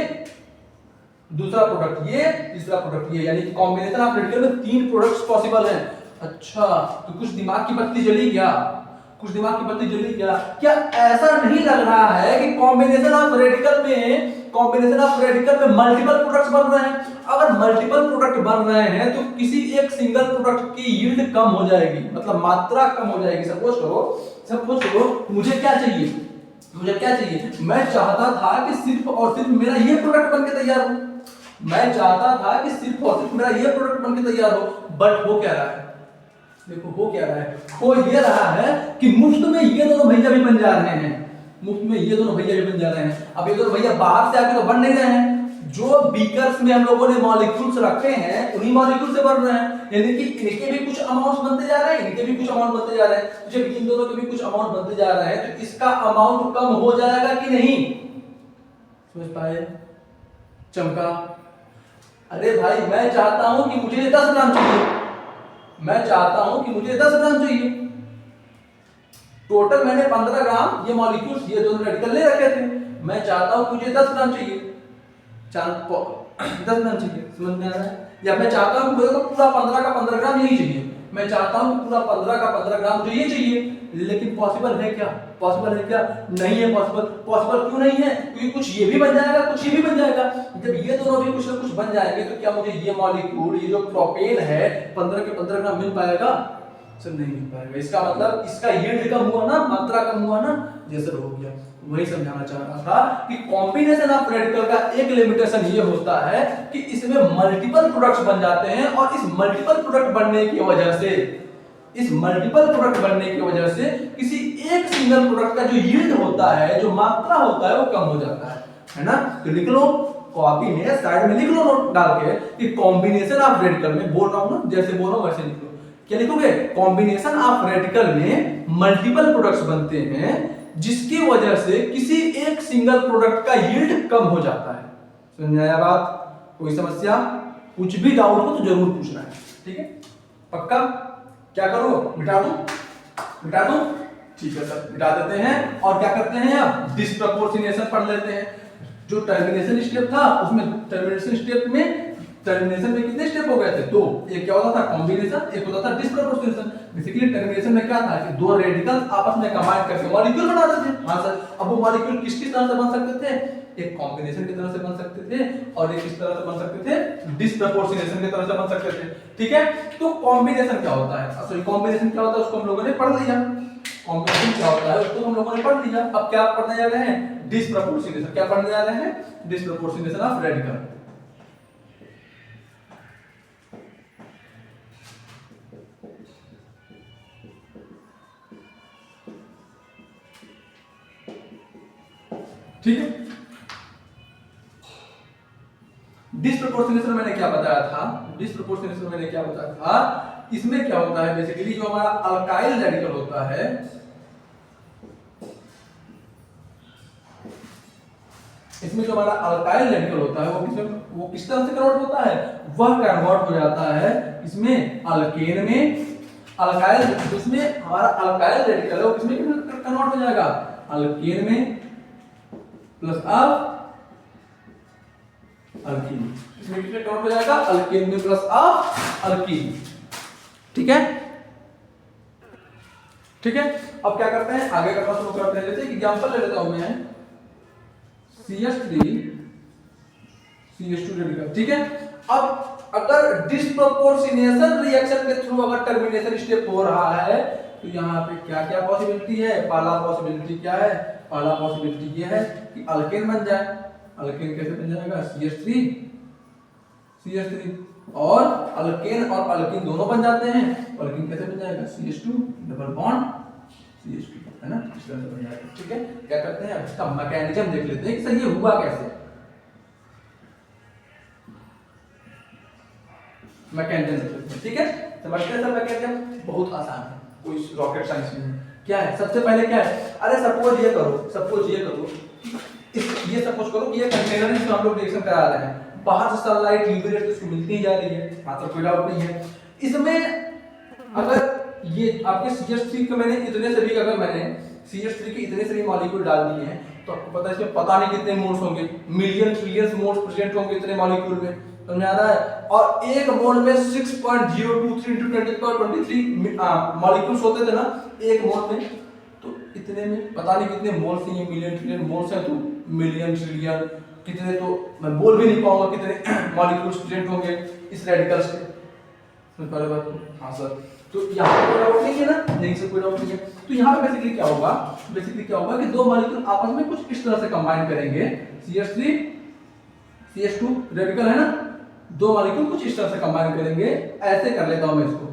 दूसरा प्रोडक्ट ये, तीसरा प्रोडक्ट ये, यानी कि कॉम्बिनेशन ऑफ रेडिकल में तीन प्रोडक्ट्स पॉसिबल हैं। अच्छा, तो कुछ दिमाग की बत्ती जली क्या? क्या ऐसा नहीं लग रहा है कि कॉम्बिनेशन ऑफ रेडिकल में मल्टीपल प्रोडक्ट्स बन रहे हैं? अगर मल्टीपल प्रोडक्ट बन रहे हैं तो किसी एक सिंगल प्रोडक्ट की यील्ड कम हो जाएगी, मतलब मात्रा कम हो जाएगी। सपोज करो मुझे क्या चाहिए, मैं चाहता था कि सिर्फ और सिर्फ मेरा ये प्रोडक्ट बनके तैयार हो, बट हो क्या रहा है? देखो हो ये रहा है कि मुफ्त में ये दोनों भैया भी बन जा रहे हैं। अब ये दोनों भैया बाहर से आके तो बन नहीं रहे हैं। जो बीकर्स में हम लोगों ने मॉलिक्यूल्स रखे हैं उन्हीं मॉलिक्यूल से बन रहे हैं, यानी कि इनके भी कुछ अमाउंट बनते जा रहे हैं, इनके भी कुछ अमाउंट बनते जा रहे हैं। तो जब इन दोनों के भी कुछ अमाउंट बनते जा रहे हैं तो इसका अमाउंट कम हो जाएगा कि नहीं? समझ पाए? चमका? अरे भाई मैं चाहता हूं कि मुझे 10 ग्राम चाहिए, टोटल मैंने 15 ग्राम ये मॉलिक्यूल्स ये दोनों रेडिकल ले रखे थे, मैं चाहता हूं मुझे 10 ग्राम चाहिए, 10 ग्राम चाहिए। समझ में आ रहा है? या मैं चाहता हूं मुझे तो पूरा 15 का 15 ग्राम यही चाहिए, मैं चाहता हूं पूरा 15 का 15 ग्राम मुझे ये चाहिए। लेकिन पॉसिबल है क्या? नहीं है पॉसिबल। क्यों नहीं है? क्योंकि कुछ ये भी बन जाएगा, कुछ ये भी बन जाएगा। जब ये दोनों भी कुछ ना कुछ बन जाएंगे तो क्या मुझे ये मॉलिक्यूल, ये जो प्रोपेन है 15 के 15 ग्राम मिल पाएगा? सर नहीं मिल पाएगा। इसका मतलब इसका यील्ड कम हुआ ना, मात्रा कम हुआ ना, जैसे हो गया। वही समझाना चाह रहा था कि कॉम्बिनेशन ऑफ रेडिकल का एक लिमिटेशन ये होता है कि इसमें मल्टीपल प्रोडक्ट्स बन जाते हैं और इस मल्टीपल प्रोडक्ट बनने की वजह से किसी एक सिंगल प्रोडक्ट का जो यील्ड होता है, जो मात्रा होता है, वो कम हो जाता है ना। तो लिख लो, कॉपी में साइड में लिख लो नोट डाल के कि कॉम्बिनेशन ऑफ रेडिकल में, बोल रहा हूं ना जैसे बोल रहा हूं वैसे लिख लो। क्या लिखोगे? कॉम्बिनेशन ऑफ रेडिकल में मल्टीपल प्रोडक्ट्स बनते हैं जिसकी वजह से किसी एक सिंगल प्रोडक्ट का यील्ड कम हो जाता है। समझ आया बात? कोई समस्या? कुछ भी डाउट हो तो जरूर पूछना है, ठीक है? पक्का? क्या करो? मिटा दूं? ठीक है सर, मिटा देते हैं। और क्या करते हैं, अब डिस्प्रपोर्शनेशन पढ़ लेते हैं। जो टर्मिनेशन स्टेप था उसमें टर्मिनेशन स्टेप में टर्मिनेशन में कितने स्टेप हो गए थे? 2। एक क्या होता था? कॉम्बिनेशन, एक होता था डिस्प्रपोर्शनेशन। बेसिकली टर्मिनेशन में क्या था कि दो रेडिकल्स आपस में कंबाइन करके मॉलिक्यूल बनाते थे। हां सर। अब वो मॉलिक्यूल किस तरह से बन सकते थे? एक कॉम्बिनेशन की तरह से बन सकते थे और एक किस तरह से बन सकते थे? डिस्प्रपोर्शनेशन की तरह से बन सकते थे। ठीक है? तो कॉम्बिनेशन क्या होता है? सॉरी, कॉम्बिनेशन क्या होता है उसको हम लोगों ने पढ़ लिया। कॉम्बिनेशन क्या होता है उसको हम लोगों ने पढ़ लिया। अब क्या पढ़ने जा रहे हैं? डिस्प्रपोर्शनेशन। क्या पढ़ने जा रहे हैं? Disproportionation of radical. ठीक है? डिस्प्रपोर्शनेशन मैंने क्या बताया था? डिस्प्रपोर्शनेशन मैंने क्या बताया था? इसमें क्या होता है बेसिकली जो हमारा अल्काइल रेडिकल होता है, इसमें जो हमारा अल्काइल रेडिकल होता है वो किस तरह से कन्वर्ट होता है? वह कन्वर्ट हो जाता है इसमें अल्केन में। अल्काइल इसमें हमारा अल्काइल रेडिकल है वो किसमें कन्वर्ट हो जाएगा? अल्केन में प्लस ऑफ अल्कीन। इसमें किसमें कन्वर्ट हो जाएगा? अल्केन में प्लस ऑफ अल्कीन। ठीक है? ठीक है? अब क्या करते हैं? आगे करना शुरू करते हैं। जैसे एग्जांपल ले लेता हूं मैं CH3 CH2 रेडिकल। ठीक है? अब अगर डिस्प्रोपोर्शनेशन रिएक्शन के थ्रू अगर टर्मिनेशन स्टेप हो रहा है तो यहाँ पे क्या क्या पॉसिबिलिटी है? पहला पॉसिबिलिटी क्या है? पहला पॉसिबिलिटी ये है कि अल्केन बन जाए। अल्केन कैसे बन जाएगा? CH3 और अल्केन और अल्कीन दोनों बन जाते हैं। अल्कीन कैसे बन जाएगा? CH2 डबल बॉन्ड CH2, है ना? इस तरह से बन जाएगा। ठीक है? क्या करते हैं अब इसका मैकेनिज्म देख लेते हैं कि सर ये हुआ कैसे। मैकेनिज्म देख लेते हैं। ठीक है? समझते हैं सर मैकेनिज्म बहुत आसान है, कोई रॉकेट साइंस नहीं है। क्या है? सबसे पहले क्या है? अरे सपोज ये करो ये सपोज करो कि ये कंटेनर जिसमें हम लोग रिएक्शन करा रहे हैं, बाहर से सनलाइट यूवी रेज उसको मिलती ही जा रही है, हाँ तो कोई डाउट नहीं है। इसमें अगर ये आपके CH3 के मैंने इतने से भी अगर मैंने CH3 के इतने से भी मॉलिक्यूल डाल दिए हैं तो आपको पता है इसमें पता नहीं कितने मोल्स होंगे, मिलियन ट्रिलियन मोल्स प्रेजेंट होंगे इतने मॉलिक्यूल में। समझ आ रहा है? और एक मोल में 6.023 × 10⁻23 मॉलिक्यूल्स होते थे ना एक मोल में। तो इतने में पता नहीं कितने मोल्स हैं, मिलियन ट्रिलियन मोल्स हैं, तो मिलियन ट्रिलियन कितने तो मैं बोल भी नहीं पाऊंगा कितने मॉलिक्यूल्स प्रेजेंट होंगे इस रेडिकल्स के। समझ पा रहे बात को? हाँ सर। तो यहाँ पे कोई डाउट नहीं है ना? नहीं सर कोई डाउट नहीं है। तो यहाँ पे बेसिकली क्या होगा कि दो मॉलिक्यूल आपस में कुछ इस तरह से कंबाइन करेंगे। CH3 CH2 रेडिकल है ना, दो मॉलिक्यूल कुछ इस तरह से कंबाइन करेंगे। ऐसे कर लेता हूं मैं इसको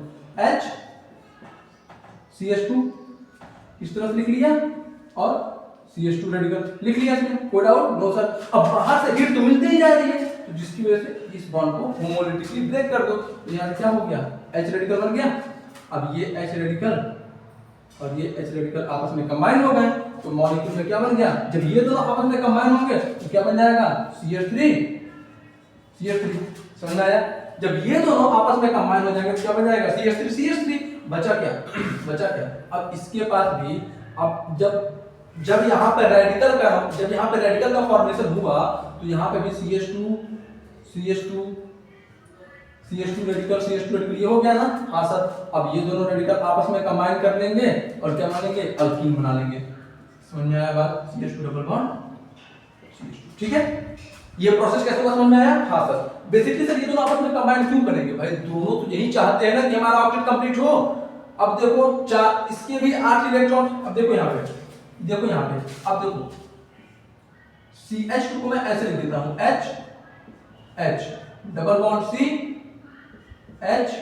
H CH2 इस तरह से लिख लिया और CH2 रेडिकल लिख लिया। इसमें कोई डाउट? No sir. अब बाहर से हीट तो मिलती ही जा रही है तो जिसकी वजह से इस बॉन्ड को होमोलिटिकली ब्रेक कर दो। तो यहां क्या हो गया? H रेडिकल बन गया। अब ये H रेडिकल और ये H रेडिकल आपस में कंबाइन हो गए तो मॉलिक्यूल में क्या बन गया? जब ये दोनों आपस में कंबाइन होंगे तो क्या बन जाएगा? CH3 समझ में आया? जब ये दोनों आपस में कंबाइन हो जाएंगे तो क्या बन जाएगा? CH3 बचा क्या? अब इसके पास भी अब जब यहाँ पे रेडिकल का फॉर्मेशन हुआ तो यहाँ पे भी CH2 रेडिकल ये हो गया ना? हाँ सर। अब ये दोनों रेडिकल आपस में कंबाइन कर लेंगे और क्या बनेंगे? अल्कीन बना लेंगे। समझ में आया बात? CH2 double bond CH2। ठीक है? ये प्रोसेस कैसे हुआ? समझ में आया? हाँ सर। बेसिकली सर ये दोनों आपस में कंबाइन क्यों करेंगे? भाई दोनों तो यही चाहते हैं ना कि हमारा ऑब्जेक्ट कंप्लीट हो। अब देखो इसके भी 8 इलेक्ट्रॉन। अब देखो यहाँ पे अब देखो CH2 को मैं ऐसे लिख देता हूं H double bond C H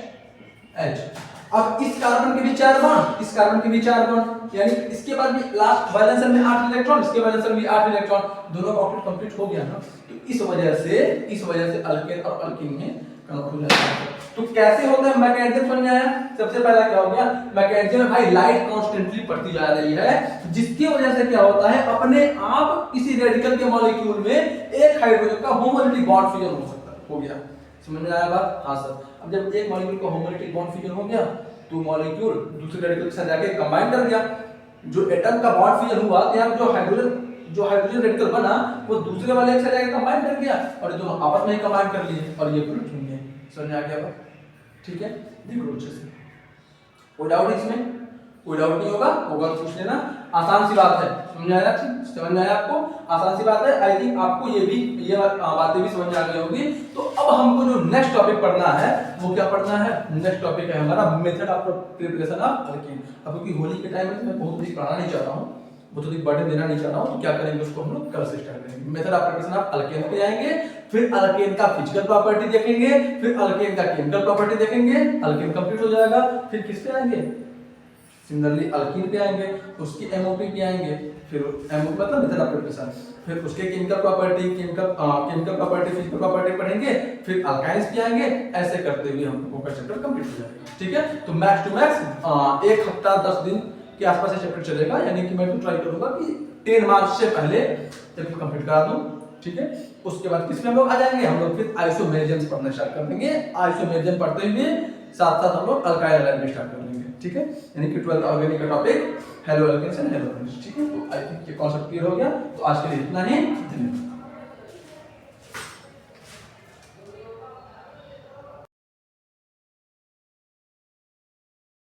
अब इस कार्बन के भी 4 बॉन्ड, यानी इसके बाद भी लास्ट वैलेंस में 8 इलेक्ट्रॉन, इसके वैलेंस में भी 8 इलेक्ट्रॉन, दोनों का ऑक्टेट कंप्लीट हो गया ना। तो इस वजह से अल्केन और अल्कीन में कन्वर्ट हो जाता है। तो कैसे होता है? मैकेनिज्म समझ आया? सबसे पहला क्या हो गया? मैकेनिज्म में भाई लाइट कांस्टेंटली बढ़ती जा रही है जिसकी वजह से क्या होता है? अपने आप किसी रेडिकल के मॉलिक्यूल में एक हाइड्रोजन का होमोलिटिक बॉन्ड फ्यूजन हो गया। समझ में आया बात? हाँ सर। अब जब एक मॉलिक्यूल का होमोलिटिक बॉन्ड फ्यूजन हो गया तो मॉलिक्यूल दूसरे रेडिकल के साथ जाके कंबाइन कर गया। जो एटम का बॉन्ड फ्यूजन हुआ तो यहाँ जो हाइड्रोजन जो हाइड्रोजन रेडिकल बना वो दूसरे वाले एक से जाके कंबाइन कर गया और ये दोनों आपस में ही कंबाइन कर लिए और ये ग्रुप बन गए। समझ में आ गया बात? ठीक है, देख लो अच्छे से। कोई डाउट इसमें? कोई डाउट नहीं होगा, होगा तो पूछ लेना। आसान सी बात है, समझ में आया? समझ में आया आपको? आसान सी बात है। आई थिंक आपको ये बातें भी समझ में आ गई होगी। तो अब हमको जो नेक्स्ट टॉपिक पढ़ना है वो क्या पढ़ना है? नेक्स्ट टॉपिक है हमारा method of preparation of alkane. अब क्योंकि होली के टाइम में मैं बहुत अधिक पढ़ाना नहीं चाहता हूँ, बहुत अधिक बर्डन देना नहीं चाहता हूँ, तो क्या करेंगे उसको हम लोग कल से स्टार्ट करेंगे। Method of preparation of alkane पे जाएंगे, फिर अल्केन का फिजिकल प्रॉपर्टी देखेंगे, फिर अल्केन का केमिकल प्रॉपर्टी देखेंगे, अल्केन कंप्लीट हो जाएगा। फिर किस पे आएंगे? सिमिलरली अल्कीन पे आएंगे, उसकी एमओपी पे आएंगे, फिर एमओपी मतलब मेथड ऑफ प्रिपरेशन, फिर उसके chemical property, chemical property, physical property पढ़ेंगे, फिर अल्काइंस पे आएंगे। ऐसे करते हुए हम लोगों का चैप्टर कंप्लीट हो जाएगा। ठीक है, तो मैक्स टू मैक्स 1 हफ्ता 10 दिन के आसपास ये चैप्टर चलेगा, यानी कि मैं तो ट्राई करूंगा कि 10 मार्च से पहले चैप्टर कंप्लीट करा दूं। ठीक है, उसके बाद किस पे हम लोग आ जाएंगे? हम लोग फिर आइसोमेरिजम्स पढ़ना स्टार्ट कर देंगे। आइसोमेरिजम पढ़ते हुए साथ साथ हम लोग अल्काइल एलाइनमेंट स्टार्ट कर देंगे। ठीक है, यानी कि 12th ऑर्गेनिक का topic halo alkanes and halo alkanes. ठीक है, तो आई थिंक ये कॉन्सेप्ट क्लियर हो गया। तो आज के लिए इतना ही, धन्यवाद।